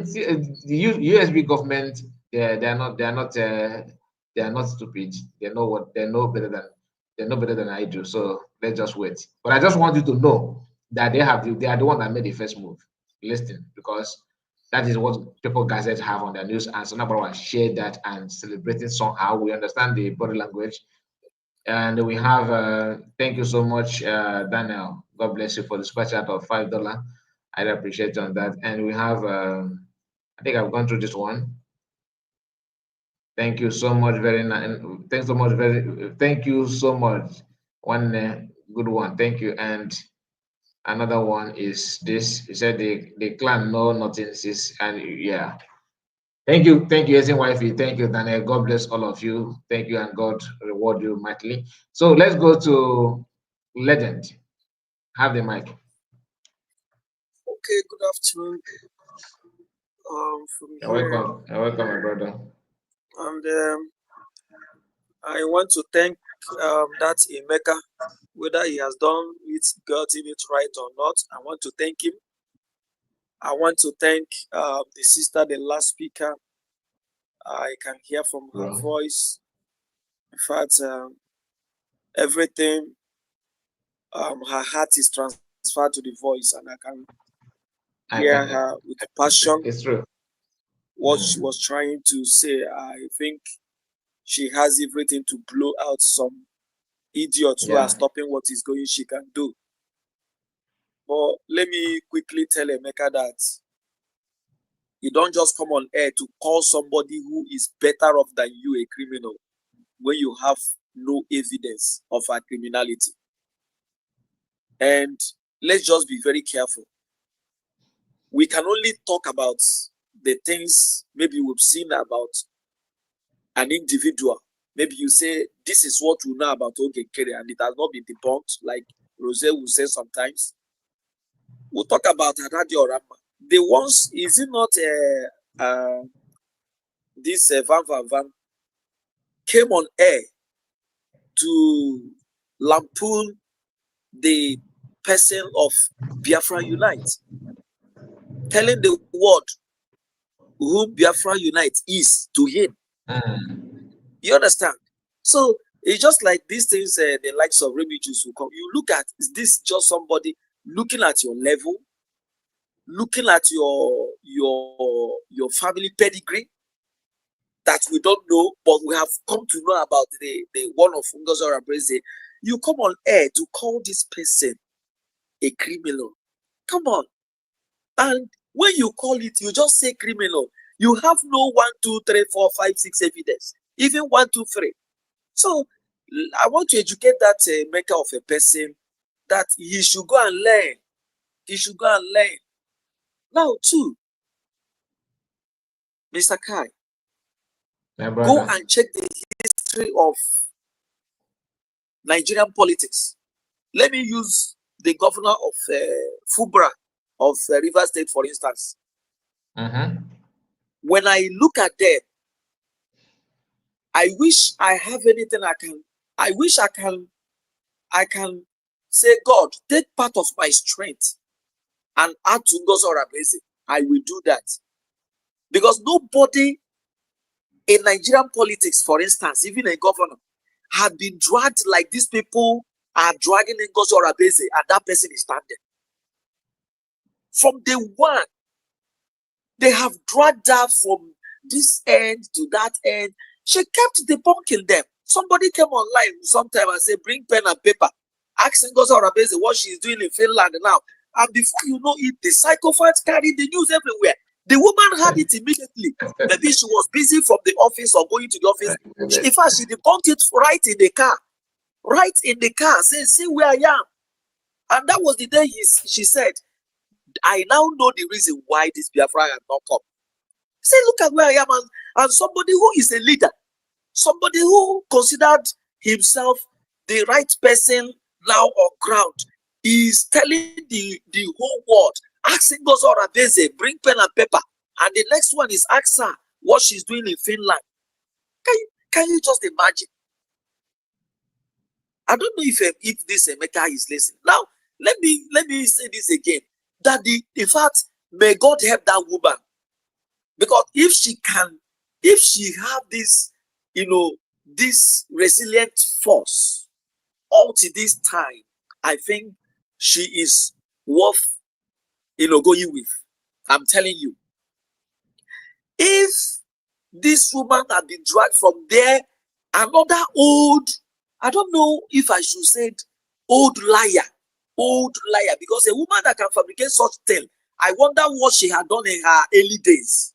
see, the USB government, they are not stupid. They know better than I do. So let's just wait. But I just want you to know that they are the one that made the first move. Listen, because that is what people gazettes have on their news, and so now share that and celebrating somehow. We understand the body language. And we have, thank you so much, Daniel. God bless you for the super chat of $5. I appreciate you on that. And we have, I think I've gone through this one. Thank you so much. Very nice. Thanks so much. Thank you so much. One good one. Thank you. And another one is this. He said the clan know nothing is, and yeah. Thank you, Ezen Wifey. Thank you, Daniel. God bless all of you. Thank you, and God reward you mightily. So let's go to Legend. Have the mic. Okay, good afternoon. You're welcome. You're welcome, my brother. And I want to thank that Emeka, whether he has gotten it right or not. I want to thank him. I want to thank the sister, the last speaker. I can hear from her voice. In fact, everything, her heart is transferred to the voice, and I can hear her with passion. It's true. What she was trying to say, I think she has everything to blow out some idiots who are stopping what is going she can do. But let me quickly tell Emeka that you don't just come on air to call somebody who is better off than you a criminal when you have no evidence of her criminality. And let's just be very careful. We can only talk about the things maybe we've seen about an individual. Maybe you say, this is what we know about Nkere, and it has not been debunked, like Rose will say sometimes. We'll talk about Hadadi Orama. The ones, is it not this Van came on air to lampoon the person of Biafra Unite, telling the world who Biafra Unite is to him. You understand? So it's just like these things, the likes of Remigius will come. You look at, is this just somebody looking at your level, looking at your family pedigree that we don't know, but we have come to know about the one of Orabueze. You come on air to call this person a criminal. Come on. And when you call it, you just say criminal. You have no 1, 2, 3, 4, 5, 6 evidence. Even 1, 2, 3. So I want to educate that maker of a person that he should go and learn. He should go and learn. Now, too, Mr. Kai, go and check the history of Nigerian politics. Let me use the governor of Fubra of Rivers State, for instance. When I look at them, I wish I have anything I wish I can say, God, take part of my strength and add to God's Orabueze. I will do that. Because nobody in Nigerian politics, for instance, even a governor, had been dragged like these people are dragging in God's Orabueze, and that person is standing. From day one, they have dragged her from this end to that end. She kept debunking them. Somebody came online sometime and said, bring pen and paper. Asking God's Orabueze what she's doing in Finland now. And before you know it, the psychopath carried the news everywhere. The woman had it immediately. Maybe she was busy from the office or going to the office. In fact, she debunked it right in the car. Right in the car. Saying, see where I am. And that was the day she said, I now know the reason why this Biafran had not come. Say, look at where I am. And somebody who is a leader, somebody who considered himself the right person now on ground, is telling the whole world, asking God's Orabueze, bring pen and paper. And the next one is ask her what she's doing in Finland. Can you just imagine? I don't know if this Emeka is listening. Now, let me say this again. That in fact, may God help that woman. Because if she have this, this resilient force all to this time, I think she is worth, going with. I'm telling you. If this woman had been dragged from there, another old, I don't know if I should say it, old liar, because a woman that can fabricate such tale, I wonder what she had done in her early days.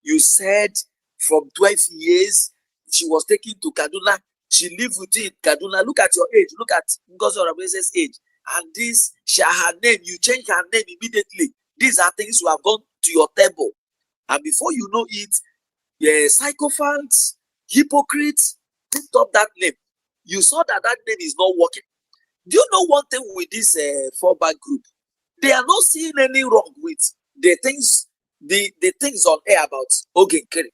You said from 12 years, she was taken to Kaduna. She lived with you in Kaduna. Look at your age. Look at Ngozi Orabueze's age. And this, her name, you change her name immediately. These are things you have gone to your table. And before you know it, sycophants, hypocrites, picked up that name. You saw that name is not working. Do you know one thing with this Fallback group? They are not seeing any wrong with the things on air about Nkere.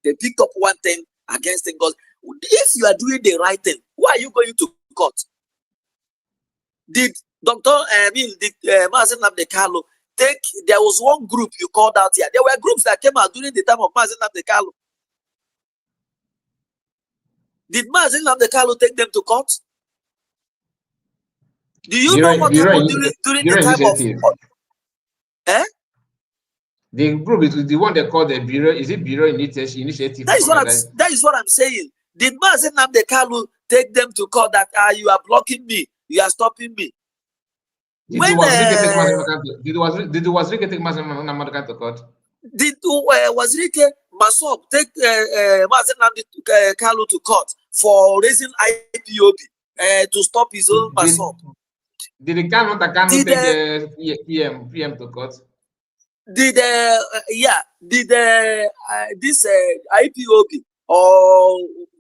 They picked up one thing against the God. If you are doing the right thing, why are you going to court? Did Mazen Namdekalo there was one group you called out here. There were groups that came out during the time of Mazen Namdekalo. Did Mazen Namdekalo take them to court? Do you know what happened during the time of the group is the one they call the Bureau? Is it Bureau Initiative? That is what I'm saying. Did Mazen Namdekalo take them to court that you are blocking me, you are stopping me? Did Wazirike take Mazen Namdekalo to court? Did Wazirike Masob take Mazen Namdekalo to court for raising IPOB to stop his own Masob? Did the Kano take the PM to court? Did this IPOB or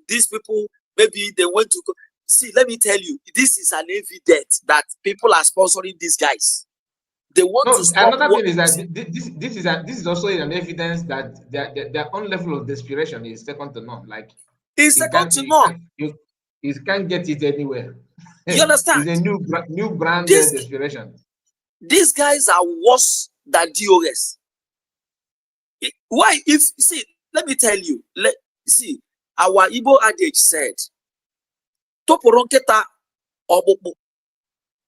these people, maybe they went to see? Let me tell you, this is an evidence that people are sponsoring these guys. They want to stop. Another thing is that this is also an evidence that their own level of desperation is second to none. Like it's second to none. You can't get it anywhere. You understand? It's a new brand desperation. These guys are worse than DOS. Why? Let me tell you. Our Igbo adage said, "Toporonketa obubu."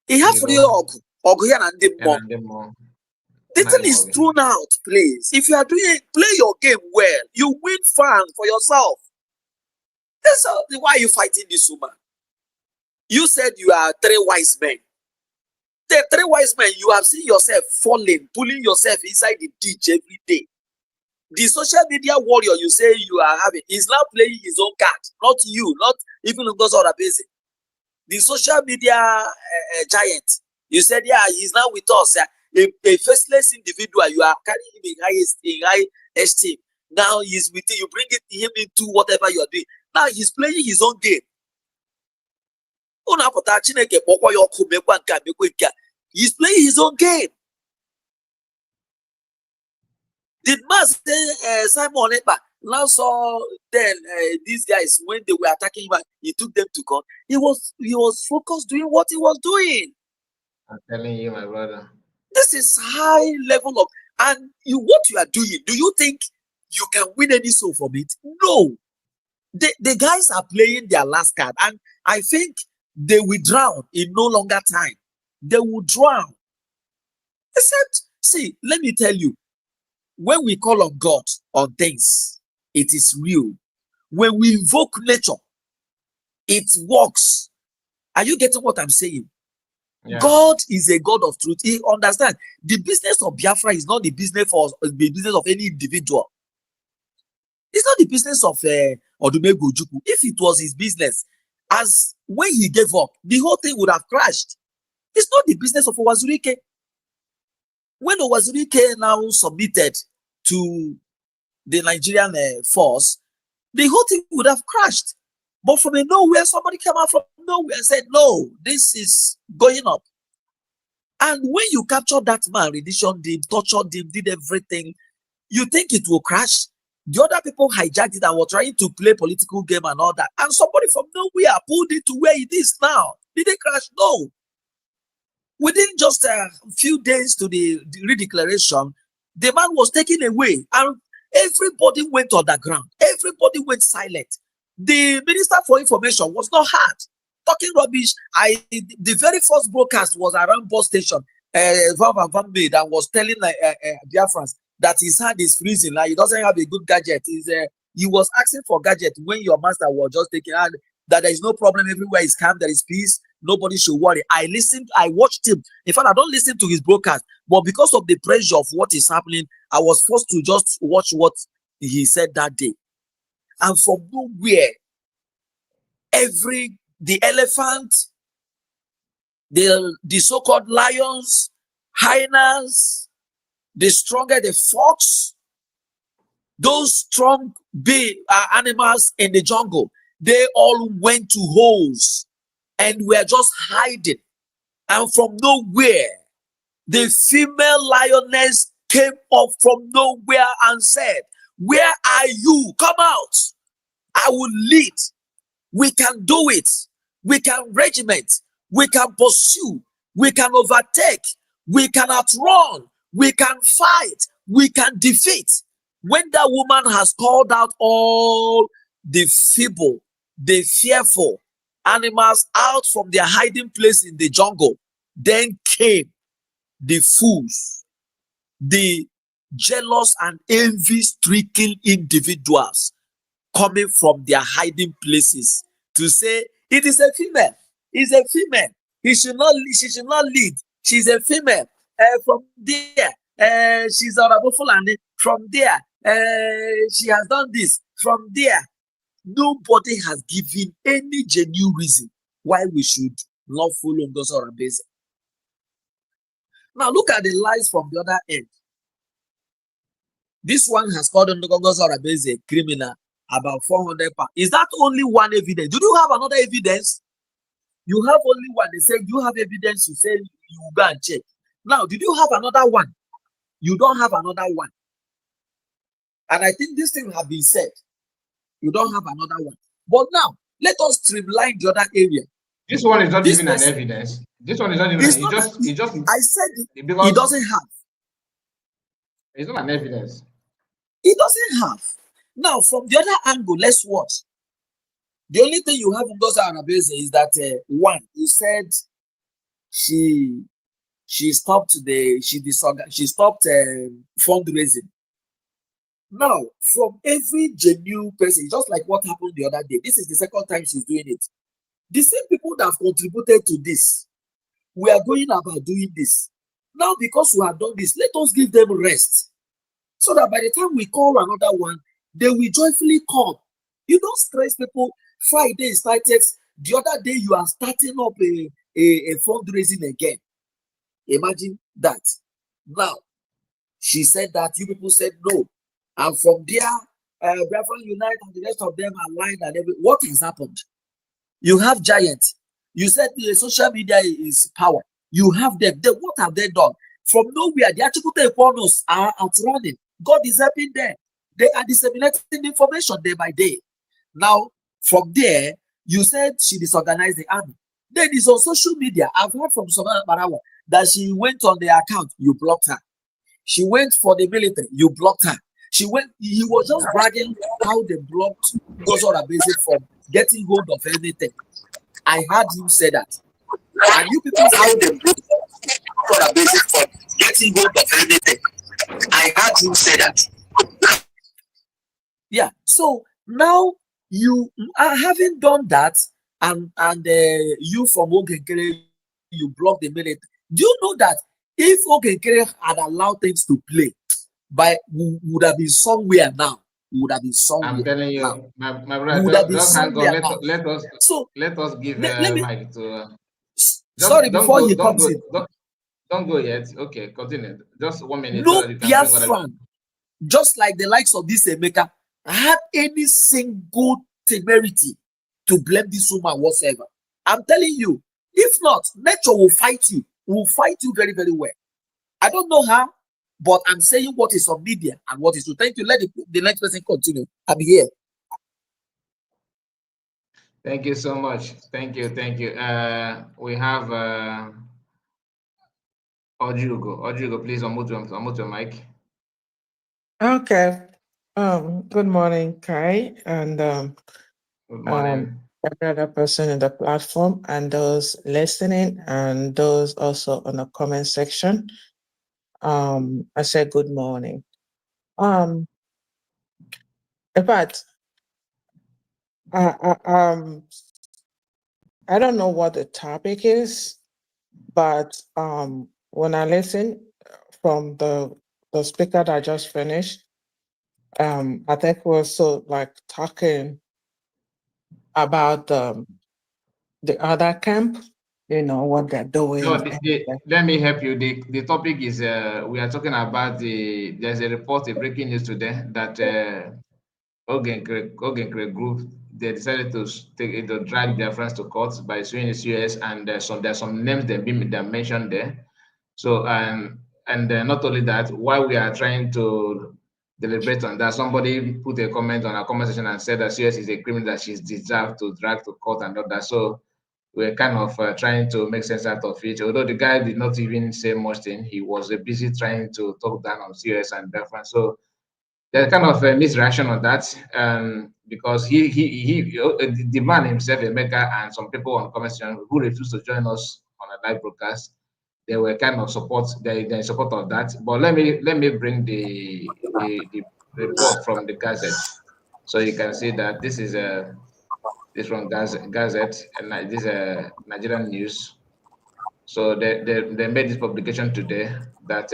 The thing is thrown out, please. If you are play your game well, you win fans for yourself. That's why are you fighting this woman? You said you are 3 wise men. The 3 wise men, you have seen yourself falling, pulling yourself inside the ditch every day. The social media warrior you say you are having is now playing his own card, not you, not even Ngozi Orabueze. The social media giant, you said, yeah, he's now with us. A faceless individual, you are carrying him in high esteem. Now he's with you, bring him into whatever you are doing. Now he's playing his own game. He's playing his own game. Did Master Simon Ekpa now saw then these guys when they were attacking him, he took them to court. He was focused doing what he was doing. I'm telling you, my brother. This is high level of, and what you are doing. Do you think you can win any soul from it? No. The guys are playing their last card, and I think they will drown in no longer time. They will drown. Except, see, let me tell you, when we call on God on things, it is real. When we invoke nature, it works. Are you getting what I'm saying? Yeah. God is a God of truth. He understands the business of Biafra is not the business of any individual. It's not the business of Odumegwu Ojukwu. If it was his business, as when he gave up, the whole thing would have crashed. It's not the business of Owazurike. When Owazurike now submitted to the Nigerian force, the whole thing would have crashed. But from nowhere, somebody came out from nowhere and said, no, this is going up. And when you capture that man, renditioned him, tortured him, did everything, you think it will crash? The other people hijacked it and were trying to play political game and all that. And somebody from nowhere pulled it to where it is now. Did it crash? No. Within just a few days to the redeclaration, the man was taken away and everybody went underground. Everybody went silent. The Minister for Information was not heard. Talking rubbish. The very first broadcast was around bus station, Van made and was telling Biafrans that his hand is freezing. Like he doesn't have a good gadget. He was asking for gadget when your master was just taking hand. That there is no problem everywhere is calm, there is peace, nobody should worry. I watched him. In fact, I don't listen to his broadcast, but because of the pressure of what is happening, I was forced to just watch what he said that day. And from nowhere, the elephant, the so-called lions, hyenas, the stronger the fox, those strong big animals in the jungle, they all went to holes and were just hiding. And from nowhere, the female lioness came up from nowhere and said, where are you? Come out. I will lead. We can do it. We can regiment. We can pursue. We can overtake. We can outrun. We can fight. We can defeat. When that woman has called out all the feeble, the fearful animals out from their hiding place in the jungle, then came the fools, the jealous and envy-stricken individuals coming from their hiding places to say, it is a female, it's a female, she should not lead, she's a female, from there, she's Orabueze, from there, she has done this, from there. Nobody has given any genuine reason why we should not follow Ngozi Orabueze. Now look at the lies from the other end. This one has called Ngozi Orabueze a criminal about 400 pounds. Is that only one evidence? Do you have another evidence? You have only one. They say you have evidence. You say you go and check. Now, did you have another one? You don't have another one. And I think this thing has been said. You don't have another one. But now, let us streamline the other area. This one is not even an evidence. This one is not even. I said it doesn't have. It's not an evidence. It doesn't have. Now, from the other angle, let's watch. The only thing you have in Ngozi Orabueze is that one, you said she stopped fundraising. Now, from every genuine person, just like what happened the other day, this is the second time she's doing it. The same people that have contributed to this, we are going about doing this. Now, because we have done this, let us give them rest. So that by the time we call another one, they will joyfully come. You don't stress people. Friday started. The other day, you are starting up a fundraising again. Imagine that. Now, she said that, you people said no. And from there, Biafran Unite and the rest of them are lying and everything. What has happened? You have giants. You said the social media is power. You have them. Then what have they done? From nowhere, the Achikute Equanos are outrunning. God is helping them. They are disseminating information day by day. Now, from there, you said she disorganized the army. Then it's on social media. I've heard from Samara Barawa that she went on the account, you blocked her. She went for the military, you blocked her. He was just bragging how they blocked those Orabueze from getting hold of anything. I heard him say that. And you people how they blocked Orabueze from getting hold of anything. I heard him say that. Yeah. So now you are having done that, and you from Nkere, you block the military. Do you know that if Nkere had allowed things to play, we would have been somewhere now. We would have been somewhere. I'm telling you, now. my brother, just hang on. Let us give Mike to. Sorry, before he comes in. Don't go yet. Okay, continue. Just 1 minute. No Biafran, just like the likes of this Emeka, had any single temerity to blame this woman whatsoever. I'm telling you, if not, nature will fight you. Will fight you very, very well. I don't know how, but I'm saying what is on media and what is true. Thank you. Let the next person continue. I'm here. Thank you so much. Thank you. We have Ojugo. Ojugo, please unmute your mic. Okay. Good morning, Kai, and good morning. Every other person in the platform, and those listening, and those also on the comment section. I said good morning. In fact, I don't know what the topic is, but when I listen from the speaker that just finished, I think we're also like talking about the other camp, what they're doing. No, let me help you. The topic is we are talking about there's a report, a breaking news today that Nkere group, they decided to drag their friends to court by suing the US, and there's some names that mentioned there. So and not only that, while we are trying to deliberate on that, somebody put a comment on our comment section and said that CS is a criminal that she's deserved to drag to court and all that. So we're kind of trying to make sense out of it. Although the guy did not even say much thing, he was busy trying to talk down on CS and Biafrans. So there's kind of a misreaction on that, because the man himself, Emeka, and some people on comment section who refused to join us on a live broadcast, they were kind of they're in support of that. But let me bring the report from the Gazette, so you can see that this is this from Gazette, and this is Nigerian news. So they made this publication today that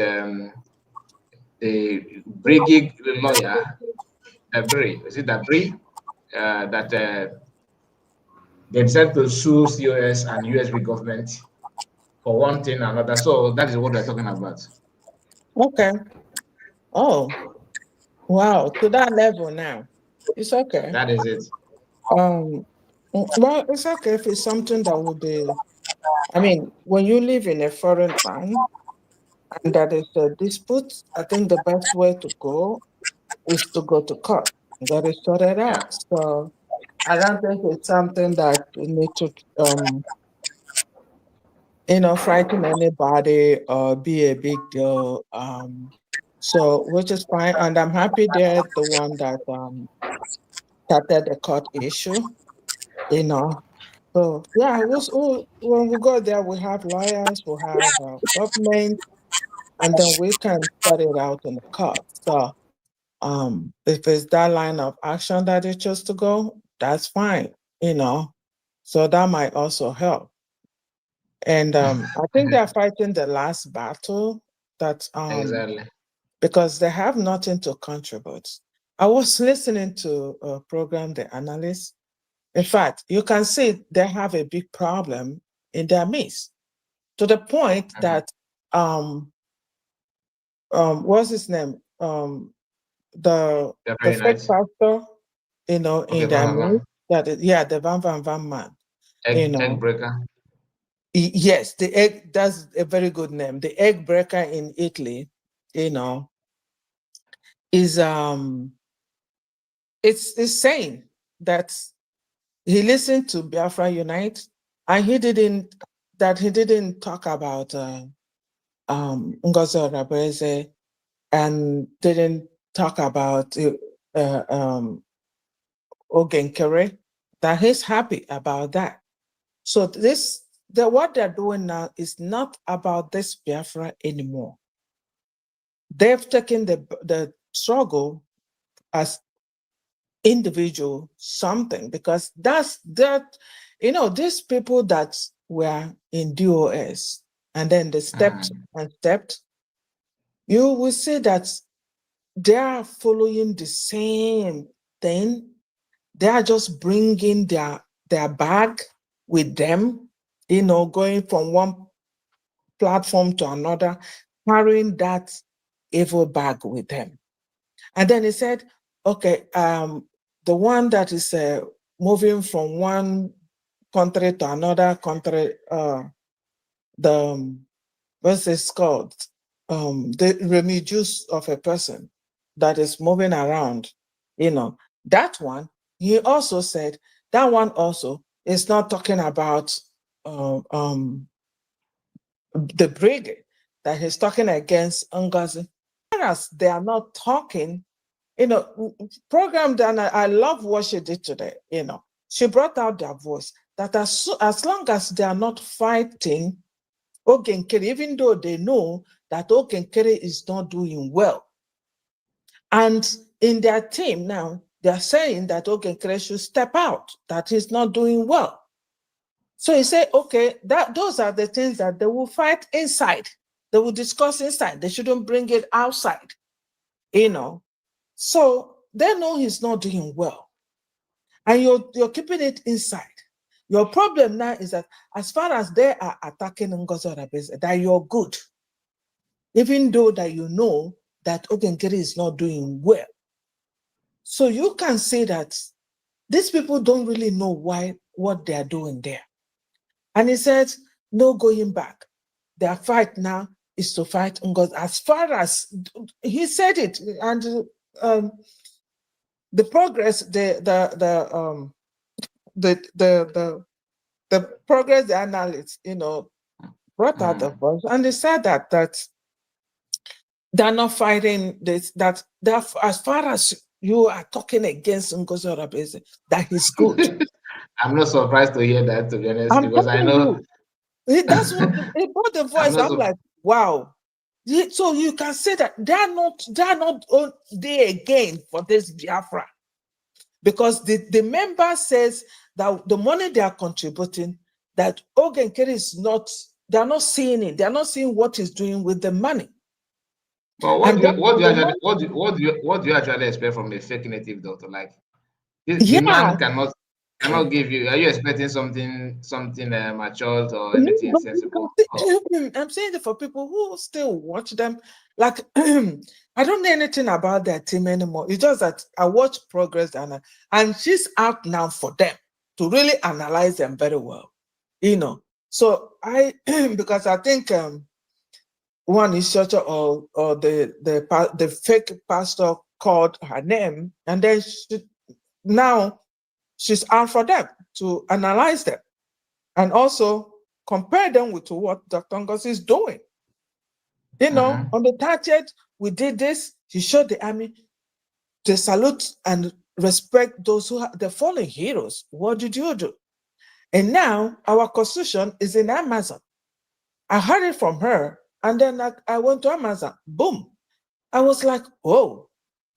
the Brigade lawyer, Dabri, is it Dabri, that they decided to sue COS and USB government for one thing and another. So that is what we're talking about. Okay. Oh, wow. To that level now. It's okay. That is it. Well, it's okay if it's something that would be, I mean, when you live in a foreign land and that is a dispute, I think the best way to go is to go to court and get it sorted out. So I don't think it's something that you need to, frighten anybody or be a big deal. So which is fine, and I'm happy they're the one that started the court issue. So yeah, when we go there, we have lawyers, we have government, and then we can sort it out in the court. So if it's that line of action that they chose to go, that's fine. So that might also help. And I think they're fighting the last battle that Exactly. because they have nothing to contribute. I was listening to a program, The Analyst. In fact, you can see they have a big problem in their midst, to the point that what's his name? The fake pastor, you know, Okay, in their midst, that is, yeah, the Van man. Egg breaker. Yes, the egg, that's a very good name. The egg breaker in Italy, you know, is it's saying that he listened to Biafra Unite, and he didn't talk about Ngozi Orabueze, and didn't talk about Nkere, that he's happy about that. So what they're doing now is not about this Biafra anymore. They've taken the struggle as individual something, because that's that, you know, these people that were in DOS and then they stepped, you will see that they are following the same thing. They are just bringing their bag with them, you know, going from one platform to another, carrying that evil bag with them. And then he said, okay, the one that is moving from one country to another country, what's this called? The remittance of a person that is moving around, you know, that one, he also said, that one also is not talking about the brigade, that he's talking against Ngozi. Whereas they are not talking, you know, programmed, and I love what she did today, you know. She brought out their voice, that as long as they are not fighting Nkere, even though they know that Nkere is not doing well. And in their team now, they're saying that Nkere should step out, that he's not doing well. So he said, okay, those are the things that they will fight inside. They will discuss inside. They shouldn't bring it outside, you know. So they know he's not doing well. And you're keeping it inside. Your problem now is that as far as they are attacking Ngozi Orabueze, that you're good, even though that you know that Nkere is not doing well. So you can say that these people don't really know what they're doing there. And he said, no going back. Their fight now is to fight Ngozi. As far as he said it, and the progress, the progress, the analysts, you know, brought out the voice, and they said that they're not fighting this, that as far as you are talking against Ngozi Orabueze, that he's good. I'm not surprised to hear that, to be honest, because I know that's what he brought the voice. I'm like, wow. So you can say that they're not there again for this Biafra, because the member says that the money they are contributing, that Nkere is not, they're not seeing it. They're not seeing what he's doing with the money. Well, what do you actually expect from a fake native doctor? Like, the man cannot give you. Are you expecting something matured or anything sensible? I'm saying that for people who still watch them, like I don't know anything about their team anymore. It's just that I watch Progress, and she's out now for them to really analyze them very well, you know. So because I think one is such or the fake pastor called her name, and then now she's out for them to analyze them and also compare them with what Dr. Ngozi is doing. You know, on the 30th, we did this. He showed the army to salute and respect those who are the fallen heroes. What did you do? And now our constitution is in Amazon. I heard it from her, and then I went to Amazon. Boom. I was like, oh.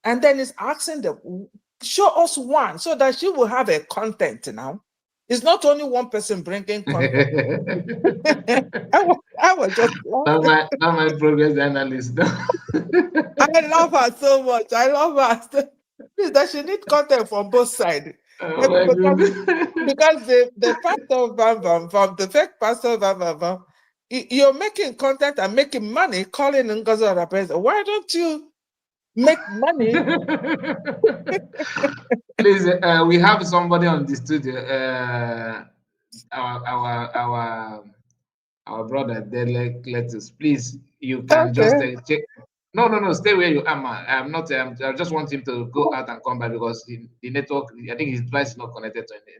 And then it's asking them, show us one, so that she will have a content now. It's not only one person bringing content. I was just laughing. Not my progress analyst. I love her so much. I love her. Please, that she need content from both sides. Oh my goodness. Because the pastor Vam, the fake pastor Vam, you're making content and making money calling Ngozi Orabueze. Why don't you make money? Please, we have somebody on the studio. Our brother Dele Cletus. Please, you can just check. No, stay where you are, man. I'm not. I just want him to go out and come back because the network. I think his device is not connected to the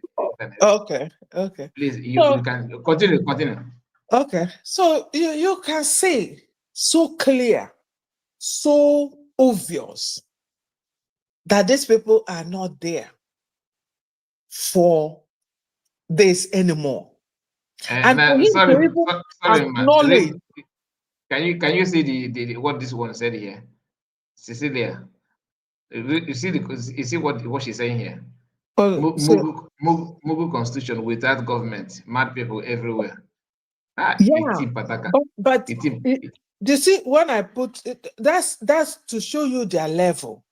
internet. Okay. Please, you can continue. Okay, so you can see so clear, so obvious that these people are not there for this anymore. And for him sorry, to even man. acknowledge. Can you see the what this one said here, Cecilia? You see what she's saying here. Mugu constitution without government, mad people everywhere. Yeah, but you see, when I put it, that's to show you their level.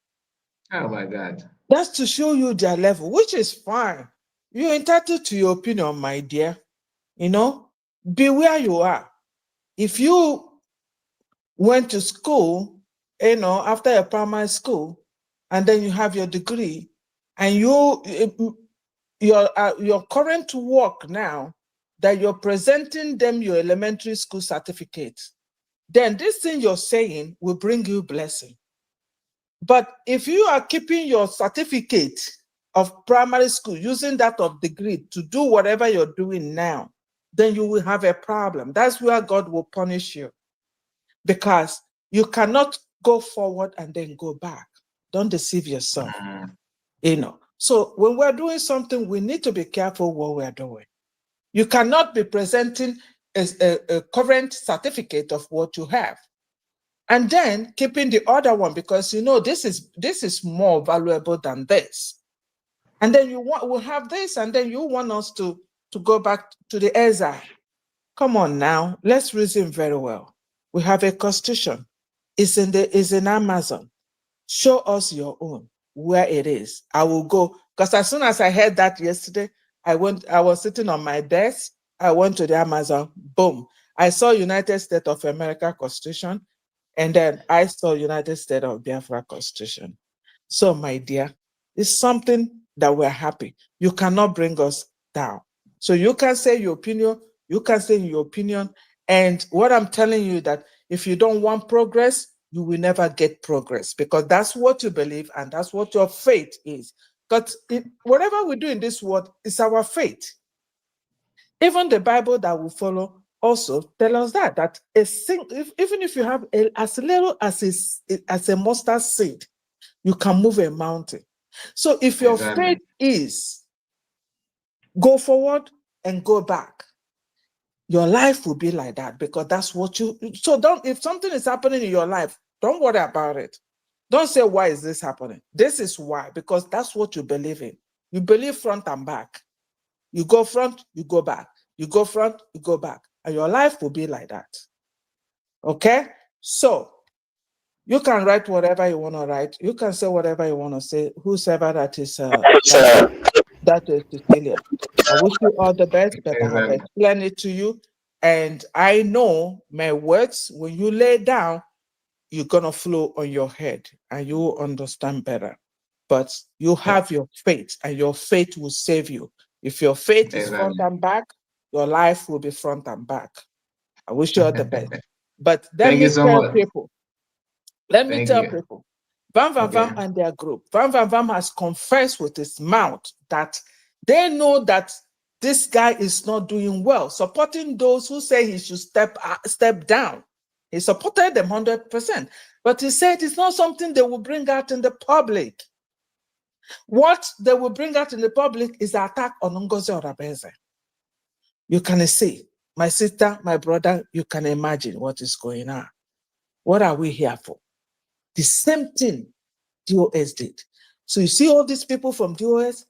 Oh my God. That's to show you their level, which is fine. You're entitled to your opinion, my dear. You know, be where you are. If you went to school, you know, after your primary school, and then you have your degree, and your current work now, that you're presenting them your elementary school certificate, then this thing you're saying will bring you blessing. But if you are keeping your certificate of primary school, using that of degree to do whatever you're doing now, then you will have a problem. That's where God will punish you, because you cannot go forward and then go back. Don't deceive yourself. You know. So when we're doing something, we need to be careful what we're doing. You cannot be presenting a current certificate of what you have, and then keeping the other one because you know this is more valuable than this. And then we'll have this, and then you want us to go back to the exile. Come on now, let's reason very well. We have a constitution. It's in Amazon. Show us your own, where it is. I will go. Because as soon as I heard that yesterday, I was sitting on my desk. I went to the Amazon. Boom. I saw United States of America Constitution. And then I saw United States of Biafra Constitution. So, my dear, it's something that we're happy. You cannot bring us down. So you can say your opinion. You can say your opinion. And what I'm telling you that if you don't want progress, you will never get progress, because that's what you believe and that's what your faith is. But whatever we do in this world is our faith. Even the Bible that we follow also tell us that even if you have as little as a mustard seed, you can move a mountain. So if your faith is go forward and go back, your life will be like that, because that's what you. So if something is happening in your life, don't worry about it. Don't say, why is this happening? This is why, because that's what you believe in. You believe front and back. You go front, you go back. You go front, you go back. And your life will be like that. Okay? So you can write whatever you want to write. You can say whatever you want to say. Whosoever that is Cecilia. I wish you all the best, but I have explained it to you. And I know my words, when you lay down, you're going to flow on your head and you will understand better. But you have your faith, and your faith will save you. If your faith is front and back, your life will be front and back. I wish you all the best. But let me tell people, Van Van Vam and their group, Van Van Vam has confessed with his mouth that they know that this guy is not doing well, supporting those who say he should step down. He supported them 100%. But he said it's not something they will bring out in the public. What they will bring out in the public is the attack on Ngozi Orabueze. You can see, my sister, my brother, you can imagine what is going on. What are we here for? The same thing DOS did. So you see all these people from DOS,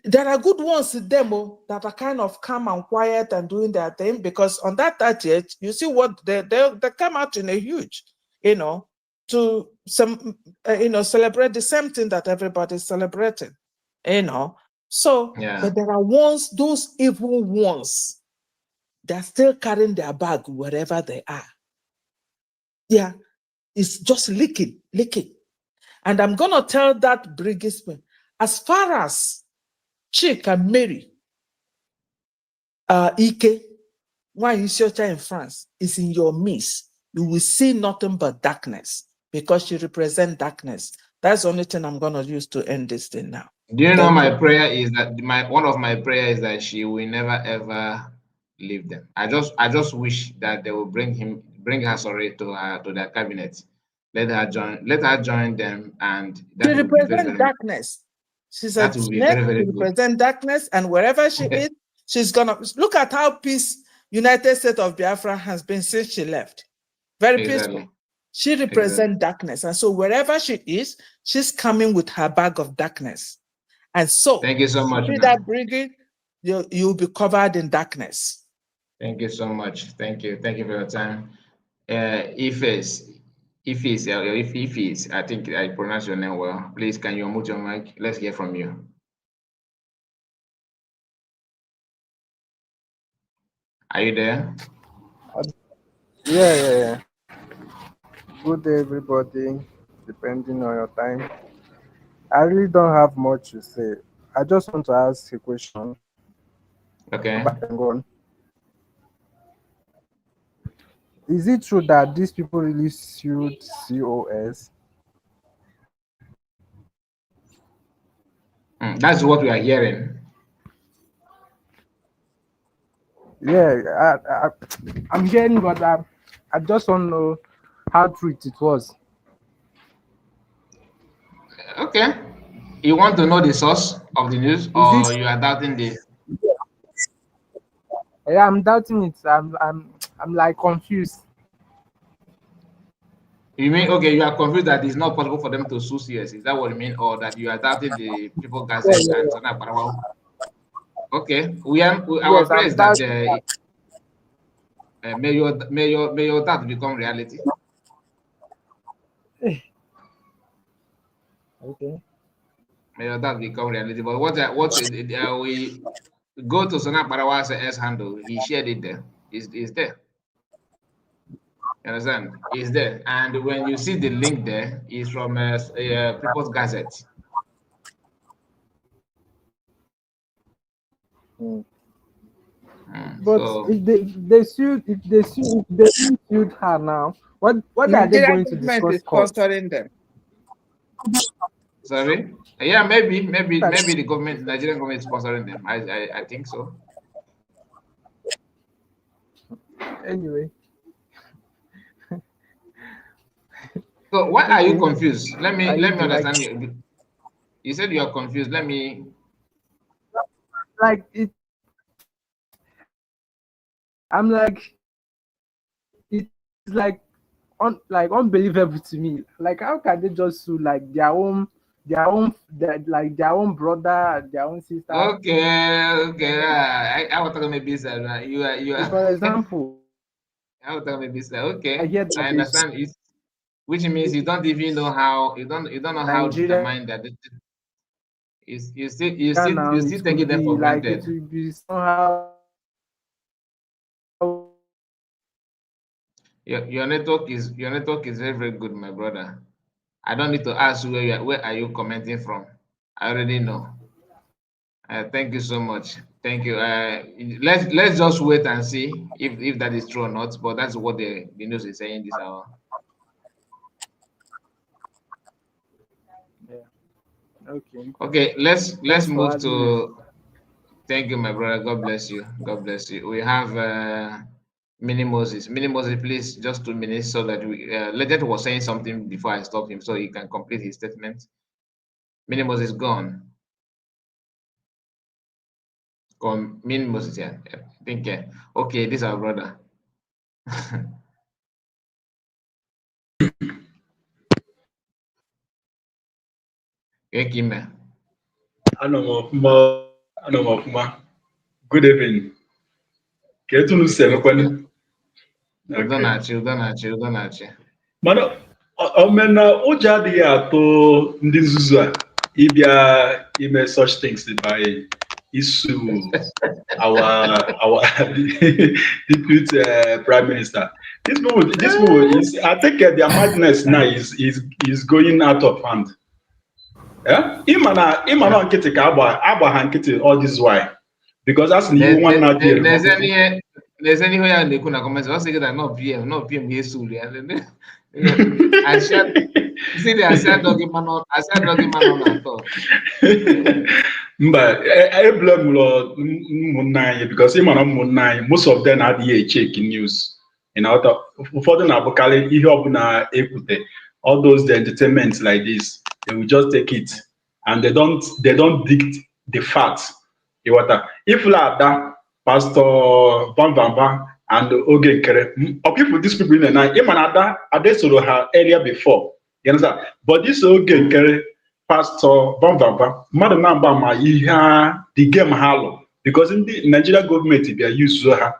there are good ones in them that are kind of calm and quiet and doing their thing, because on that 30th, you see what they come out in a huge, to some, celebrate the same thing that everybody's celebrating, So, Yeah. but there are ones, those evil ones, they're still carrying their bag wherever they are. Yeah, it's just leaking. And I'm going to tell that Brigisman, as far as Chick and Mary, Ike, why is your child in France, is in your midst, you will see nothing but darkness, because she represents darkness. That's the only thing I'm going to use to end this thing now. Do you know my prayer is that one of my prayers is that she will never ever leave them. I just wish that they will bring her to their cabinet. Let her join them, and that She will be very, represents very, darkness. She's a that will be snake. very, very She good. represents darkness, and wherever she is, she's gonna look at how peace United States of Biafra has been since she left. Very peaceful. She represents darkness, and so wherever she is, she's coming with her bag of darkness. And so, thank you so much. See that brigade, you'll be covered in darkness. Thank you so much. Thank you for your time. If I think I pronounced your name well. Please, can you unmute your mic? Let's hear from you. Are you there? Yeah. Good day, everybody, depending on your time. I really don't have much to say. I just want to ask a question. Okay. Is it true that these people really sued COS? That's what we are hearing. Yeah, I'm hearing, but I just want to know how true it was. Okay. You want to know the source of the news, or you are doubting this? Yeah, I'm doubting it. I'm like confused. You mean, okay, you are confused that it's not possible for them to sue CS? Is that what you mean, or that you are doubting the People Gazette and Sana Parawa? Okay, our prayer is that may your doubt become reality. Okay. May your doubt become reality. But we go to Sana Parawa's S handle. He shared it there. Is there? You understand? It's there. And when you see the link there, it's from People's Gazette. But So, if they sued her now, what are they going to discuss? Sponsoring them. sorry. Yeah, maybe the government, Nigerian government, is sponsoring them. I think so. Anyway. So why are you confused? Let me understand like, you. You said you are confused. Let me. Like it. I'm like, it's like unbelievable to me. Like, how can they just sue like their own brother, their own sister? Okay. I was talking maybe you are. For example. I was talking maybe okay. I understand it, which means you don't even know how you don't know how determined that it is. You still taking them for granted. It will be somehow. Your network is very, very good, my brother. I don't need to ask you where are you commenting from. I already know. Thank you so much. Thank you. Let's just wait and see if that is true or not. But that's what the news is saying this hour. Yeah. Okay. Okay. Let's move to. Thank you, my brother. God bless you. God bless you. We have Mini Moses. Mini Moses, please, just 2 minutes so that we. Legend was saying something before I stop him, so he can complete his statement. Mini Moses gone. Mini Moses, yeah. I think, okay, this is our brother. Okay, Kime. Anomofuma. Good evening. Ketunu semekwane. Udonachi. Mana omena ụjọ adịghị atụ ndị nzuzu a ịbịa ime such things by issue our deputy prime minister. This people is, I think their madness now is going out of hand. Yeah, imana nkịtị ka agba ha nkịtị all this while because that's the one not there. There's any way they could comment. I say that not PM yes I said see the I said doggy man on at all. But I blame Lord Munai because Munai, most of them are the check in news. You know, for the Nabokale, all those the entertainments like this, they will just take it and they don't dig the facts. If like that, Pastor Bambamba and Oge Nkere, people, these people in the night, even Ada sort of earlier before, you understand? But this Oge Nkere, Pastor Bambamba, Madam Nambama, the game halo because in the Nigeria government they are used to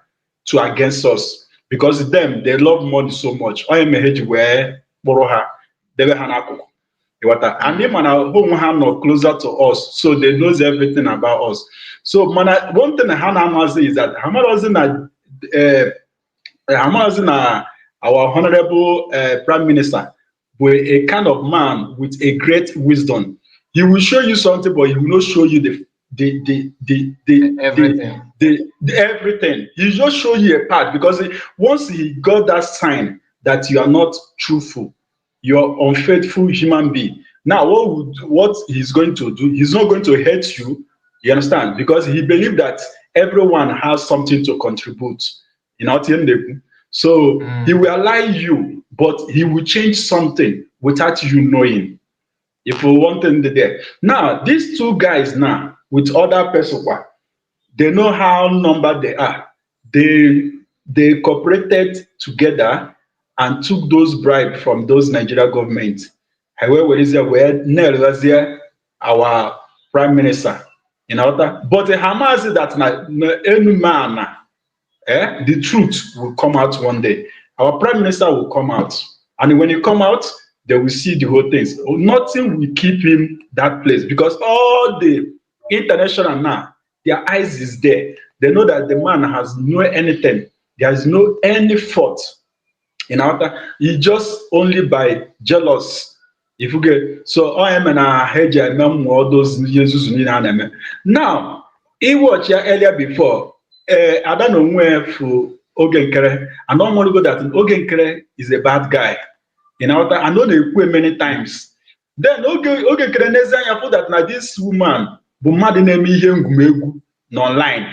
against us because them they love money so much. I am a hedge where Boroha, they were Hanako. And they man are not closer to us, so they knows everything about us. So one thing Hannah must say is that our honorable prime minister were a kind of man with a great wisdom. He will show you something, but he will not show you everything. He just show you a part because once he got that sign that you are not truthful, you're unfaithful human being. Now, what he's going to do, he's not going to hate you, you understand? Because he believes that everyone has something to contribute. So he will allow you, but he will change something without you knowing. If you want them there. Now, these two guys now, with other persons, they know how numbered they are. They cooperated together and took those bribes from those Nigeria government. However, where our prime minister, but the Hamas is that any man, the truth will come out one day. Our prime minister will come out, and when he come out, they will see the whole things. Nothing will keep him that place because all the international now, their eyes is there. They know that the man has no anything. There is no any fault. He just only by jealous. If you get so I am a hedge all those Jesus now he watched earlier before I don't know where for Oge Nkere. I don't want to go that Oge Nkere is a bad guy. I know they quit many times. Then Oge Nkere Nezanya for that now this woman but mad name here online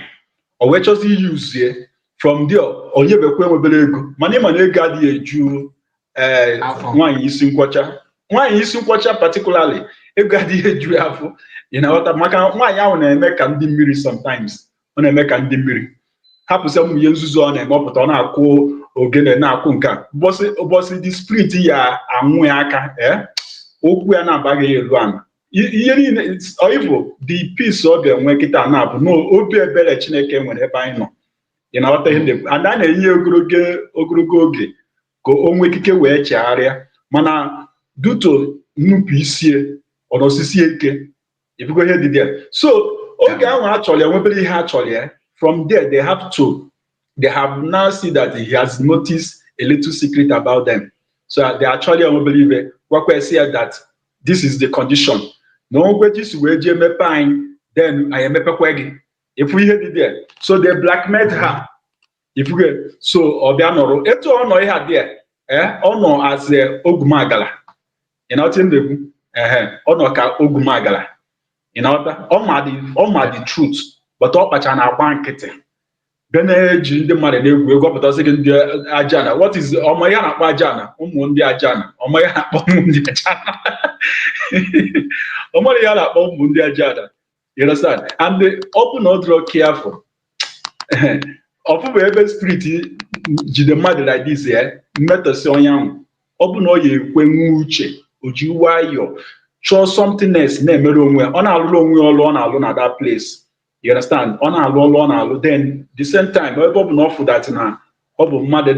or we just use here. From there, or you have a ego. My name is Gadi Jew. One is in Quacha. One is in Quacha, particularly. A Gadi Jew. You know what? My own American dimiri sometimes. On American dimiri. Happen some years on a mop on a co or get a nakunka. Was it the spirit here? And we are Okuana Bagay Luan. It's evil. The peace of them when it up. No, Obi a better chineke whenever I know. And then a year oge go onwe kike wee chegharịa mana due to nnupụ isi or osisi eke if you go here there so oge ahụ actually enwebere ihe actually from there they have now seen that he has noticed a little secret about them so they actually believe that this is the condition no this wee je mepe anyị then I emepekwa gị if we hear there so they blackmailed her. If you get so Obianoro, eto ono here there, ono as Ogumagala. You know the ono ka Ogumagala. You know that the truth, but all pachana bankete. Bene jinde mare we go but second ajana. What is omoya na ajana? Umundi ajana. Omoya na umundi ajana. Omoya na umundi ajana. You understand? And they open not draw careful. Of every spirit jide mmadụ like this metasi onye ahụ ọ bụ na ọ ya ekwe uche oji nwayọ chọọ something else na-emere onwe ọ na-alụrụ onwe ọlụ ọ na-alụ na that place. You understand? Ọ na-alụ ọlụ ọ na-alụ, then the same time ebe ọ bụ na ọ fụdat na ọ bụ mmadụ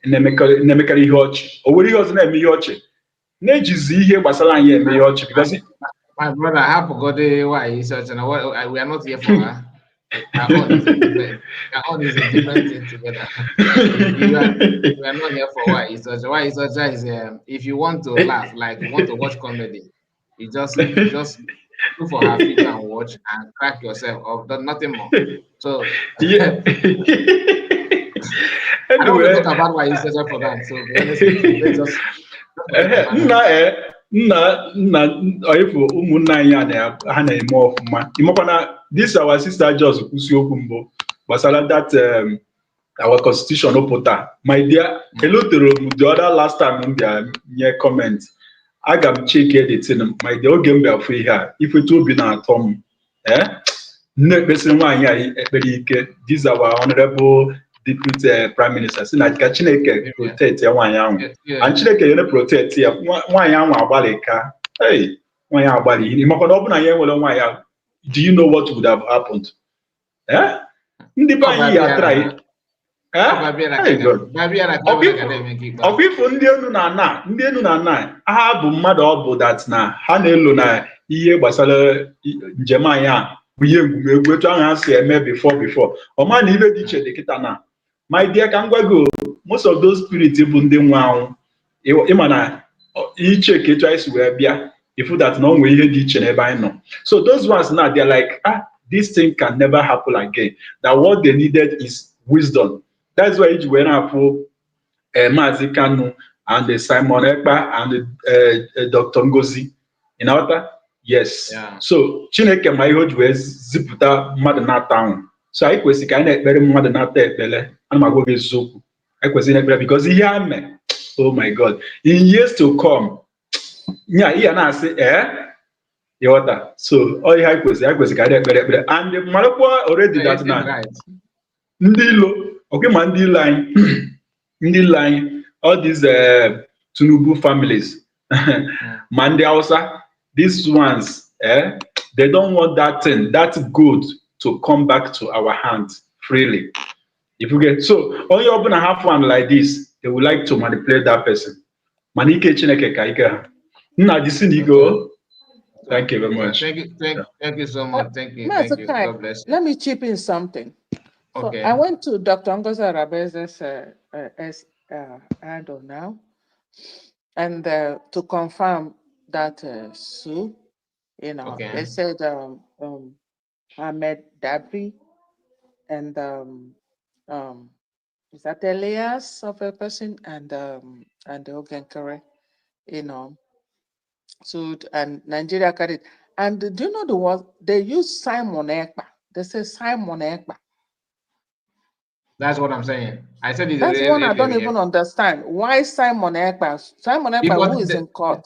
na-emekarị ihe ọchị, o nwere ihe ọzọ na-eme ihe ọchị, na-ejizi ihe gbasara anyị eme ihe ọchị. Because my brother, I have forgotten why he's such an we are not here for her. Our own is a different thing together. we are not here for why he's such. Why he's such is if you want to laugh, like you want to watch comedy, you just look for her video and watch and crack yourself up. Nothing more. So yeah. I don't want to talk about why he's such for that. So let's just nna oifu ụmụnna anyị ha na-eme ọfụma. Imekwana this our sister just kwụsị okwu mbụ gbasara that our constitution pụta. My dear, elotere m the other last time m bịa nye comment, aga m check editing. My dear, oge m bịa fụ ihe a ifetu obi na-atọ m na-ekpesịrị nwaanyị a ekpere ike. This our honorable deputy prime minister si na ka Chineke protect ya nwaanyị ahụ, and Chineke ya na-protect ya nwaanyị ahụ agbalị ka nwaanyị agbalị ihe maka na ọ bụ na ya nwere nwaanyị ahụ, do you know what would have happened? Ndị be anyị ya try ọkwa ifo ndị enu na ana ha bụ mmadụ ọ bụ that na ha na-elo na ihe gbasara njem anyị a bụ ihe ngwumegwu etu ahụ ha si eme before ọma na ibe dị iche dị kịta na. My dear, ka m gwa gị, most of those spirits bụ ndị nwe anwụ. Ịma na iche ka etu anyị si wee bịa ifu that na o nwere ihe dị iche n'ebe anyị nọ. So those ones now, they're like, this thing can never happen again. That what they needed is wisdom. That's why each were for Mazi Kanu and Simon Ekpa and Dr. Ngozi. You know what? Yes. Yeah. So Chineke ma ihe o ji wee zipụta mmadụ na-ata ahụ. So I kwesịrị ka anyị na-ekpere mmadụ na-ata ekpere. Ana m agwa gị eziokwu. Anyị kwesịrị na-ekpere because ihe a mee, oh my God, in years to come, ihe na-asị ịghọta. So ọ ihe anyị kwesịrị ka anyị na-ekpere ekpere. And marakwa already that na ndị ilo, okay, ma ndị ilo anyị, all these Tinubu families, ma ndị Hausa, these ones, they don't want that thing, that good to come back to our hands freely. If you get so, only open a half one like this, they would like to manipulate that person. Manike Chineke Kaika. Now this is go. Thank you very much. Thank you so much. Thank you. God bless you. Let me chip in something. Okay. So I went to Dr. Ngozi Orabueze's handle now, and to confirm that Sue, they said Ahmed Dabri and is that Elias of a person and Nkere, so and Nigeria got it. And do you know the word they use Simon Ekpa? They say Simon Ekpa. That's what I'm saying. I said that's one I don't even understand. Why Simon Ekpa? Simon Ekpa, because who is in court?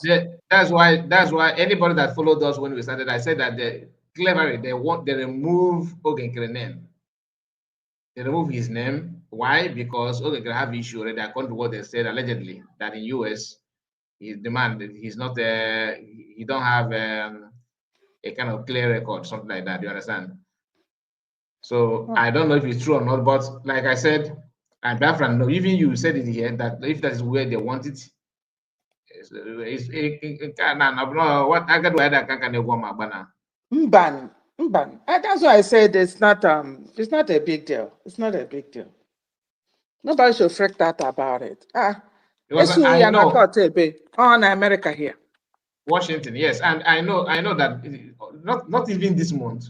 That's why anybody that followed us when we started, I said that they remove Nkere name. They remove his name. Why? Because Nkere have issue already according to what they said allegedly that in US he's not he don't have a kind of clear record, something like that. You understand? So I don't know if it's true or not, but like I said, and Biafran, no, even you said it here that if that is where they want it, what I got to add, Mban. That's why I said it's not a big deal. It's not a big deal. Nobody should freak out about it. I know on America here. Washington, yes. And I know that not even this month.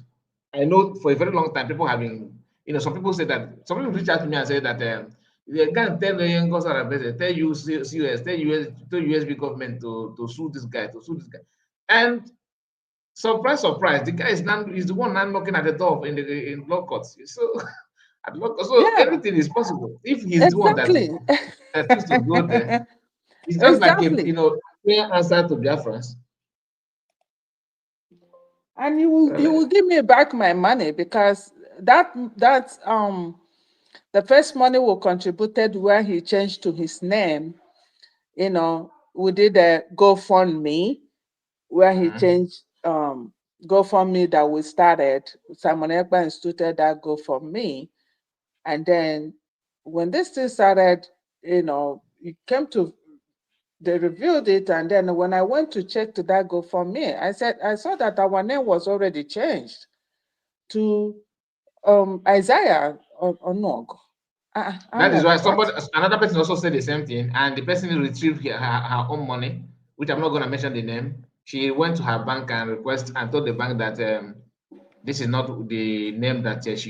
I know for a very long time people have been, some people say that some people reach out to me and say that they can't tell the young tell USB government to sue this guy, And surprise, the guy is the one now knocking at the door in law courts. So everything is possible if he's the one that chooses to go there. It's just like a clear answer to Biafrans. And you will give me back my money because that the first money we contributed where he changed to his name, we did a GoFundMe where he changed GoFundMe that we started. Simon Ekpa instituted that GoFundMe. And then when this thing started, it came to, they reviewed it. And then when I went to check to that GoFundMe, I saw that our name was already changed to Isaiah Onog. That is why another person also said the same thing, and the person retrieved her own money, which I'm not going to mention the name. She went to her bank and told the bank that this is not the name that she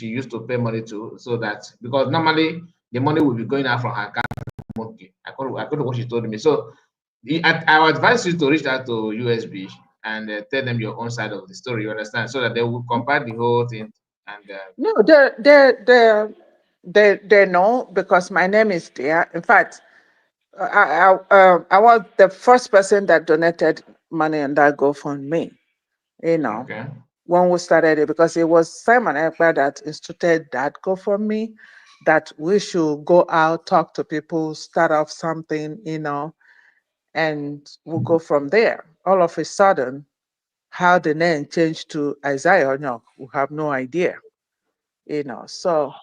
used to pay money to, so that because normally the money will be going out from her account monthly. I couldn't what she told me. So I advise you to reach out to USB and tell them your own side of the story. You understand, so that they will compare the whole thing. And no, they know because my name is there. In fact, I was the first person that donated money on that GoFundMe. Okay. When we started it, because it was Simon Ekpa that instituted that GoFundMe, that we should go out, talk to people, start off something, and we'll go from there. All of a sudden, how the name changed to Isaiah Onyok, we have no idea. So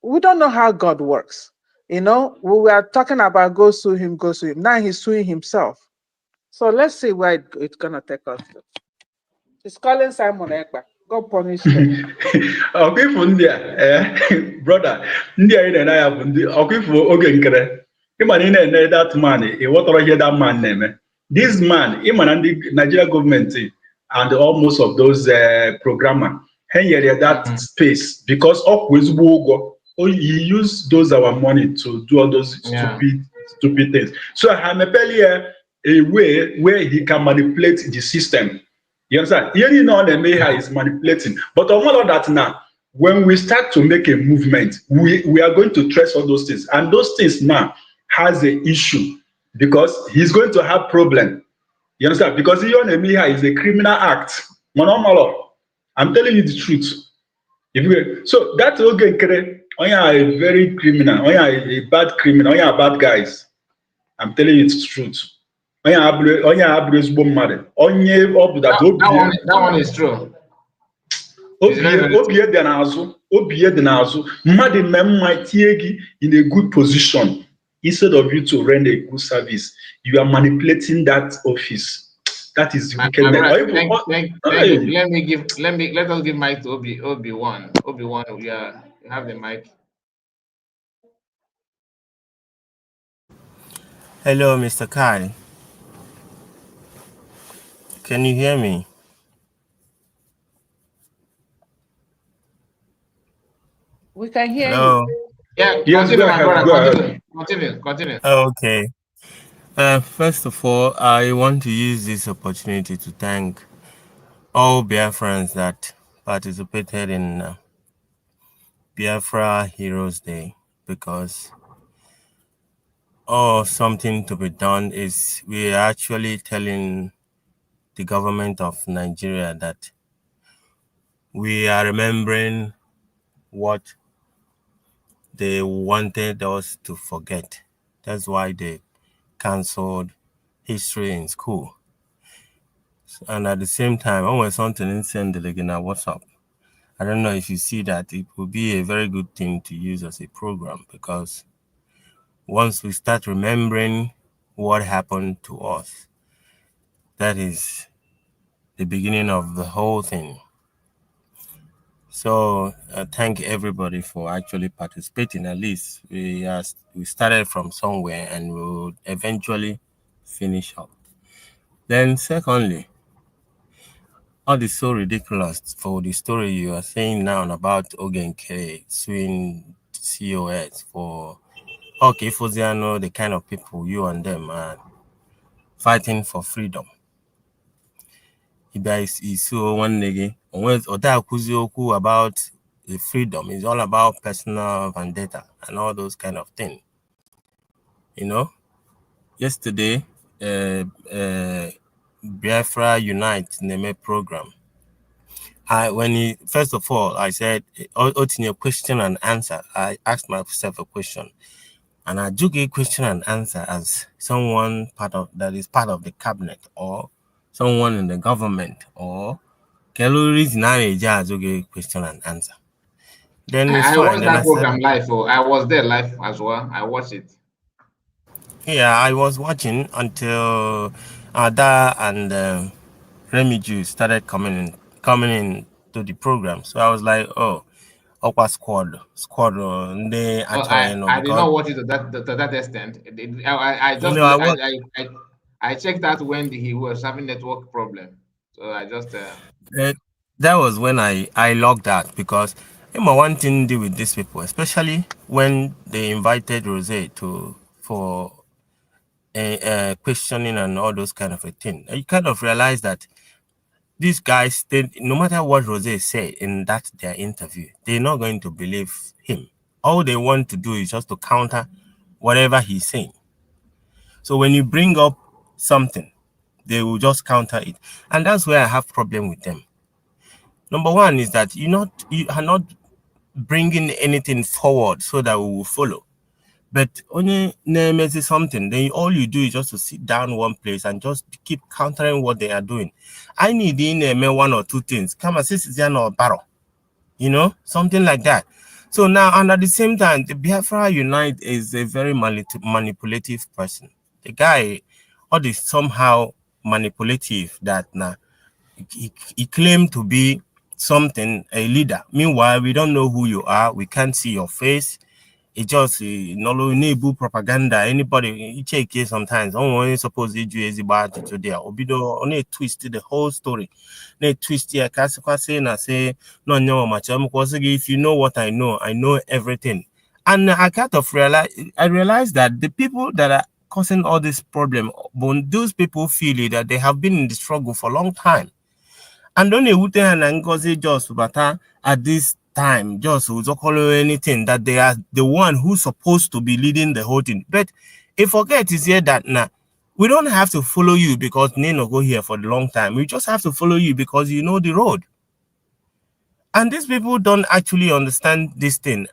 we don't know how God works. We were talking about go sue him. Now he's suing himself. So let's see where it's gonna take us to. He's calling Simon Ekpa. Go punish them. Ọkwifu ndị a, brother, ndị a ị na-ene ya bụ ndị ọkwifu oge nkere. Ịma na ị na-ene that man, ịghọtara ihe that man na-eme. This man, ịma na ndị Nigeria government and almost of those programmer, ha nyere that space because ọ kwụ ezigbo ụgwọ. He used those our money to do all those stupid things. So ha mepeli ya a way where he can manipulate the system. You understand? Hearing on the Meha is manipulating. But on all of that now, when we start to make a movement, we are going to trace all those things. And those things now has an issue because he's going to have problem. You understand? Because Iyon Meha is a criminal act. I'm telling you the truth. So that's okay, Nkere. Onya a very criminal. Onya a bad criminal. Onya a bad guys. I'm telling you the truth. That one is true. In a good position instead of you to render a good service. You are manipulating that office. That is wickedness. Let us give mic to Obi-Wan. Obi-Wan, you have the mic. Hello, Mr. Kai. Can you hear me? We can hear Hello? you. Yeah, yes, continue. Okay. First of all, I want to use this opportunity to thank all Biafrans that participated in Biafra Heroes Day, because something to be done is we are actually telling the government of Nigeria that we are remembering what they wanted us to forget. That's why they canceled history in school. And at the same time, I want something in send the WhatsApp. I don't know if you see that. It would be a very good thing to use as a program, because once we start remembering what happened to us, that is the beginning of the whole thing. So thank everybody for actually participating. At least we started from somewhere and we'll eventually finish up. Then secondly, all is so ridiculous for the story you are saying now about Nkere suing COS for Foziano, the kind of people you and them are fighting for freedom. Is so one nigga about the freedom. It's all about personal vendetta and all those kind of things. Yesterday, Biafra Unite Neme program. First of all, I said, in your question and answer, I asked myself a question. And I do get question and answer as someone part of the cabinet or someone in the government or question and answer. Then it's I fine. watched Then that I said, program live. Oh, I was there live as well. I watched it. yeah, I was watching until Ada and Remy Jew started coming in to the program. So I was like, oh, Aqua squad, they actually I did because not watch it to that extent. I just I watched. I checked out when he was having network problem. So I just That was when I logged out because one thing to do with these people, especially when they invited Rose for a questioning and all those kind of a thing. You kind of realize that these guys, no matter what Rose said in their interview, they're not going to believe him. All they want to do is just to counter whatever he's saying. So when you bring up something, they will just counter it, and that's where I have problem with them. Number one is that you are not bringing anything forward so that we will follow. But only name something, then all you do is just to sit down one place and just keep countering what they are doing. I need in one or two things. Come and sit or barrel, something like that. So now, and at the same time, the Biafra Unite is a very manipulative person. The guy, is somehow manipulative that now he claimed to be something, a leader. Meanwhile, we don't know who you are. We can't see your face. It just no propaganda. Anybody check here sometimes. Only suppose you is about to there. Obido only twist the whole story. They twist here. Say no much. If you know what I know everything. And I kind of realize that the people that are causing all this problem, those people feel that they have been in the struggle for a long time. And don't Ewute and Ngozi just at this time, just anything that they are the one who's supposed to be leading the whole thing. But if forget is here that now we don't have to follow you because Nino go here for the long time. We just have to follow you because you know the road. And these people don't actually understand this thing.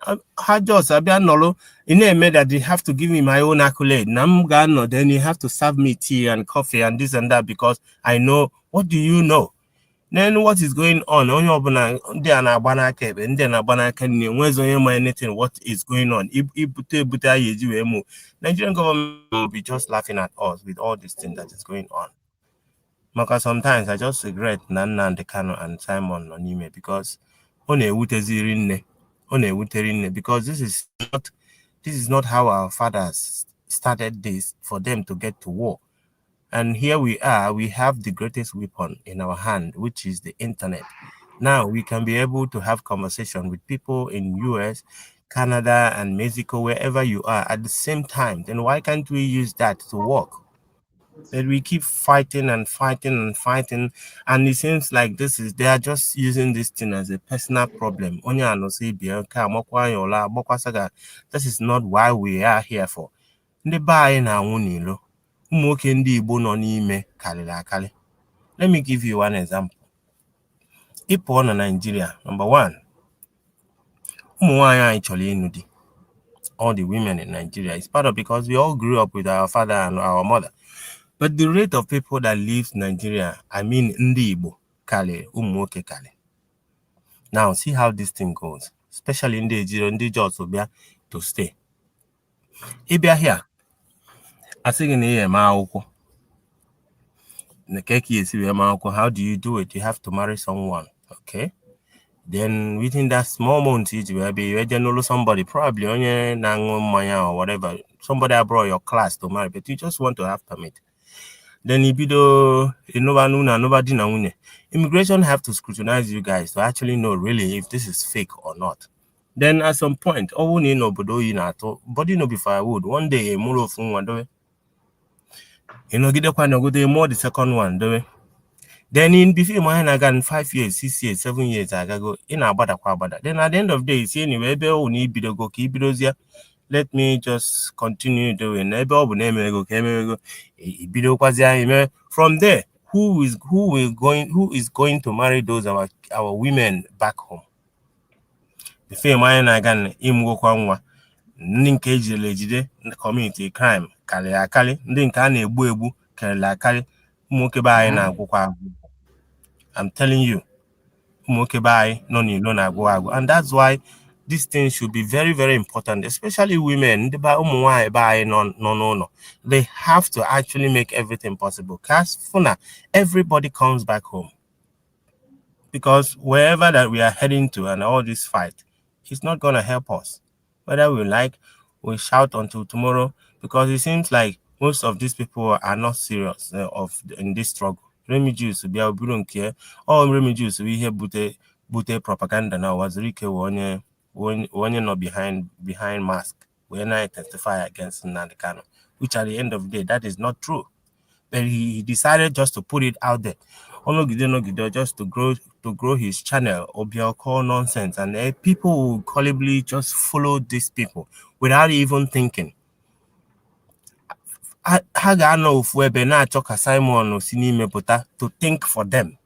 I just nolo that they have to give me my own accolade. Then you have to serve me tea and coffee and this and that because I know. What do you know? Then what is going on? Anything what is going on? Nigerian government will be just laughing at us with all this thing that is going on. Because sometimes I just regret Nana and Dekano and Simon Onime because because this is not how our fathers started this for them to get to war. And here we are, we have the greatest weapon in our hand, which is the internet. Now we can be able to have conversation with people in US, Canada, and Mexico, wherever you are at the same time. Then why can't we use that to work? That we keep fighting and fighting and fighting. And it seems like they are just using this thing as a personal problem. This is not why we are here for. Let me give you one example. If born in Nigeria, number one, all the women in Nigeria, it's part of because we all grew up with our father and our mother. But the rate of people that leave Nigeria, I mean Ndi Igbo, Kale, Umuoke Kale. Now see how this thing goes, especially in the jobs to stay. If you're here, I think in here, how do you do it? You have to marry someone, okay? Then within that small month, you will be somebody, probably or whatever, somebody abroad your class to marry, but you just want to have permit. Then immigration have to scrutinize you guys to actually know really if this is fake or not. Then at some point, body no be firewood. One day, more the second one, do we? Then in before my again 5 years, 6 years, 7 years, I go in abada. Then at the end of the day, see anyway, let me just continue doing from there. Who is going to marry those our women back home? Before my again ndị nke ejidere ejide community crime karịrị akarị, ndị nke a na-egbu egbu karịrị akarị, ụmụ nwoke be anyị na-agwụkwa agwụ. I'm telling you, ụmụ nwoke be anyị nọ n'ilo na-agwụ agwụ. And that's why this thing should be very, very important, especially women. Ndị ba ụmụ nwaanyị be anyị nọ n'ụlọ, they have to actually make everything possible. Cause funa, everybody comes back home. Because wherever that we are heading to and all this fight, it's not going to help us. Whether we like, we shout until tomorrow, because it seems like most of these people are not serious in this struggle. Remy Jews be our Nkere, all Remy Jews we hear bute propaganda now was Rike when you're not behind mask, when I testify against Nnamdi Kanu, which at the end of the day, that is not true. But he decided just to put it out there. Just to grow his channel or be call nonsense, and people will collectively just follow these people without even thinking. Ha ga-anọ ofu ebe na-achọ ka Simon si n'ime pụta to think for them.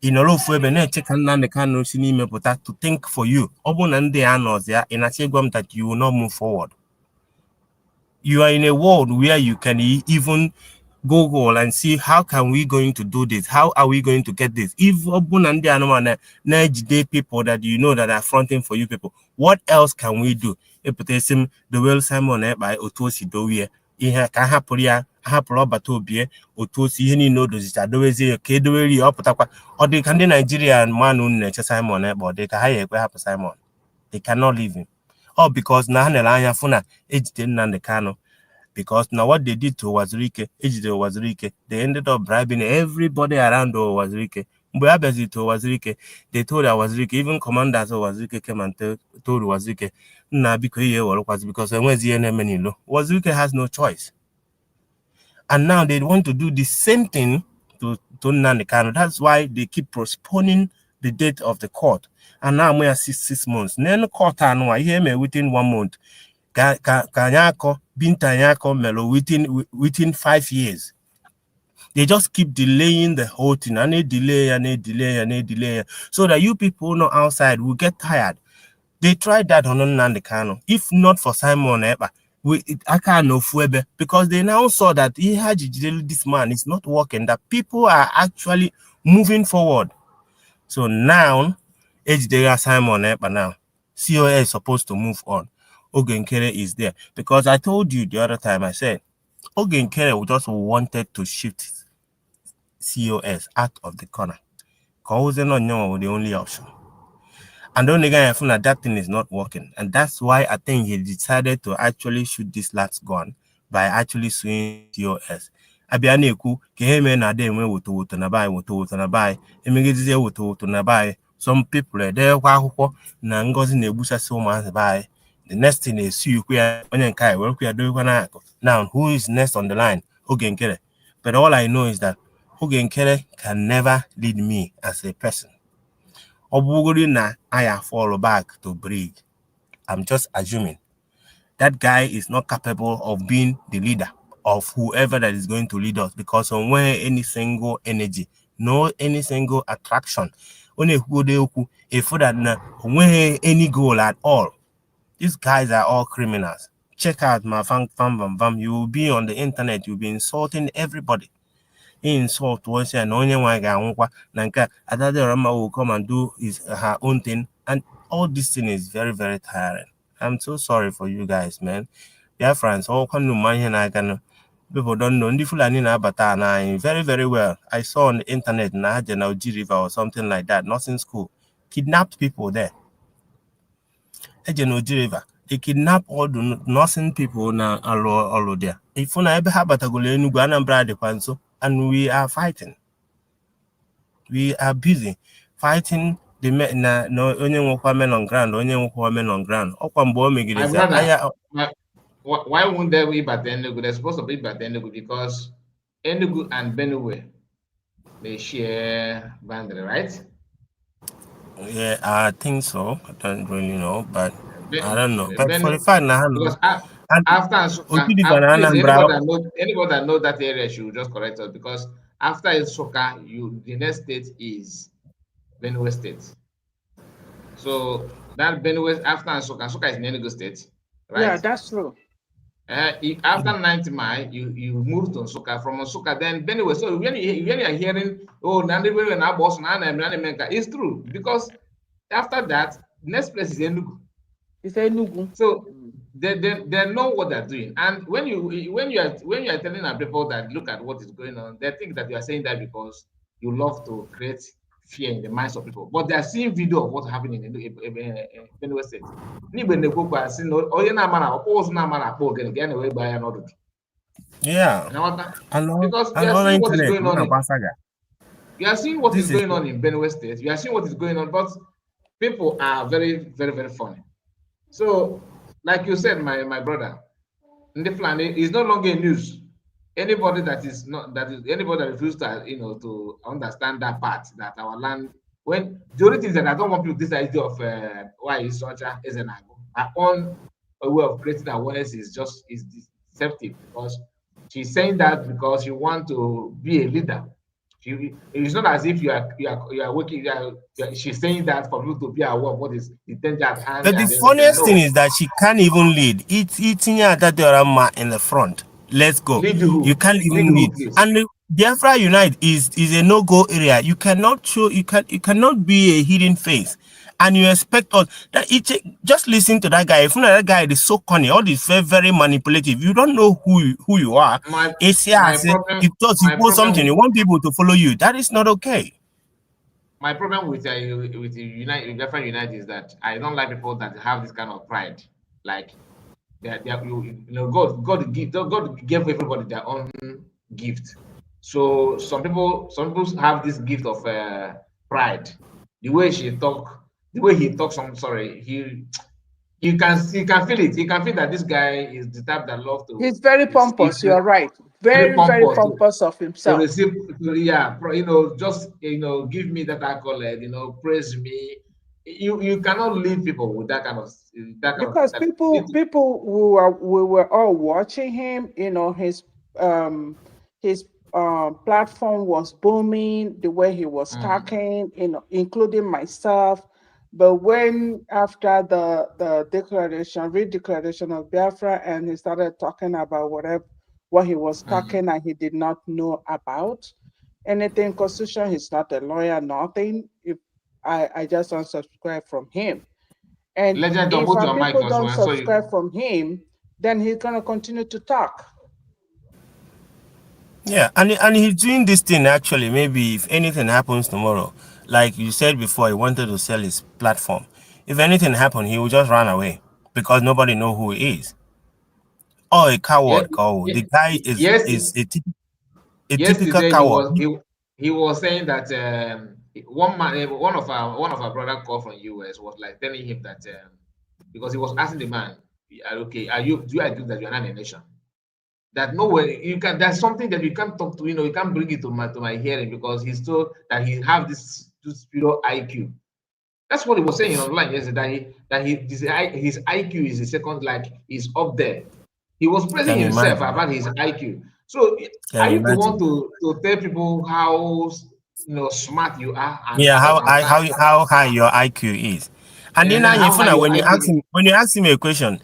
Ị nọrọ ofu ebe na-eche ka Nnamdi Kanu si n'ime pụta to think for you. Ọ bụ na ndị a nọzi ya, ị na-achọ ịgwa m that you will not move forward. You are in a world where you can even Google and see how can we going to do this? How are we going to get this? If people that you know that are fronting for you people, what else can we do? If the well Simon Ekpa otosi dowie ihe ka hapụrụ ya hapụrụ ọbata obie otosi ihe niile o dozita adowezi ka edoweri ọpụtakwa ọ dị ka ndị Nigerian man na-eche Simon Ekpa ọ dị ka ha ya ekwe hapụ Simon. They cannot leave him. All because na ha nere anya fụ na ejide Nnamdi Kanu. Because now what they did to Wazirike, they ended up bribing everybody around Wazirike. They told Wazirike, even commanders of Wazirike came and told Wazirike, because Wazirike has no choice. And now they want to do the same thing to Nnamdi Kanu. That's why they keep postponing the date of the court. And now we are 6 months. Then court within 1 month. Melo within 5 years. They just keep delaying the whole thing, and they delay, so that you people know outside will get tired. They tried that on Nnamdi Kanu. If not for Simon Ekpa, I can't know Fuebe, because they now saw that this man is not working, that people are actually moving forward. So now, Simon Ekpa now, COA is supposed to move on. Nkere is there, because I told you the other time, I said Nkere just wanted to shift COS out of the corner. Cause they're not the only option. And the only guy I found that thing is not working. And that's why I think he decided to actually shoot this last gun by actually suing COS. Abianeku, Keheme na de woto na bai, Emigize woto na bai. Some people are there na ngozi nebusa so much by. The next thing is you now who is next on the line? Nkere. But all I know is that Nkere can never lead me as a person. I fall back to breed. I'm just assuming that guy is not capable of being the leader of whoever that is going to lead us, because on where any single energy, no any single attraction, only if that any goal at all. These guys are all criminals. Check out my fam. You will be on the internet. You'll be insulting everybody. Insult once and only one guy. Nanka Adadorama will come and do her own thing, and all this thing is very, very tiring. I'm so sorry for you guys, man. Biafrans, all kind of money and I can. People don't know. Very, very well. I saw on the internet Naja River or something like that. Nursing school kidnapped people there. River. They kidnap all the nursing people now all there. If we ever have and we are fighting. We are busy fighting the men men on ground, men on ground. Why won't there be but Enugu? They're supposed to be but Enugu because Enugu and Benue they share boundary, right? Yeah, I think so. I don't really know, but I don't know. But for the fact now, because after anybody that knows that area should just correct us, because after Nsukka, the next state is Benue State. So that Benue after Nsukka is in Enugu State. right? Yeah, that's true. After 90 Mile, you move to Nsukka. From Nsukka, then anyway. So when you are hearing, oh, it's true, because after that, next place is Enugu. It's Enugu. So they know what they're doing. And when you are telling our people that look at what is going on, they think that you are saying that because you love to create fear in the minds of people. But they are seeing video of what's happening in Benue State. Yeah. Because we are seeing what is going on. You are seeing what is going on in Benue State. You are seeing what is going on, but people are very, very, very funny. So, like you said, my brother, in the plan is no longer news. Anybody that refuses to to understand that part, that our land, when the only thing that I don't want people this idea of why is such as an angle. Our own way of creating awareness is deceptive, because she's saying that because she wants to be a leader. It's not as if you are working. She's saying that for people to be aware of what is the danger at hand. But the funniest thing is that she can't even lead. It's eating that diorama in the front. Let's go. You can't even lead. And the Biafra Unite is a no-go area. You cannot show. You cannot be a hidden face, and you expect us that just listen to that guy. If that guy is so cunning, all this very, very manipulative. You don't know who you are. You thought you post something. You want people to follow you. That is not okay. My problem with the Biafra Unite is that I don't like people that have this kind of pride. Like God gave everybody their own gift. So some people have this gift of pride. The way he talks. I'm sorry. You can feel it. You can feel that this guy is the type that loves to. He's very pompous. You're right. Very pompous of himself. To receive, just give me that accolade. Praise me. You cannot lead people with that kind of because people we were all watching him. His platform was booming. The way he was talking, including myself. But when after the redeclaration of Biafra, and he started talking about what he was talking and he did not know about anything constitution, he's not a lawyer, nothing. If I just unsubscribe from him. And if people don't subscribe from him, then he's gonna continue to talk. Yeah, and he's doing this thing actually. Maybe if anything happens tomorrow, like you said before, he wanted to sell his platform. If anything happened, he will just run away because nobody knows who he is. Oh, a coward! The guy is a typical coward. He was saying that one of our brother called from US was like telling him that because he was asking the man, okay, do you agree that you are not a nation? That nowhere you can. There's something that you can't talk to. You can't bring it to my hearing because he's told that he have this spiritual IQ. That's what he was saying online yesterday. His IQ is the second, like he's up there. He was praising himself about his IQ. So are you the one to tell people how smart you are? And how high your IQ is. And then when you ask him a question,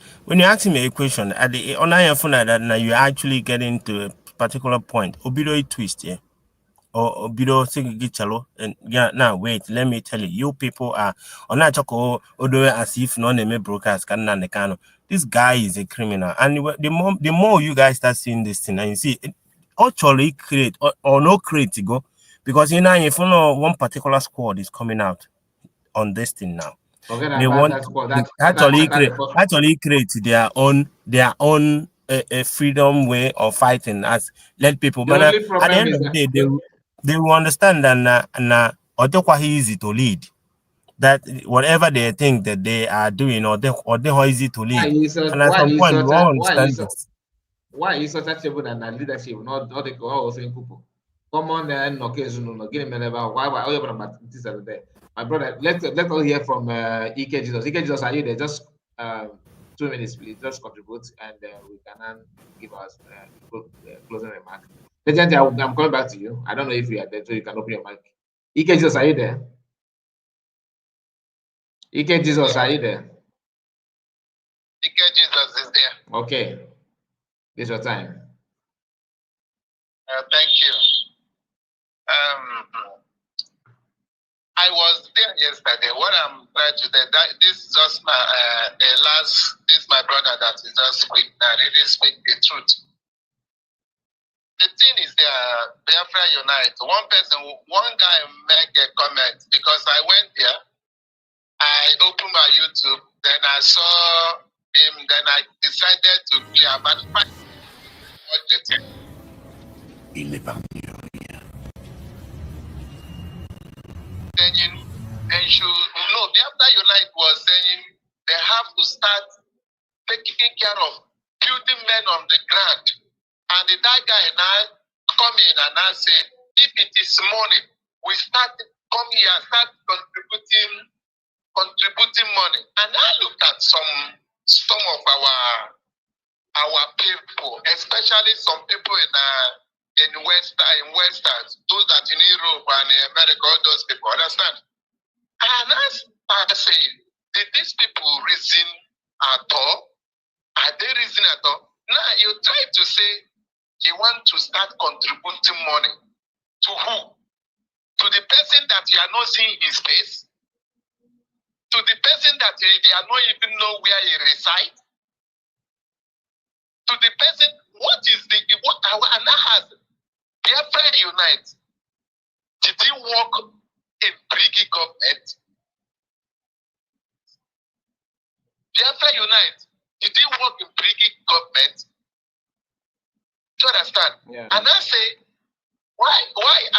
at the online phone that you actually get into a particular point, obido twist, yeah. Or obido chalo, and now wait, let me tell you, you people are on that choco as if no name brokers can. This guy is a criminal, and the more you guys start seeing this thing, and you see, actually create or no create to go, because if you know one particular squad is coming out on this thing now. They want actually create their own freedom way of fighting, as let people. But at the end of the day, they will understand that easy to lead. That whatever they think that they are doing or they easy to lead. And at some point, we all understand this. Why is such a table than leadership? Not the people. Come on there, no case, no get him why this are there. My brother, let's all hear from Nkere Jesus. Nkere Jesus, are you there? Just 2 minutes, please. Just contribute, and we can give us closing remark. Legend, I'm coming back to you. I don't know if you are there, so you can open your mic. Nkere Jesus, are you there? Nkere Jesus, are you there? Nkere Jesus, Okay, this is your time. Thank you. I was there yesterday. What I'm trying to say, that this is just my this is my brother that is just speak that really speak the truth. The thing is, Biafra Unite. One guy make a comment because I went there. I opened my YouTube, then I saw him, then I decided to play about 5 watch the thing. Then Biafra Unite was saying they have to start taking care of building men on the ground. And that guy now come in and I say, if it is money, we start come here and start contributing money. And I looked at some of our people, especially some people in Western, those that in Europe and in America, all those people, understand? And I say, did these people reason at all? Are they reason at all? Now you try to say you want to start contributing money to who? To the person that you are not seeing his face? To the person that they are not even know where he resides? To the person, what and that has Biafra Unite? Did he work in Brigi government? Biafra Unite, did he work in Brigi government? Do you understand? Yeah. And I say, why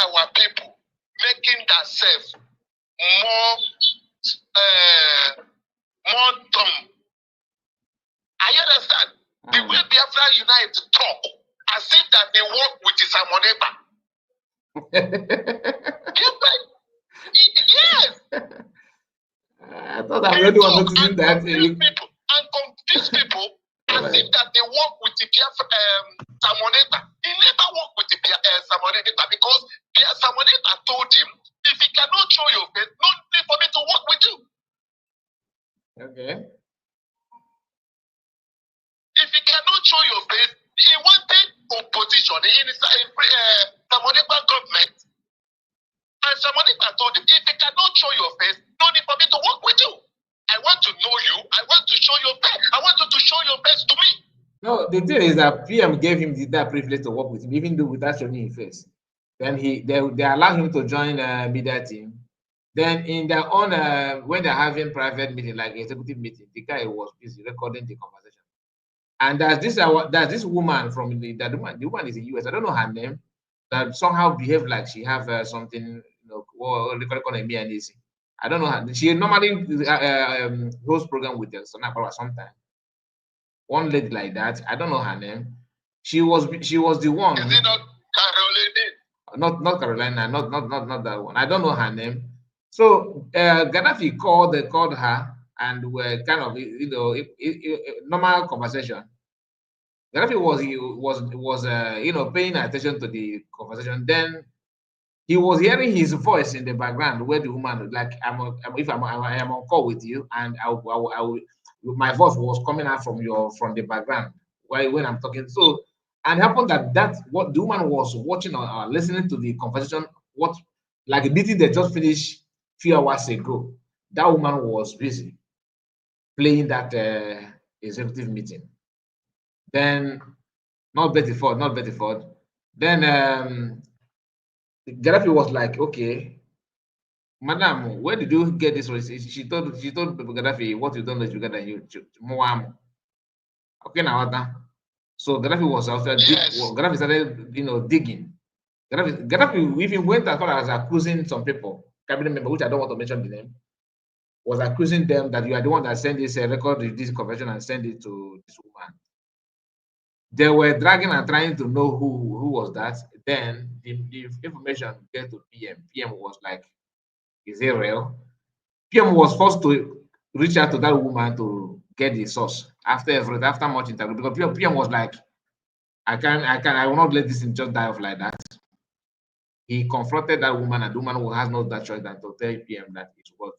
our people making themselves more dumb? I understand. The way Biafra Unite talk, as if that they work with Simon Ekpa. Yes. I thought I already was noticing that. Confuse people as if that they work with the Simon Ekpa. He never worked with the Simon Ekpa because Simon Ekpa told him, if he cannot show your face, no need for me to work with you. Okay. If he cannot show your face, he wanted opposition in Simon Ekpa government. And Simon Ekpa told him, if he cannot show your face, no need for me to work with you. I want to know you. I want to show your face. I want you to show your face to me. No, the thing is that PM gave him that privilege to work with him, even though without showing his face. Then they allowed him to join media team. Then in their own when they're having private meeting, like executive meeting, the guy was busy recording the conversation. And there's this woman from the woman is in US. I don't know her name. That somehow behaved like she have something, I don't know her. She normally hosts program with us sometimes. One lady like that, I don't know her name. She was the one. Is it not Caroline? Not Carolina, not that one. I don't know her name. So Gaddafi called her and were kind of normal conversation. Gaddafi was paying attention to the conversation. Then he was hearing his voice in the background where the woman like I am on call with you and my voice was coming out from the background when I'm talking. So and it happened that what the woman was watching or listening to the conversation, like a meeting they just finished few hours ago. That woman was busy playing that executive meeting. Then not Betty Ford. Then Gaddafi was like, okay, madam, where did you get this? She told Gaddafi, what you done is you got you okay now that. So Gaddafi was outside. Yes. Gaddafi started, digging. Gaddafi even went as far as accusing some people, cabinet member, which I don't want to mention the name, was accusing them that you are the one that sent this record this convention and send it to this woman. They were dragging and trying to know who was that. Then the information get to PM. PM was like, is it real? PM was forced to reach out to that woman to get the source after much interview, because PM was like, I will not let this thing just die off like that. He confronted that woman, and the woman has no that choice than to tell PM that it was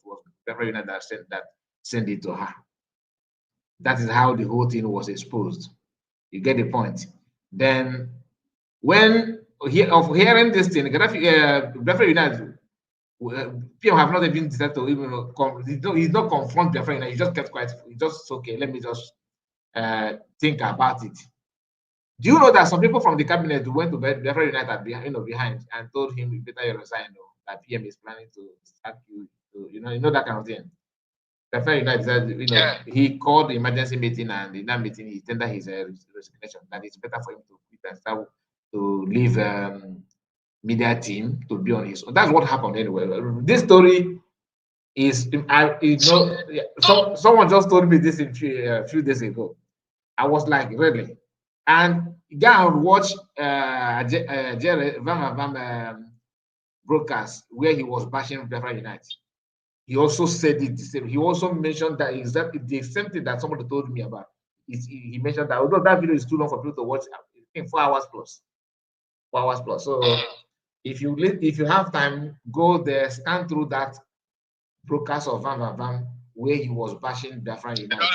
Biafra Unite that sent it to her. That is how the whole thing was exposed. You get the point. Then when of hearing this thing, Biafra United, people have not even decided to even he's not confront Biafra United. He just kept quiet. He just okay. Let me just think about it. Do you know that some people from the cabinet went to Biafra United behind and told him, better you resign, that PM is planning to sack you. You know that kind of thing. Biafra United said, he called the emergency meeting, and in that meeting he tendered his resignation. That it's better for him to quit and start to leave media team to be on his own. That's what happened anyway. This story is, someone just told me this a few days ago. I was like, really? And go and watch Jerry Van broadcast where he was bashing Biafra United. He also said it the same. He also mentioned that exactly the same thing that somebody told me about. He mentioned that although that video is too long for people to watch, in 4 hours plus. 4 hours plus. So if you have time, go there, scan through that broadcast of Van where he was bashing Biafra United. No. Please.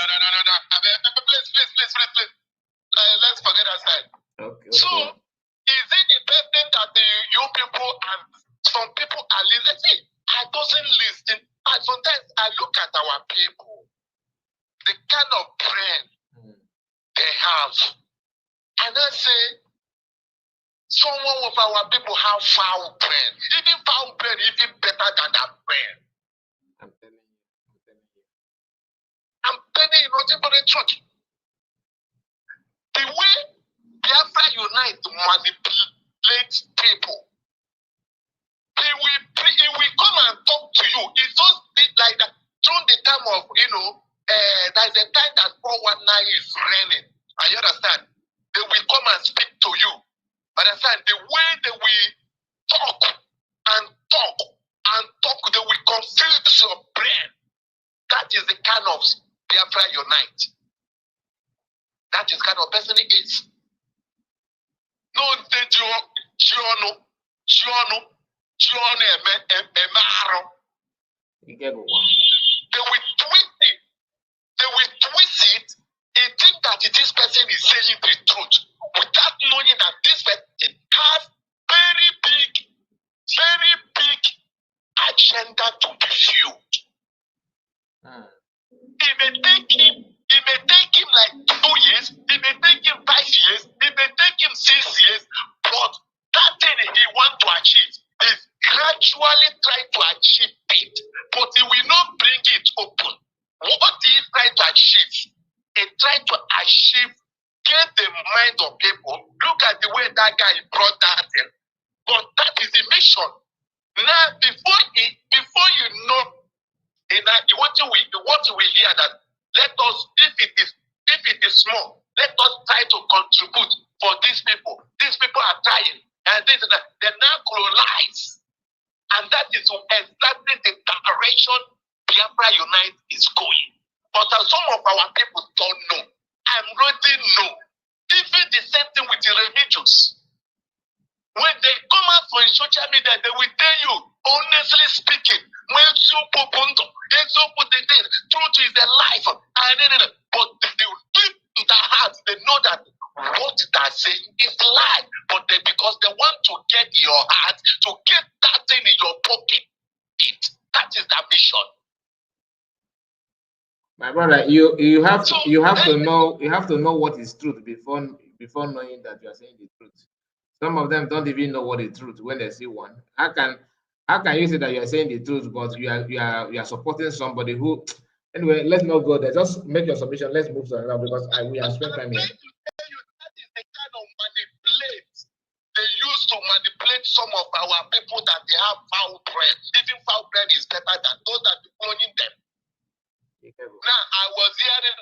Let's forget that side. Okay. So, is it the person that you people and some people are listening? I doesn't listen. Sometimes I look at our people, the kind of brain they have, and I say, someone of our people have foul brain. Even foul brain, even better than that brain. I'm telling you, nothing but the truth. The way Biafra Unite manipulate people, he will come and talk to you. It's just like that. During the time of, there's a time that 419 is raining. You understand? They will come and speak to you. Understand? The way they will talk, they will confuse your brain. That is the kind of Biafra Unite. That is the kind of person he is. No, they will twist it. They think that this person is saying the truth without knowing that this person has very big agenda to be fueled. It may take him like 2 years, it may take him 5 years, it may take him 6 years, but that thing he wants to achieve is gradually trying to achieve it, but he will not bring it open. What he is trying to achieve? He trying to achieve, get the mind of people. Look at the way that guy brought that in. But that is the mission. Now, before you know, what you will hear that, let us, if it is small, let us try to contribute for these people. These people are trying, and they now colonize. And that is exactly the direction Biafra Unite is going. But some of our people don't know. I already know. Even the same thing with the religious. When they come out for social media, they will tell you, honestly speaking, when truth is the life. But deep in their heart, they know that what they're saying is lie. But because they want to get your heart, to get that thing in your pocket, that is their mission. My brother, you have to know what is truth before knowing that you are saying the truth. Some of them don't even know what is truth when they see one. How can you say that you are saying the truth, but you are supporting somebody who? Anyway, let's not go there. Just make your submission. Let's move to another because we are spending time here. That is the kind of manipulate they use to manipulate some of our people that they have foul bread. Even foul bread is better than those that are cloning them. Now, I was hearing,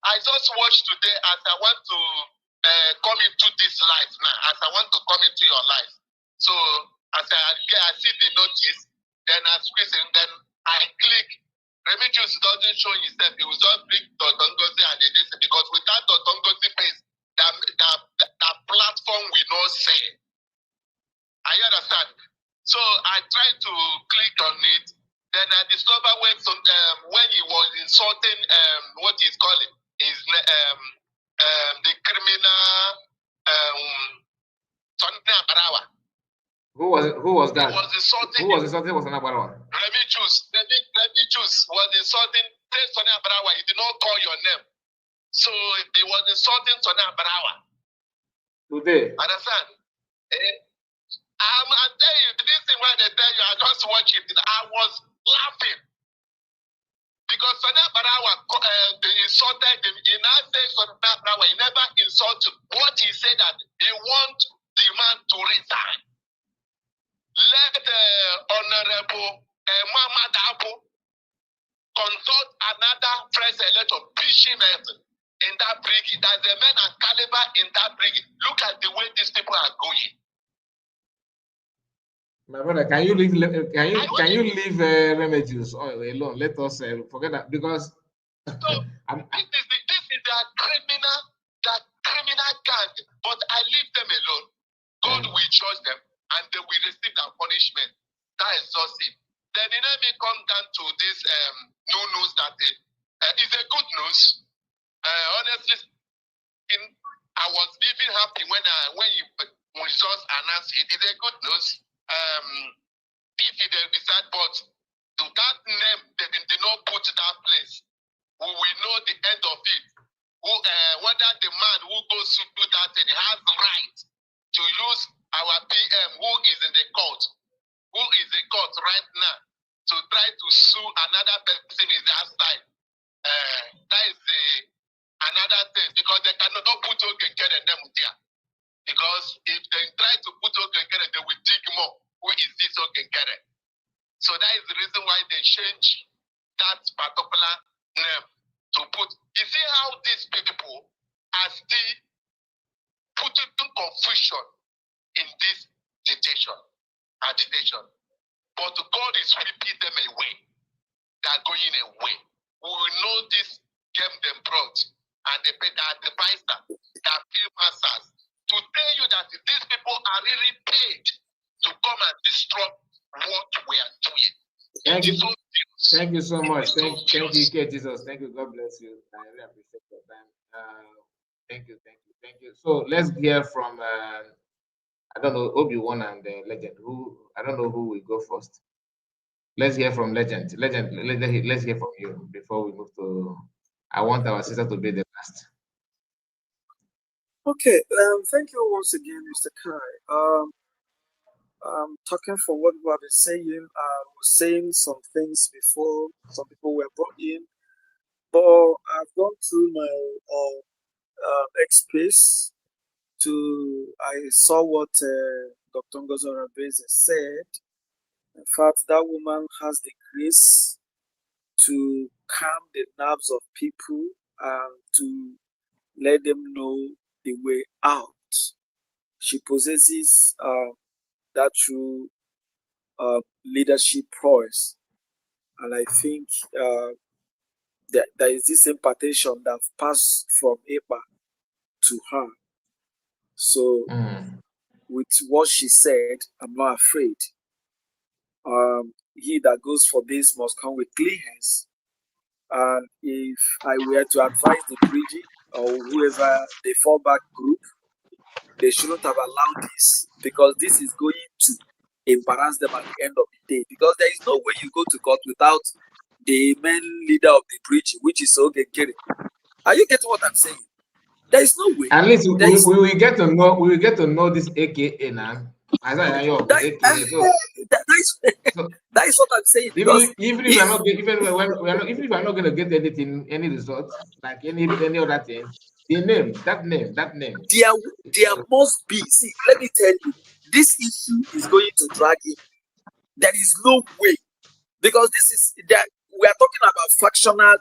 I just watched today as I want to come into this life now, as I want to come into your life. So, as I see the notice, then I squeeze in, then I click. Remigius doesn't show himself, he will just bring Dodongozi and this because without Dodongozi face, that platform will not say. I understand. So, I tried to click on it. Then I discovered when he was insulting what he's calling is the criminal Sunday Abarawa. Who was that? He was insulting. Who was insulting was Abarawa? Remy Juice was insulting. Sunday Abarawa. He did not call your name, so he was insulting Sunday Abarawa. Today. Understand? I tell you, this thing when they tell you, I just watch it. I was laughing because Sunday Abarawa insulted him. He now said Sunday Abarawa. He never insulted. What he said that he wants the man to resign. Let Honorable Muhammad Abu consult another president of BCMS in that brigade. That the men and caliber in that brigade. Look at the way these people are going. My brother, can you leave Remedies alone? Let us forget that because this is their criminal gang. But I leave them alone. God will judge them and they will receive their punishment. That is just it. Then let me come down to this new news that is a good news. Honestly, I was even happy when you just announced it. It's a good news. If they decide, but to that name they did not put that place, we will know the end of it. Whether the man who goes to do that thing has the right to use our PM who is in the court right now to try to sue another person in that side. That is another thing because they cannot put Nkere name there. Because if they try to put Nkere, they will dig more. Who is this Nkere? So that is the reason why they change that particular name to put. You see how these people are still putting confusion in this agitation. But God is sweeping them away. They are going away. We will know this game them brought and the pastor, the few masters, to tell you that these people are really paid to come and destroy what we are doing. Thank you. Thank you so much. Thank you, Jesus. Thank you. God bless you. I really appreciate your time. Thank you. So let's hear from I don't know, Obi-Wan and Legend. I don't know who will go first. Let's hear from Legend. Let's hear from you before we move to. I want our sister to be the last. Okay. Thank you once again, Mr. Kai. Talking from what we have been saying, I was saying some things before some people were brought in, but I've gone through my X-Space I saw what Dr. Orabueze said. In fact, that woman has the grace to calm the nerves of people and to let them know the way out. She possesses that true leadership prowess. And I think that there is this impartation that passed from Ekpa to her. So with what she said, I'm not afraid. He that goes for this must come with clean hands. And if I were to advise the Bridgie or whoever, the Fallback group, they shouldn't have allowed this because this is going to embarrass them at the end of the day. Because there is no way you go to court without the main leader of the Bridgie, which is Nkere. Are you getting what I'm saying? There is no way. At least we will get to know. We will get to know this AKA now. That is what I'm saying. Even if we are not going to get any results, like any other thing, that name. There must be. See, let me tell you, this issue is going to drag in. There is no way, because this is that we are talking about factional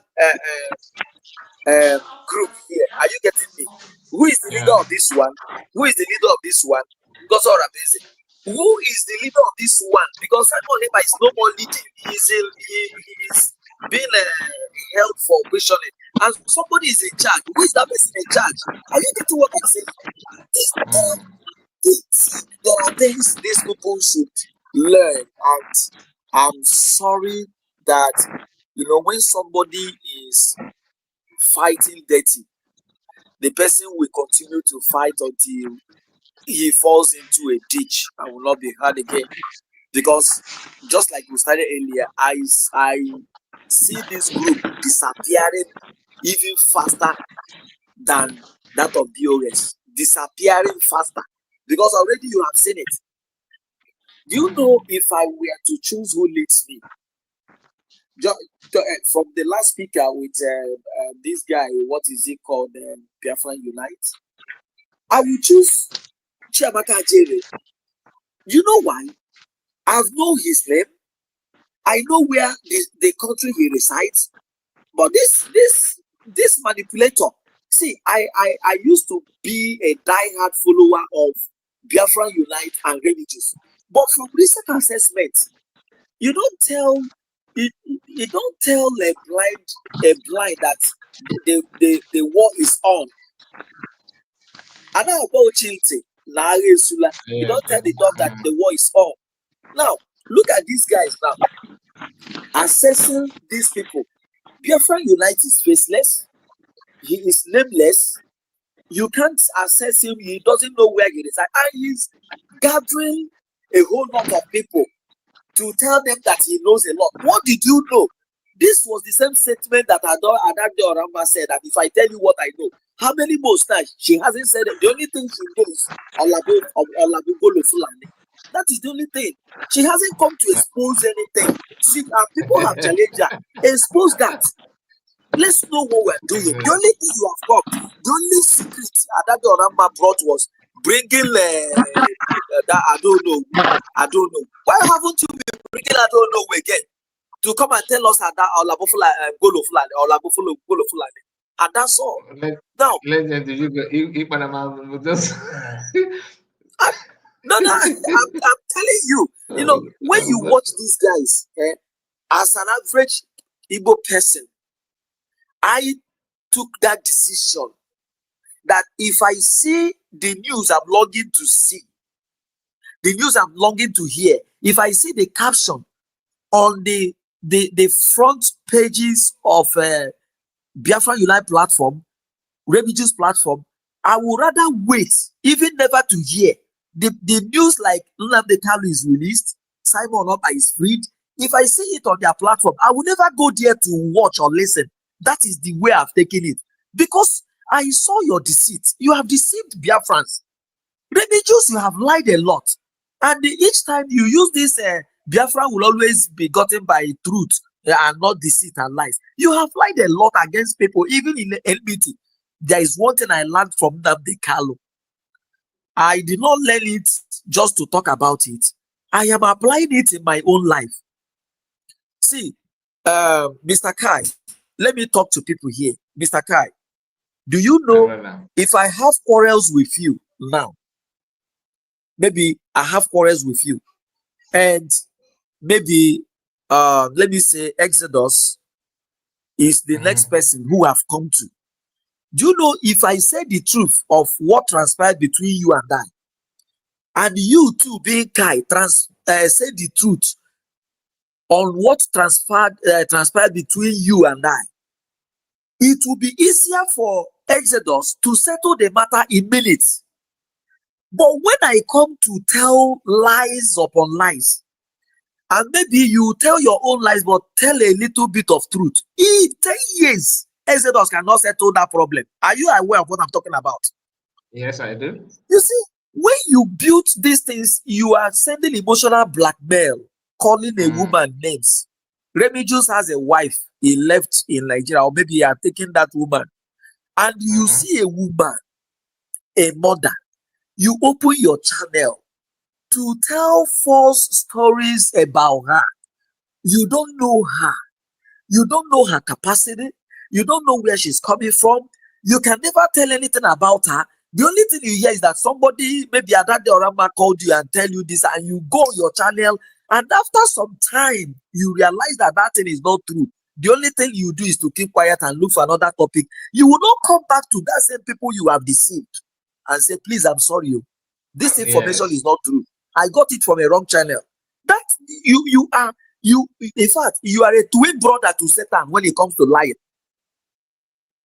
group here. Are you getting me? Who is the leader of this one? Who is the leader of this one? Because Orabueze. Who is the leader of this one? Because Simon Ekpa is no more leading. He is being held for questioning. And somebody is in charge. Who is that person in charge? Are you getting what I'm saying? There are things these people should learn. And I'm sorry that, when somebody is fighting dirty, the person will continue to fight until he falls into a ditch and will not be heard again. Because just like we started earlier, I see this group disappearing even faster than that of BOS, disappearing faster, because already you have seen it. Do you know, if I were to choose who leads me, from the last speaker with this guy, what is he called, Biafran Unite, I will choose Chiamaka Ajere. You know why? I've known his name. I know where the country he resides. But this manipulator, see, I used to be a diehard follower of Biafran Unite and Religious. But from recent assessment, you don't tell a blind that the war is on. And now about Chilti, you don't tell the dog that the war is on. Now, look at these guys now. Assessing these people. Biafran Unite is faceless. He is nameless. You can't assess him. He doesn't know where he resides. And he's gathering a whole lot of people to tell them that he knows a lot. What did you know? This was the same statement that Adade Oramba said, that if I tell you what I know, how many more times? She hasn't said it. The only thing she knows Olabugolo Fulani. That is the only thing. She hasn't come to expose anything. See, people have challenged her. Expose that. Let's know what we're doing. The only thing you have got, the only secret Adade Oramba brought was bringing that I don't know. Why haven't you been bringing I don't know again to come and tell us that Olabugolo Fulani? And that's all. Now, no, I'm telling you, you know, when you watch these guys, as an average Igbo person, I took that decision that if I see the news I'm longing to see, the news I'm longing to hear, if I see the caption on the front pages of Biafran Unite platform, Refugees platform, I would rather wait, even never to hear the news like Nnamdi Kanu is released, Simon Ekpa is freed. If I see it on their platform, I will never go there to watch or listen. That is the way I've taken it. Because I saw your deceit. You have deceived Biafrans. Religious, you have lied a lot. And each time you use this, Biafran will always be gotten by truth and not deceit and lies. You have lied a lot against people, even in the LBT. There is one thing I learned from Nnamdi Kanu. I did not learn it just to talk about it. I am applying it in my own life. See, Mr. Kai, let me talk to people here. Mr. Kai, do you know if I have quarrels with you now, maybe I have quarrels with you, and maybe, let me say Exodus is the next person who have come to. Do you know if I say the truth of what transpired between you and I, and you too being Kai, say the truth on what transpired between you and I, it will be easier for Exodus to settle the matter in minutes. But when I come to tell lies upon lies, and maybe you tell your own lies, but tell a little bit of truth, in 10 years, Exodus cannot settle that problem. Are you aware of what I'm talking about? Yes, I do. You see, when you build these things, you are sending emotional blackmail, calling a woman names. Remigius has a wife, he left in Nigeria, or maybe he had taken that woman. And you see a woman, a mother, you open your channel to tell false stories about her. You don't know her. You don't know her capacity. You don't know where she's coming from. You can never tell anything about her. The only thing you hear is that somebody, maybe Adade Oramba, called you and tell you this, and you go on your channel, and after some time, you realize that that thing is not true. The only thing you do is to keep quiet and look for another topic. You will not come back to that same people you have deceived and say, please, I'm sorry. This information is not true. I got it from a wrong channel. That in fact, you are a twin brother to Satan when it comes to lying.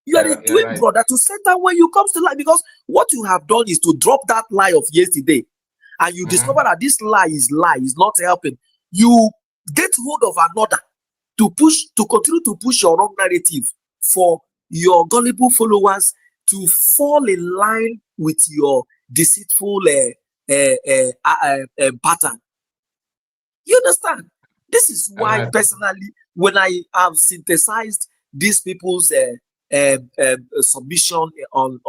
You are a twin right. brother to Satan when you come to life, because what you have done is to drop that lie of yesterday, and you discover that this lie is not helping. You get hold of another to continue to push your wrong narrative for your gullible followers to fall in line with your deceitful pattern. You understand? This is why, personally, when I have synthesized these people's submission on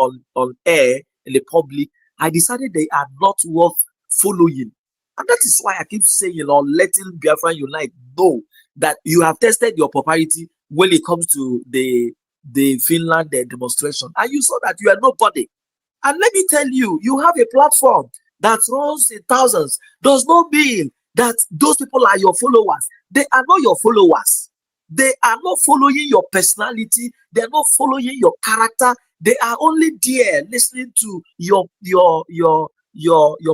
air in the public, I decided they are not worth following. And that is why I keep saying, or letting Biafran Unite know that you have tested your propriety when it comes to the Finland demonstration. And you saw that you are nobody. And let me tell you, you have a platform that runs in thousands. Does not mean that those people are your followers. They are not your followers. They are not following your personality. They are not following your character. They are only there listening to your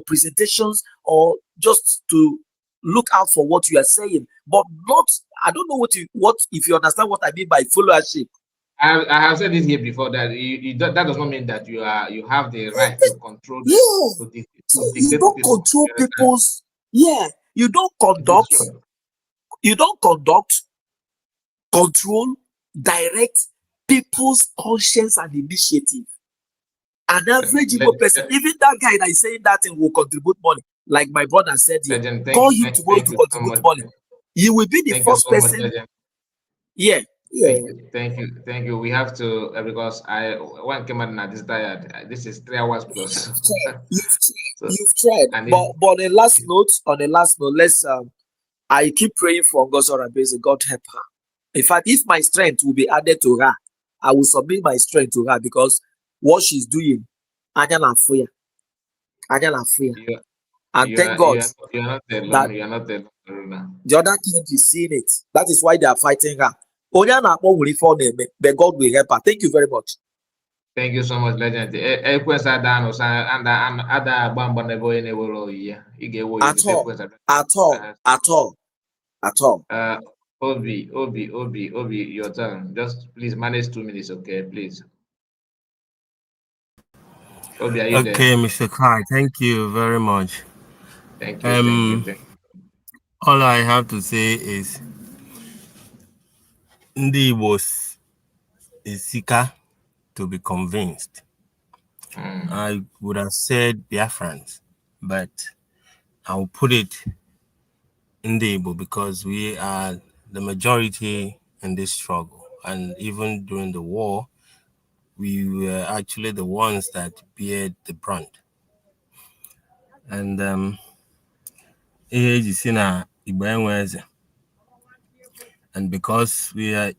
presentations, or just to look out for what you are saying, but not. I don't know what if you understand what I mean by followership. I have said this here before, that that does not mean that you have the right to control them. You don't control people's. Yeah, you don't conduct. You don't conduct, control, direct people's conscience and initiative. An average person, even that guy that is saying that thing, will contribute money. Like my brother said here, call him tomorrow to contribute money. You will be the first person. Yeah. Thank you. We have to, because one came out this tired. This is 3 hours plus. You've tried. But on a last note, let's I keep praying for Orabueze. God help her. In fact, if my strength will be added to her, I will submit my strength to her, because what she's doing, and thank God that you're not alone. the other camp is seeing it. That is why they are fighting her. But God will help her. Thank you very much. Thank you so much, legend. At all. Obi, your turn. Just please manage 2 minutes, okay? Please. Obi, are you there? Okay, Mr. Kai, thank you very much. Thank you. Thank you. All I have to say is, Ndi was a seeker to be convinced. I would have said Biafrans, but I'll put it in the Igbo, because we are the majority in this struggle. And even during the war, we were actually the ones that bear the brunt. And and because we are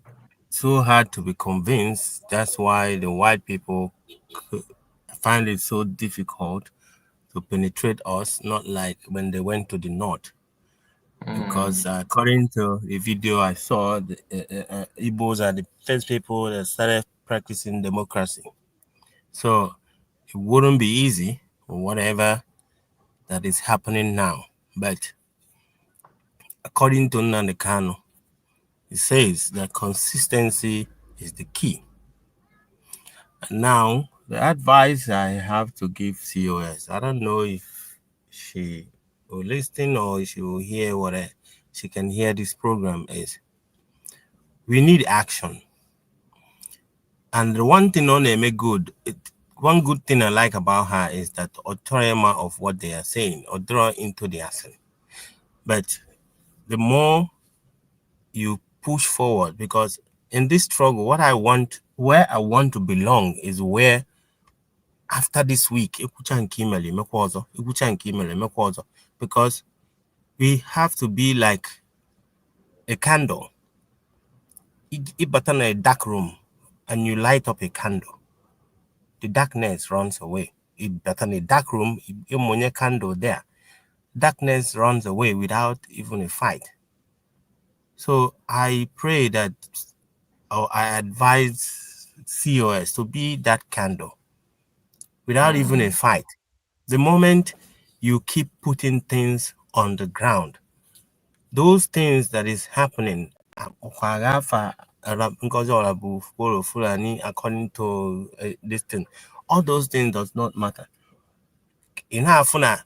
so hard to be convinced, that's why the white people find it so difficult to penetrate us, not like when they went to the north. Because according to the video I saw, the Igbos are the first people that started practicing democracy. So it wouldn't be easy, or whatever that is happening now. But according to Nnamdi Kanu, it says that consistency is the key. And now, the advice I have to give COS, I don't know if she will listen or she will hear what she can hear this program, is we need action. And the one thing on make good, one good thing I like about her is that authority of what they are saying, or draw into the action. But the more you push forward, because in this struggle, where I want to belong is where, after this week, because we have to be like a candle. If but in a dark room and you light up a candle, the darkness runs away. If but in a dark room, if candle there, darkness runs away without even a fight. So I pray that, or I advise COS to be that candle without even a fight. The moment you keep putting things on the ground, those things that is happening, Ngozi Orabu follow Fulani according to this thing. All those things does not matter. In Afuna,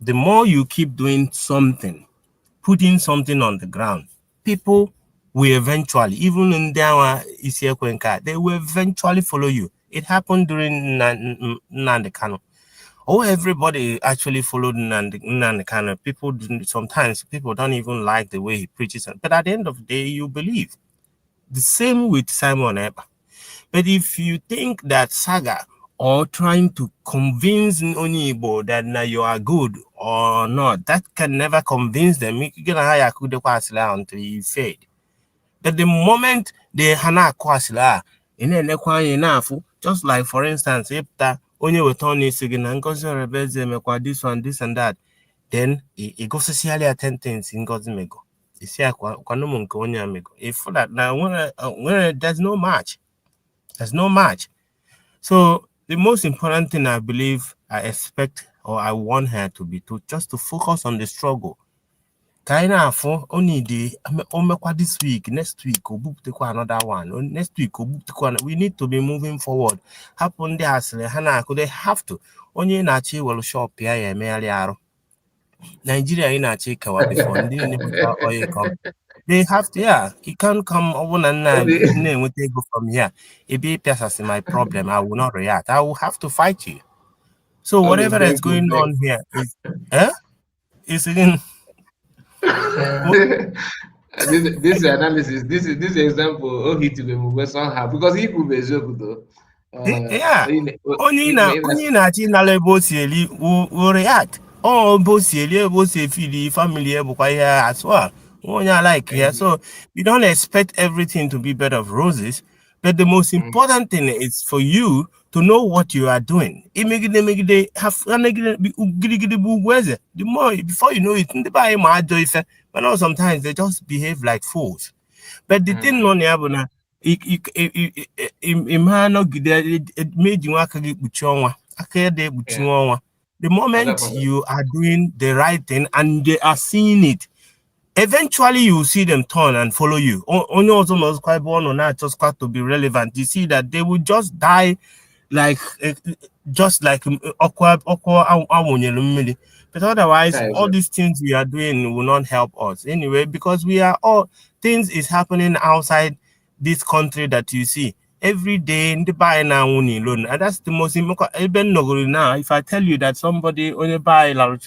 the more you keep doing something, putting something on the ground, people will eventually, even in their Isiekwenka, they will eventually follow you. It happened during Nnamdi Kanu. Oh, everybody actually followed Nnamdi Kanu. People sometimes people don't even like the way he preaches, but at the end of the day, you believe. The same with Simon Ekpa. But if you think that saga or trying to convince Onibo that now you are good or not, that can never convince them. Until you fade. But the moment they hana kwasila, just like for instance, if that only with Tony Sigin and Orabueze this one, this and that, then it goes to see 10 things in God's mego. If that now when there's no match. There's no match. So the most important thing I believe I expect or I want her to be just to focus on the struggle. Kaina for only the this week, next week, another one. Next week, we need to be moving forward. Happen there, Hana, could they have to? Only Nachi will shop here, Nigeria in a check before, they have to, yeah. It can't come over and name will take go from here. If it passes my problem, I will not react. I will have to fight you. So whatever is going on here is is in this analysis, this example, somehow because he could be joke though. Yeah. Only na Chinalebo will react. Oh, Bosieli, family as well. Like here. So you don't expect everything to be bed of roses. But the most important thing is for you to know what you are doing. The more before you know it, but now sometimes they just behave like fools. But the thing on the abuna, the moment you are doing the right thing and they are seeing it, eventually you will see them turn and follow you. Only also must quite born or not just quite to be relevant. You see that they will just die like just like awkward. But otherwise, all these things we are doing will not help us anyway, because we are all things is happening outside this country that you see every day in the buy now only loan, and that's the most important. Now, if I tell you that somebody only buy like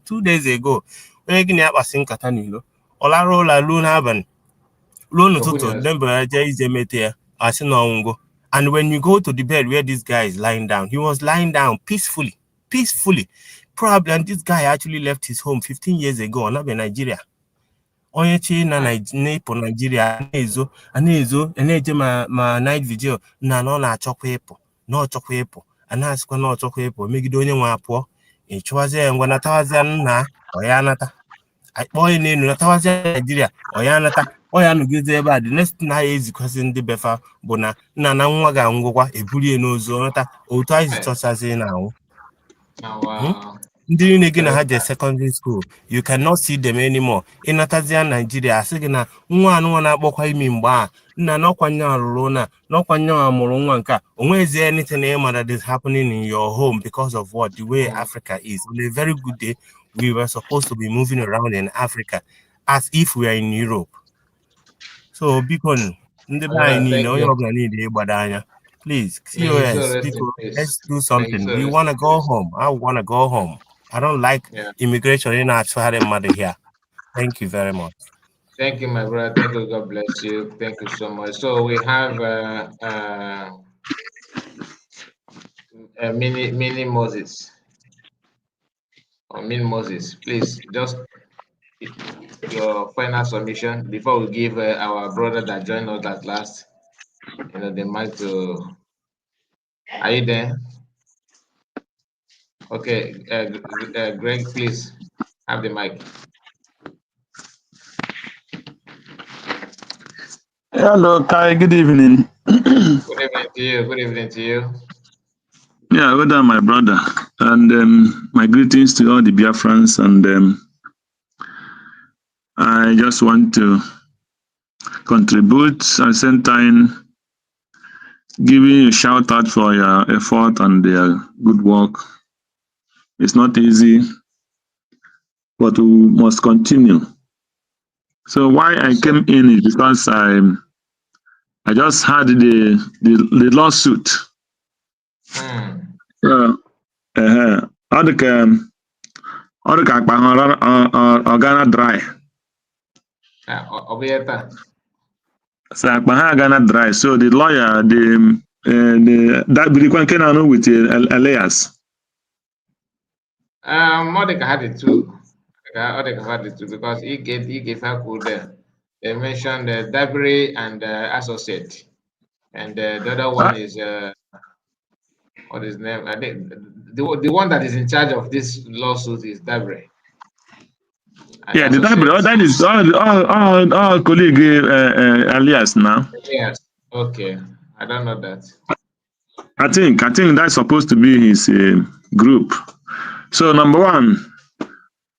2 days ago, Olarola loan happen. Loan to and when you go to the bed where this guy is lying down, he was lying down peacefully. Probably, and this guy actually left his home 15 years ago, not in Nigeria. Onye chi na Nigeria na-eje ma night vigil na na-achọkwa ịpụ anaghịkwa na ọchọkwa ịpụ megide onye nwe apụọ ịchụwazie ngwa natawazia nna ọya anata akpọ onye na-enu natawazia Nigeria ọya anata ọya nọgide ebe a the next na ya ezikwasị ndị befa bụ na nna na nwa ga-angwụkwa ebulie n'ozu ọnata otu anyị ji chọchazi na anwụ. Ndị na-ege na ha je secondary school, you cannot see them anymore. In Nigeria, asị na nwa anụnwa na-akpọkwa imi mgbe a nna n'ọkwanye alụrụ na n'ọkwanye amụrụ nwa nke a onwezi anything that is happening in your home because of what the way Africa is. On a very good day, we were supposed to be moving around in Africa as if we are in Europe. So because please, COS, people, let's do something. We want to go home. I want to go home. I don't like immigration in our mother here. Thank you very much. Thank you, my brother. Thank you. God bless you. Thank you so much. So we have mini Moses. Or Min Moses, please just your final submission before we give our brother that joined us at last, the mic to. Are you there? Okay, Greg, please have the mic. Hello, Kai. Good evening. Good evening to you. Good evening to you. Yeah, well done, my brother. And my greetings to all the Biafrans. And I just want to contribute at the same time giving you a shout out for your effort and their good work. It's not easy, but we must continue. So why I came in is because I just had the lawsuit. All the Ghana dry. So Ghana dry. So the lawyer, that Birikwan came with Elias. Mordecai had it too. Mordecai had it too because he gave her code there. They mentioned bribery and associate, and the other one is what is his name? I think the one that is in charge of this lawsuit is bribery. Yeah, the bribery. Oh, that is all colleague Elias now. Yes. Okay. I don't know that. I think that's supposed to be his group. So number one,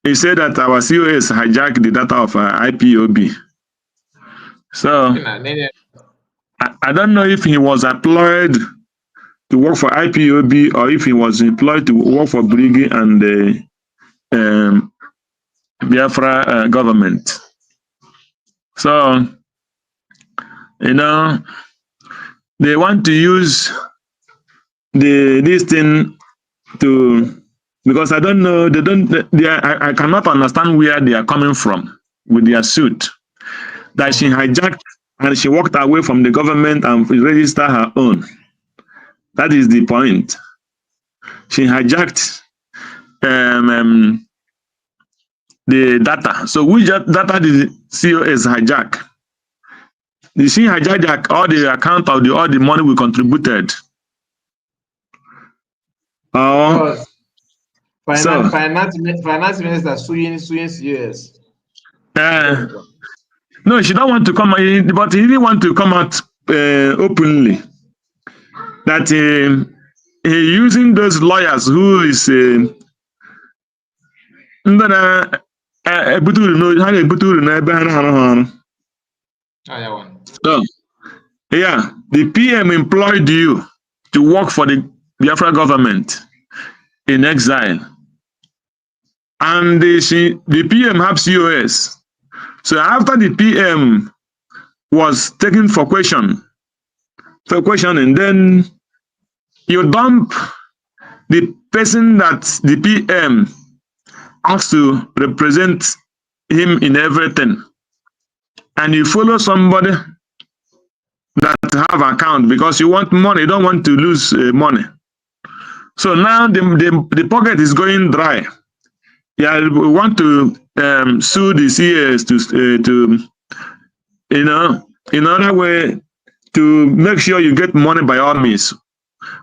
he said that our COS hijacked the data of IPOB. So I don't know if he was employed to work for IPOB or if he was employed to work for Brigi and the Biafra government. So, you know, they want to use this thing to, because I don't know, I cannot understand where they are coming from with their suit. That she hijacked and she walked away from the government and registered her own. That is the point. She hijacked the data. So which data did COS hijack? Did she hijack all the account of all the money we contributed? Finance minister suing COS. No, she don't want to come in, but he didn't want to come out openly. That he using those lawyers who is so yeah, the PM employed you to work for the Biafra government in exile, and the PM have COS. So after the PM was taken for questioning, then you dump the person that the PM asked to represent him in everything, and you follow somebody that have account because you want money, you don't want to lose money. So now the pocket is going dry. Yeah, we want to sue the CS to you know, in other way to make sure you get money by all means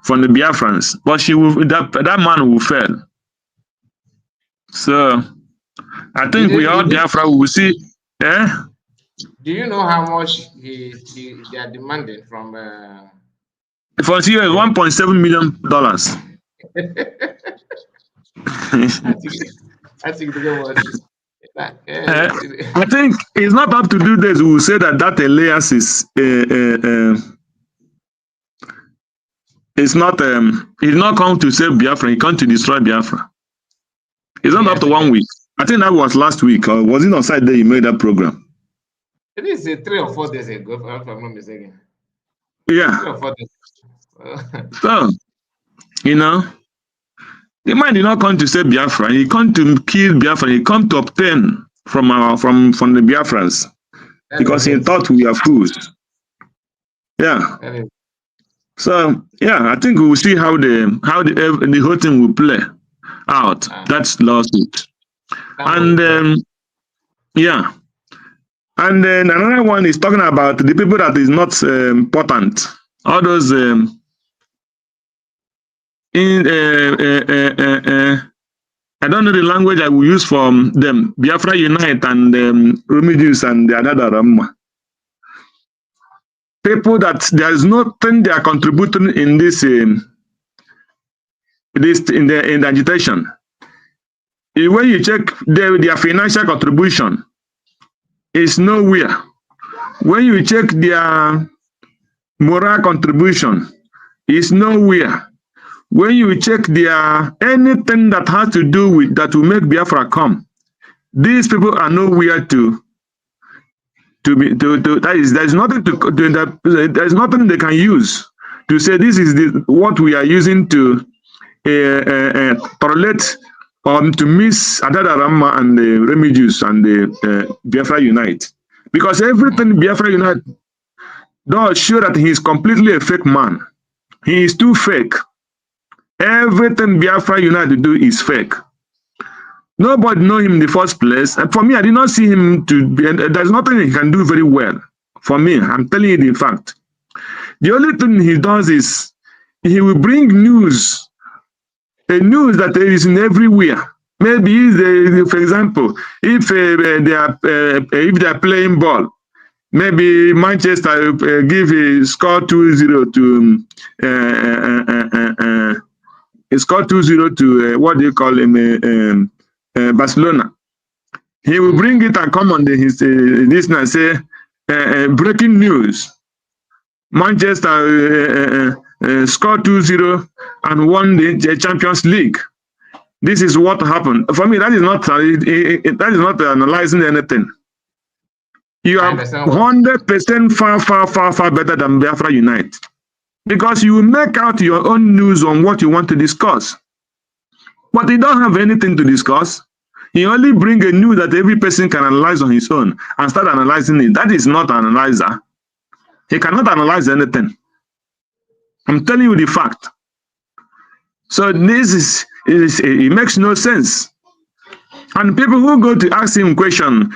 from the Biafrans, but that man will fail. So I think we all Biafra will see. Do you know how much they are demanding from? For CS, $1.7 million. I think they was. I think it's not up to do this. We will say that Elias is it's not he's not come to save Biafra. He come to destroy Biafra. It's not up to 1 week. I think that was last week, or was it on Saturday you made that program? It is 3 or 4 days ago, if I'm not mistaken. Yeah. 3 or 4 days. So, you know, the man did not come to save Biafra. He come to kill Biafra. He come to obtain from the Biafrans because he thought we are fools. Yeah. So yeah, I think we will see how the whole thing will play out. That's lawsuit. And yeah. And then another one is talking about the people that is not important. All those I don't know the language I will use for them. Biafra Unite and Remedies and the other people that there is nothing they are contributing in this in the agitation. When you check their financial contribution, is nowhere. When you check their moral contribution, it's nowhere. When you check their anything that has to do with that will make Biafra come, these people are nowhere to be there's nothing there's nothing they can use to say this is what we are using to tolerate to miss Adada Rama and the Remigius and the Biafra Unite. Because everything Biafra Unite does show that he is completely a fake man. He is too fake. Everything Biafra Unite do is fake. Nobody know him in the first place. And for me, I did not see him to be, there's nothing he can do very well. For me, I'm telling you the fact. The only thing he does is he will bring news, a news that there is in everywhere. Maybe, for example, if they are playing ball, maybe Manchester give a score 2-0 to score 2-0 to what do you call him? Barcelona. He will bring it and come on his this and say breaking news. Manchester scored 2-0 and won the Champions League. This is what happened. For me, that is not analyzing anything. You are 100% far better than Biafra Unite, because you will make out your own news on what you want to discuss. But he don't have anything to discuss. He only bring a news that every person can analyze on his own and start analyzing it. That is not an analyzer. He cannot analyze anything. I'm telling you the fact. So this it makes no sense. And people who go to ask him question,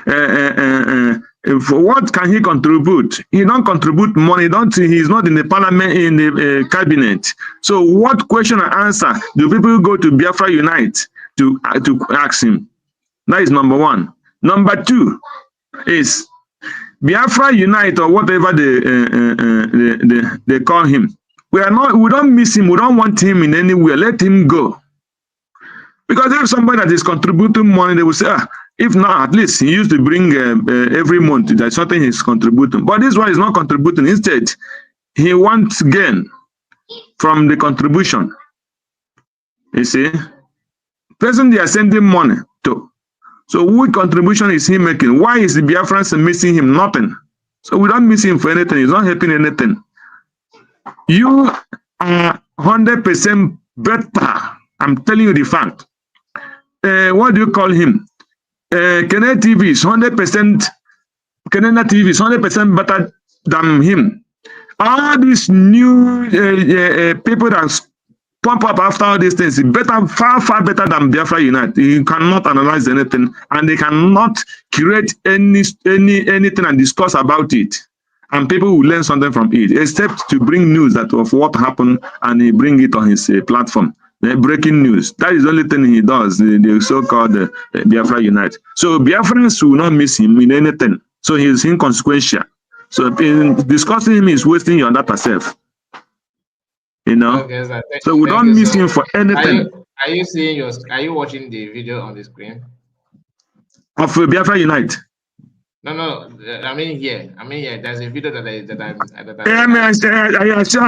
for what can he contribute? He don't contribute money. He's not in the parliament, in the cabinet. So what question and answer do people go to Biafra Unite to ask him? That is number one. Number two is Biafra Unite, or whatever they call him. We don't miss him. We don't want him in any way. Let him go. Because if somebody that is contributing money, they will say, if not, at least he used to bring every month. That's something he's contributing. But this one is not contributing. Instead, he wants gain from the contribution. You see? Person they are sending money to. So what contribution is he making? Why is the Biafrans missing him? Nothing. So we don't miss him for anything. He's not helping anything. You are 100% better. I'm telling you the fact. What do you call him? Nkere TV is 100%. Canada TV is 100% better than him. All these new people that pump up after all these things, better, far better than Biafra Unite. You cannot analyze anything, and they cannot create anything and discuss about it. And people will learn something from it, except to bring news of what happened, and he bring it on his platform. Breaking news. That is the only thing he does, the so-called Biafra Unite. So Biafrans will not miss him in anything. So he is inconsequential. So in discussing him is wasting your data self. You know? Okay, so we don't miss him for anything. Are you seeing are you watching the video on the screen? Of Biafra Unite? No. I mean here. There's a video I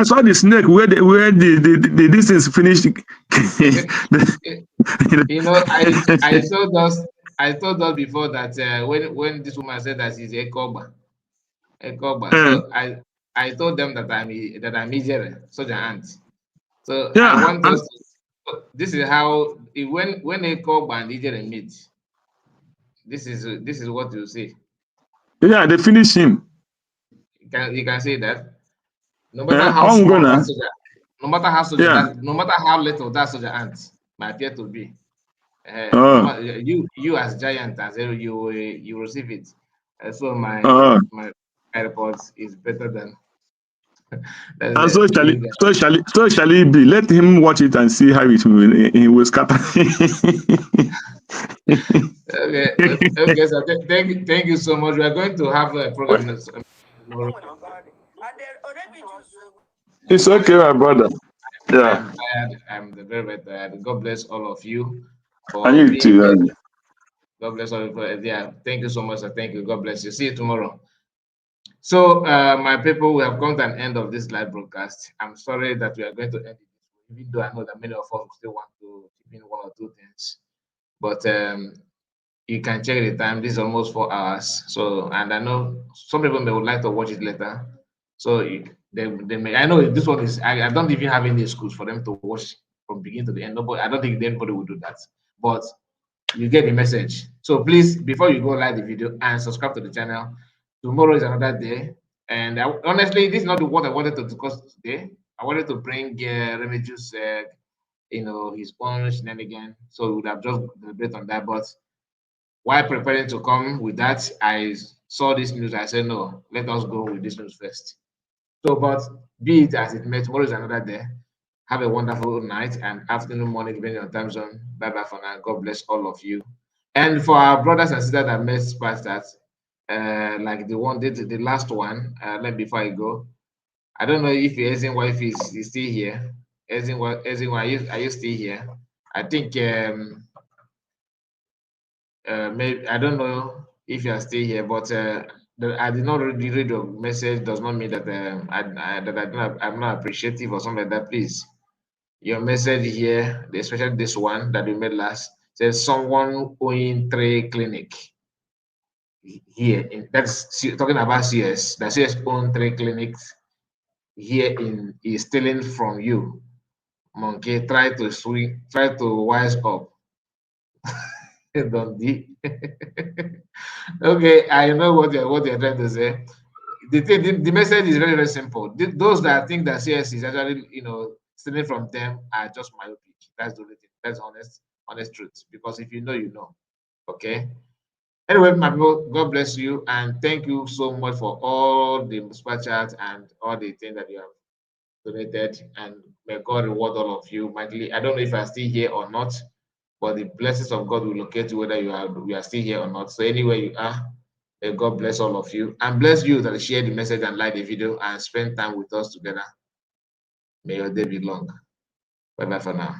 saw the snake where the distance finished. You know, I told us before that when this woman said that she's a Koba. So I told them that I'm Nkere, such an aunt. So yeah, I want us to, this is how when a Koba and Nkere meet. This is what you see. Yeah, they finish him. You can say that. No matter how small that soldier, no matter how soldier, no matter how little that soldier ant might appear to be, you as giant as you receive it. So my report is better than. And so shall it be. Let him watch it and see how he will scatter. Okay. So thank you so much. We are going to have a program tomorrow. It's okay, my brother. Yeah. I'm very tired. God bless all of you. And you too. God bless all of you. Yeah. Thank you so much. Thank you. God bless you. See you tomorrow. So, my people, we have come to an end of this live broadcast. I'm sorry that we are going to end it, even though I know that many of us still want to keep in one or two things. But you can check the time. This is almost 4 hours. So, and I know some people may would like to watch it later. So they may. I know this one is. I don't even have any excuse for them to watch from beginning to the end. Nobody. I don't think anybody will do that. But you get the message. So please, before you go, like the video and subscribe to the channel. Tomorrow is another day, and honestly, this is not what I wanted to discuss today. I wanted to bring Remedios, his own shenanigan, so we would have just deliberate on that. But while preparing to come with that, I saw this news. I said, no, let us go with this news first. So, but be it as it may, tomorrow is another day. Have a wonderful night and afternoon, morning, depending on time zone. Bye bye for now. God bless all of you. And for our brothers and sisters that missed past that, like the one did the last one, before I go, I don't know if Ezin wife is still here. Ezin, are you still here? I think maybe I don't know if you are still here, but I did not read your message. Does not mean that I'm not appreciative or something like that. Please, your message here, especially this one that you made last, says someone owing 3 clinic here. That's talking about CS. That CS own 3 clinics here is stealing from you. Monkey, try to wise up. Don't be. Okay, I know what you're trying to say. The message is very, very simple. Those that think that CS is actually, stealing from them are just myopic. That's the only thing. That's honest truth. Because if you know, you know. Okay. Anyway, my people, God bless you and thank you so much for all the super chats and all the things that you have donated. And may God reward all of you mightily. I don't know if I'm still here or not, but the blessings of God will locate you whether you are still here or not. So anywhere you are, may God bless all of you and bless you that share the message and like the video and spend time with us together. May your day be long. Bye bye for now.